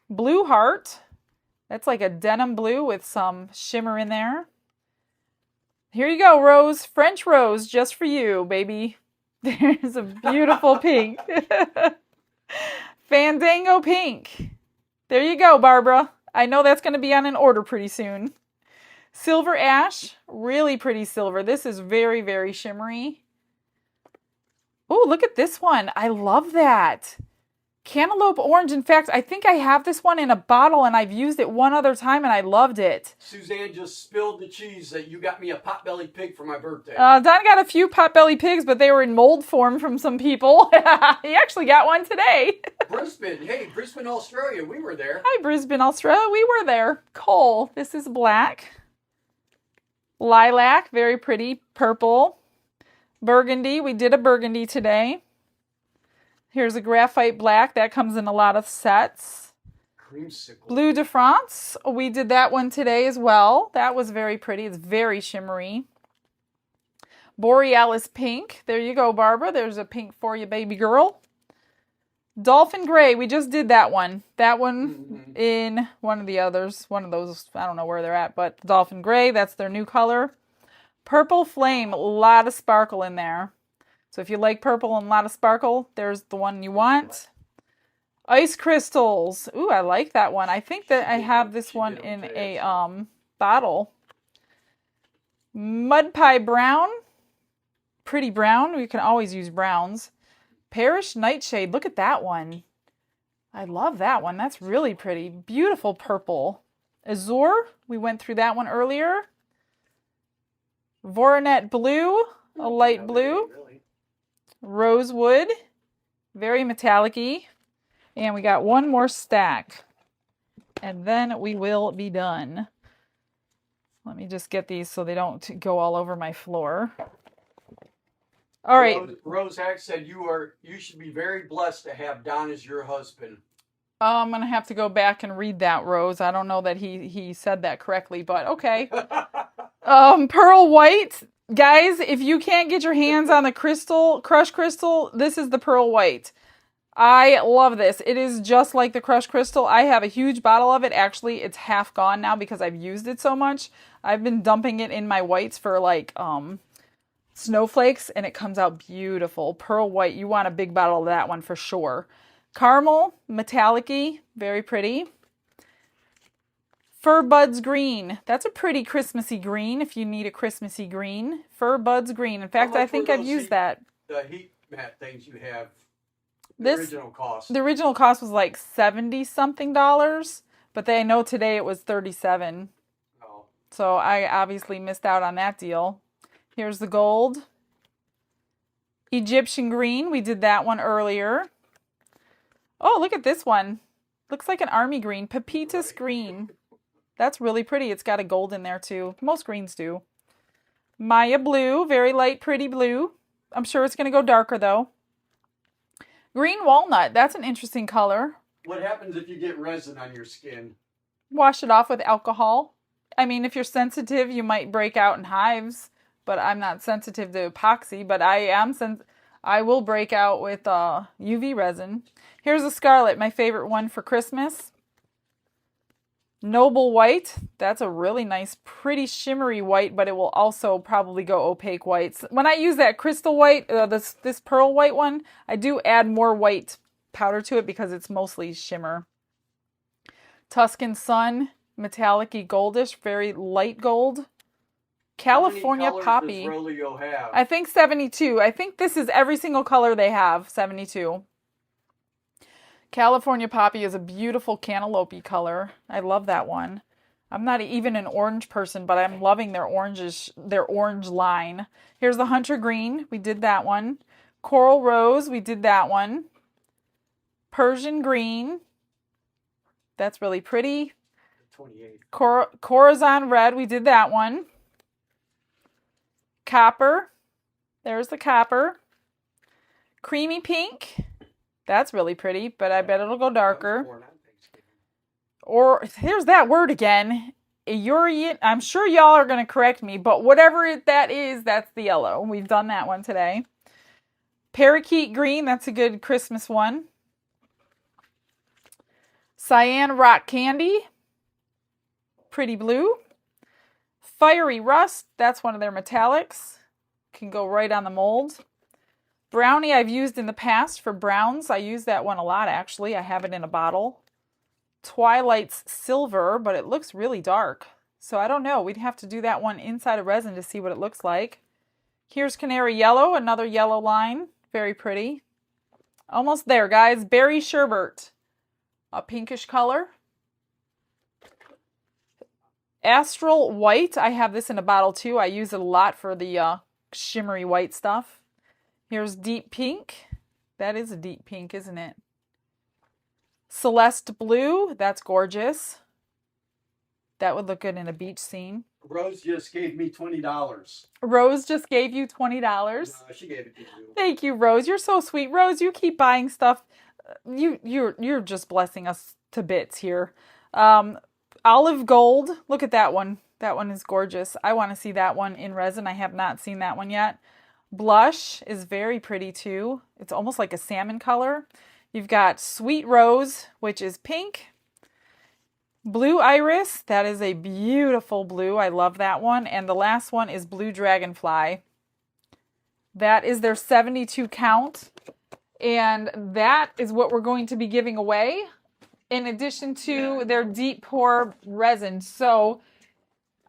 Blue heart, that's like a denim blue with some shimmer in there. Here you go, Rose, French rose, just for you, baby. There's a beautiful pink. Fandango pink. There you go, Barbara. I know that's going to be on an order pretty soon. Silver ash, really pretty silver. This is very, very shimmery. Oh, look at this one. I love that. Cantaloupe orange. In fact, I think I have this one in a bottle and I've used it one other time and I loved it. Suzanne just spilled the cheese that you got me a potbelly pig for my birthday. Don got a few potbelly pigs, but they were in mold form from some people. He actually got one today. Brisbane. Hey, Brisbane, Australia. We were there. Hi, Brisbane, Australia. We were there. Cole. This is black. Lilac. Very pretty. Purple. Burgundy. We did a burgundy today. Here's a graphite black. That comes in a lot of sets. Creamsicle. Bleu de France. We did that one today as well. That was very pretty. It's very shimmery. Borealis pink. There you go, Barbara. There's a pink for you, baby girl. Dolphin gray. We just did that one. That one in one of the others. One of those, I don't know where they're at, but dolphin gray, that's their new color. Purple flame. A lot of sparkle in there. So if you like purple and a lot of sparkle, there's the one you want. Ice crystals. Ooh, I like that one. I think that I have this one in a bottle. Mud pie brown. Pretty brown. We can always use browns. Parish nightshade. Look at that one. I love that one. That's really pretty. Beautiful purple. Azure. We went through that one earlier. Voronet blue. A light blue. Rosewood. Very metallic-y. And we got one more stack. And then we will be done. Let me just get these so they don't go all over my floor. All right. Rose Hack said you should be very blessed to have Don as your husband. I'm going to have to go back and read that, Rose. I don't know that he said that correctly, but okay. Pearl white. Guys, if you can't get your hands on the crushed crystal, this is the pearl white. I love this. It is just like the crushed crystal. I have a huge bottle of it. Actually, it's half gone now because I've used it so much. I've been dumping it in my whites for like snowflakes, and it comes out beautiful. Pearl white. You want a big bottle of that one for sure. Caramel, metallic-y, very pretty. Fir Buds green. That's a pretty Christmassy green if you need a Christmassy green. Fir Buds green. In fact, I think I've used that. The heat mat things you have. Original cost. The original cost was like $70-something, but I know today it was $37. Oh. So I obviously missed out on that deal. Here's the gold. Egyptian green. We did that one earlier. Oh, look at this one. Looks like an army green. Pepitas green. That's really pretty. It's got a gold in there too. Most greens do. Maya blue. Very light, pretty blue. I'm sure it's going to go darker though. Green walnut. That's an interesting color. What happens if you get resin on your skin? Wash it off with alcohol. I mean, if you're sensitive, you might break out in hives. But I'm not sensitive to epoxy. But I will break out with UV resin. Here's a scarlet, my favorite one for Christmas. Noble white. That's a really nice, pretty shimmery white, but it will also probably go opaque whites. When I use that crystal white, this pearl white one, I do add more white powder to it because it's mostly shimmer. Tuscan Sun, metallic-y goldish, very light gold. California Poppy. How many colors does ROLIO have? I think 72. I think this is every single color they have, 72. California Poppy is a beautiful cantaloupe color. I love that one. I'm not even an orange person, but I'm loving their orange line. Here's the Hunter Green. We did that one. Coral Rose. We did that one. Persian Green. That's really pretty. 28. Corazon Red. We did that one. Copper. There's the copper. Creamy Pink. That's really pretty, but I bet it'll go darker. Or, there's that word again. I'm sure y'all are going to correct me, but whatever that is, that's the yellow. We've done that one today. Parakeet green, that's a good Christmas one. Cyan rock candy. Pretty blue. Fiery rust, that's one of their metallics. Can go right on the mold. Brownie I've used in the past for browns. I use that one a lot, actually. I have it in a bottle. Twilight's silver, but it looks really dark. So I don't know. We'd have to do that one inside of resin to see what it looks like. Here's Canary Yellow, another yellow line. Very pretty. Almost there, guys. Berry Sherbet. A pinkish color. Astral White. I have this in a bottle too. I use it a lot for the shimmery white stuff. Here's Deep Pink. That is a deep pink, isn't it? Celeste Blue. That's gorgeous. That would look good in a beach scene. Rose just gave me $20. Rose just gave you $20? No, she gave it to you. Thank you, Rose. You're so sweet. Rose, you keep buying stuff. You're just blessing us to bits here. Olive Gold. Look at that one. That one is gorgeous. I want to see that one in resin. I have not seen that one yet. Blush is very pretty too. It's almost like a salmon color. You've got Sweet Rose, which is pink. Blue Iris, that is a beautiful blue. I love that one. And the last one is Blue Dragonfly. That is their 72 count. And that is what we're going to be giving away in addition to their deep pour resin. So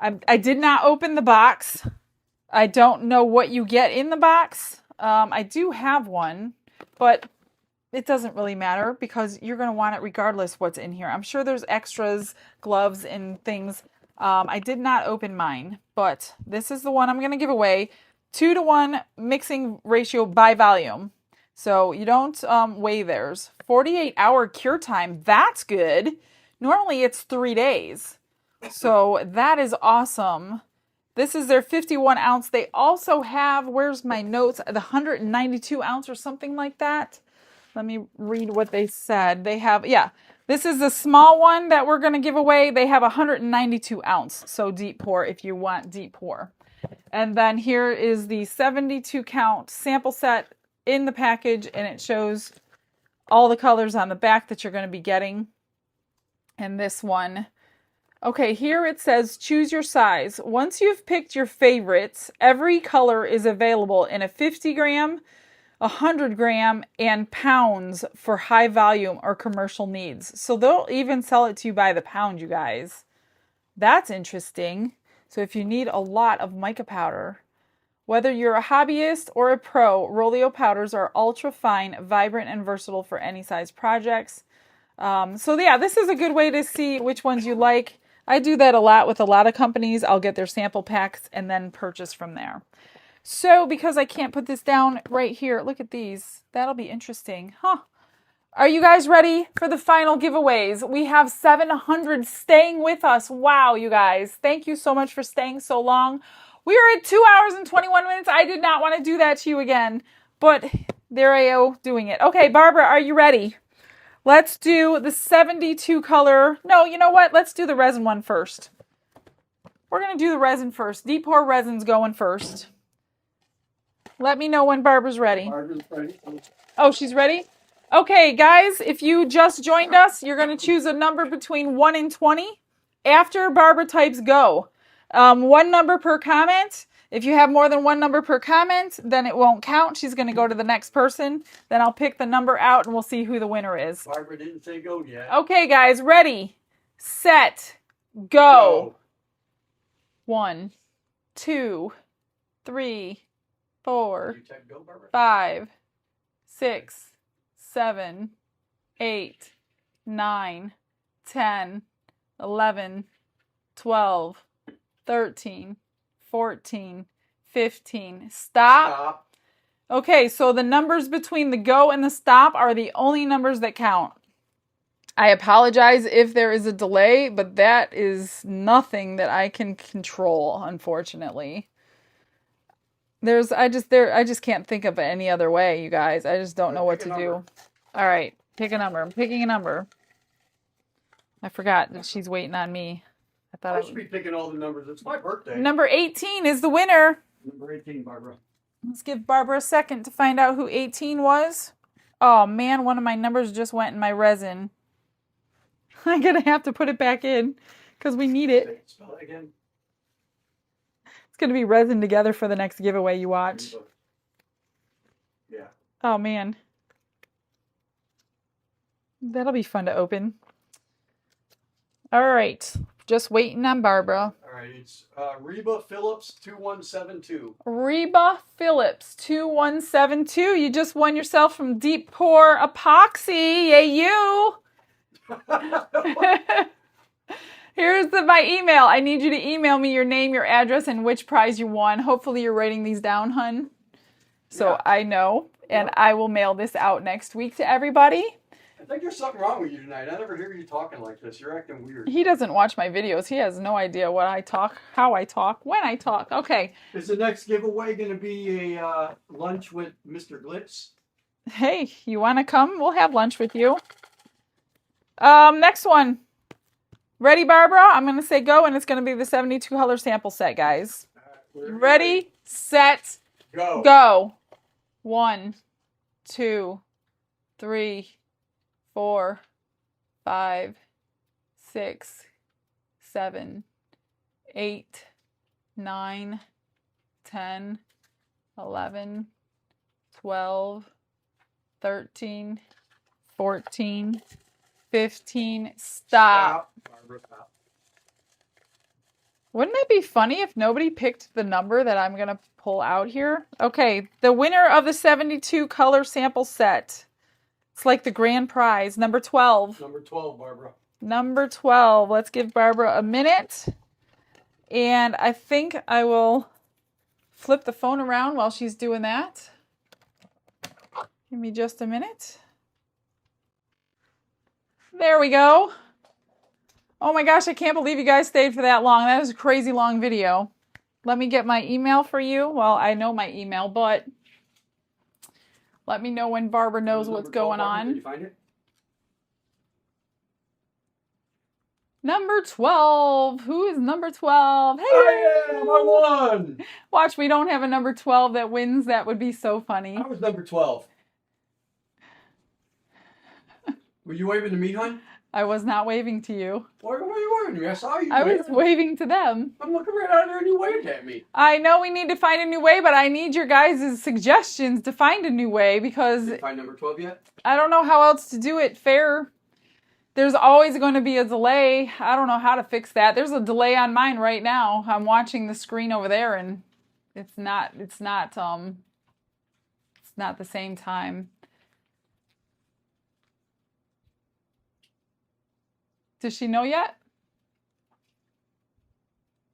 I did not open the box. I don't know what you get in the box. I do have one, but it doesn't really matter because you're going to want it regardless what's in here. I'm sure there's extras, gloves, and things. I did not open mine, but this is the one I'm going to give away. 2-to-1 mixing ratio by volume. So you don't weigh theirs. 48-hour cure time. That's good. Normally it's 3 days. So that is awesome. This is their 51 ounce. They also have, where's my notes? The 192 ounce or something like that. Let me read what they said. They have, yeah, this is the small one that we're going to give away. They have 192 ounce. So deep pour if you want deep pour. And then here is the 72 count sample set in the package, and it shows all the colors on the back that you're going to be getting. And this one, okay, here it says choose your size. Once you've picked your favorites, every color is available in a 50 gram, 100 gram, and pounds for high volume or commercial needs. So they'll even sell it to you by the pound, you guys. That's interesting. So if you need a lot of mica powder, whether you're a hobbyist or a pro, ROLIO powders are ultra fine, vibrant, and versatile for any size projects. So yeah, this is a good way to see which ones you like. I do that a lot with a lot of companies. I'll get their sample packs and then purchase from there. So because I can't put this down right here, look at these. That'll be interesting. Huh. Are you guys ready for the final giveaways? We have 700 staying with us. Wow, you guys. Thank you so much for staying so long. We are at 2 hours and 21 minutes. I did not want to do that to you again, but there I am doing it. Okay, Barbara, are you ready? Let's do the 72 color. No, you know what? Let's do the resin one first. We're going to do the resin first. Deep pour resin's going first. Let me know when Barbara's ready. Barbara's ready. Oh, she's ready? Okay, guys, if you just joined us, you're going to choose a number between 1 and 20 after Barbara types go. One number per comment. If you have more than one number per comment, then it won't count. She's going to go to the next person. Then I'll pick the number out and we'll see who the winner is. Barbara didn't say go yet. Okay, guys, ready, set, go. 1, 2, 3, 4, Did you type go, Barbara? 5, 6, 7, 8, 9, 10, 11, 12, 13, 14, 15. Stop. Okay, so the numbers between the go and the stop are the only numbers that count. I apologize if there is a delay, but that is nothing that I can control, unfortunately. I just can't think of it any other way, you guys. I just don't know what to do. All right, pick a number. I'm picking a number. I forgot that she's waiting on me. I should be picking all the numbers. It's my birthday. Number 18 is the winner. Number 18, Barbara. Let's give Barbara a second to find out who 18 was. Oh, man, one of my numbers just went in my resin. I'm going to have to put it back in because we need it. Spell it again. It's going to be resin together for the next giveaway you watch. Yeah. Oh, man. That'll be fun to open. All right. Just waiting on Barbara. All right. It's Reba Phillips 2172. Reba Phillips 2172. You just won yourself from Deep Pour Epoxy. Yay, you. Here's my email. I need you to email me your name, your address, and which prize you won. Hopefully you're writing these down, hun. So yeah. I know. And I will mail this out next week to everybody. I think there's something wrong with you tonight. I never hear you talking like this. You're acting weird. He doesn't watch my videos. He has no idea what I talk, how I talk, when I talk. Okay. Is the next giveaway going to be a lunch with Mr. Glitz? Hey, you want to come? We'll have lunch with you. Next one. Ready, Barbara? I'm going to say go, and it's going to be the 72 color sample set, guys. Ready, set, go. Go. 1, 2, 3, 4, 5, 6, 7, 8, 9, 10, 11, 12, 13, 14, 15. Stop. Barbara, stop. Wouldn't it be funny if nobody picked the number that I'm going to pull out here? Okay, the winner of the 72 color sample set. It's like the grand prize. Number 12. Number 12, Barbara. Number 12. Let's give Barbara a minute. And I think I will flip the phone around while she's doing that. Give me just a minute. There we go. Oh my gosh, I can't believe you guys stayed for that long. That was a crazy long video. Let me get my email for you. Well, I know my email, but let me know when Barbara knows what's going on. Did you find it? Number 12. Who is number 12? Hey! I am! I won! Watch, we don't have a number 12 that wins. That would be so funny. I was number 12. Were you waving to me, hon? I was not waving to you. Why were you waving to me? I saw you. I was waving to them. I'm looking right out there and you waved at me. I know we need to find a new way, but I need your guys' suggestions to find a new way because Did you find number 12 yet? I don't know how else to do it fair. There's always going to be a delay. I don't know how to fix that. There's a delay on mine right now. I'm watching the screen over there and it's not the same time. Does she know yet?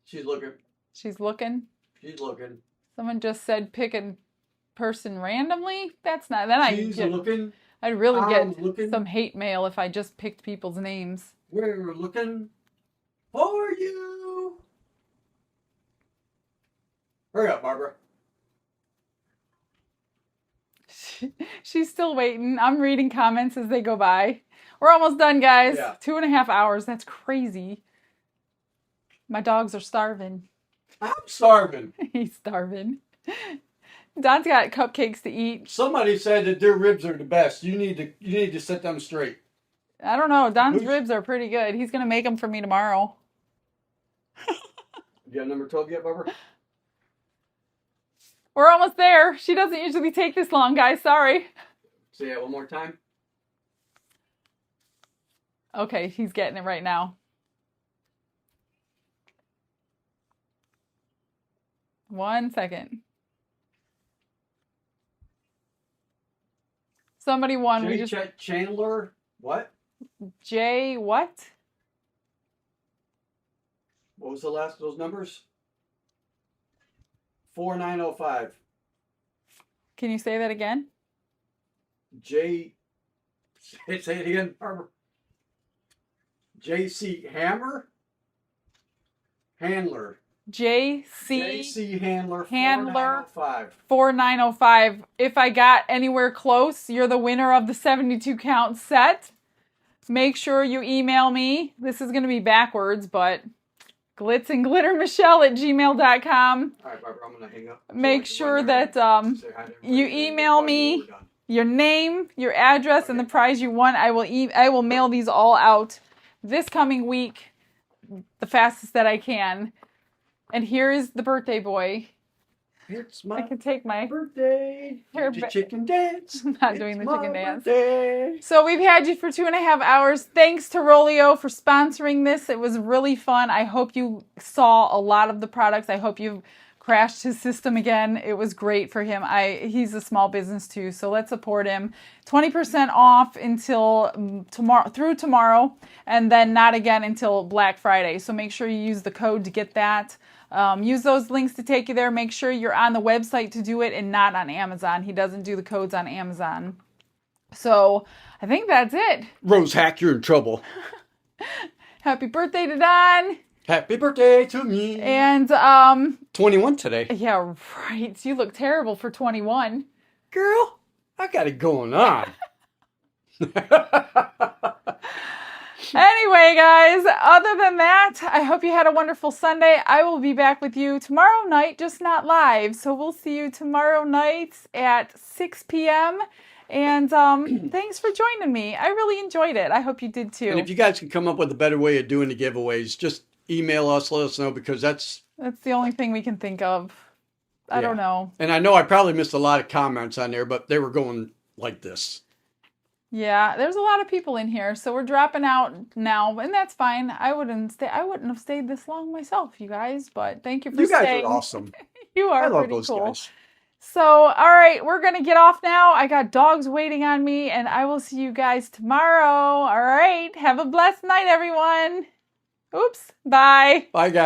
She's looking. She's looking. She's looking. Someone just said pick a person randomly. That's not. Then She's looking. I'd really I'm get looking. some hate mail if I just picked people's names. We're looking for you. Hurry up, Barbara. She's still waiting. I'm reading comments as they go by. We're almost done, guys. Yeah. 2.5 hours. That's crazy. My dogs are starving. I'm starving. He's starving. Don's got cupcakes to eat. Somebody said that their ribs are the best. You need to set them straight. I don't know. Don's ribs are pretty good. He's going to make them for me tomorrow. You got number 12 yet, Barbara? We're almost there. She doesn't usually take this long, guys. Sorry. Say that one more time. Okay, he's getting it right now. One second. Somebody won. We just Chandler. What? Jay what? What was the last of those numbers? 4905. Can you say that again? Say it again, Barbara. JC Handler. JC Handler. Handler 4905. 4905. If I got anywhere close, you're the winner of the 72 count set. Make sure you email me. This is going to be backwards, but glitzandglittermichelle@gmail.com. All right, Barbara, I'm going to hang up. Make sure that you email me your name, your address, and the prize you won. I will mail these all out this coming week, the fastest that I can. And here is the birthday boy. It's my I can take my birthday. The chicken dance. I'm not doing the chicken dance. Birthday. So we've had you for 2.5 hours. Thanks to ROLIO for sponsoring this. It was really fun. I hope you saw a lot of the products. I hope you've crashed his system again. It was great for him. He's a small business too, so let's support him. 20% off until through tomorrow, and then not again until Black Friday. So make sure you use the code to get that. Use those links to take you there. Make sure you're on the website to do it and not on Amazon. He doesn't do the codes on Amazon. So I think that's it. Rose Hack, you're in trouble. Happy birthday to Don. Happy birthday to me. And 21 today. Yeah, right. You look terrible for 21. Girl, I got it going on. Anyway, guys, other than that, I hope you had a wonderful Sunday. I will be back with you tomorrow night, just not live. So we'll see you tomorrow night at 6 p.m. And thanks for joining me. I really enjoyed it. I hope you did too. And if you guys can come up with a better way of doing the giveaways, just email us, let us know, because that's the only thing we can think of. I don't know. And I know I probably missed a lot of comments on there, but they were going like this. Yeah, there's a lot of people in here, so we're dropping out now, and that's fine. I wouldn't have stayed this long myself, you guys, but thank you for staying. You guys are awesome. You are I love pretty those cool. guys. So, all right, we're going to get off now. I got dogs waiting on me, and I will see you guys tomorrow. All right, have a blessed night, everyone. Oops, bye. Bye, guys.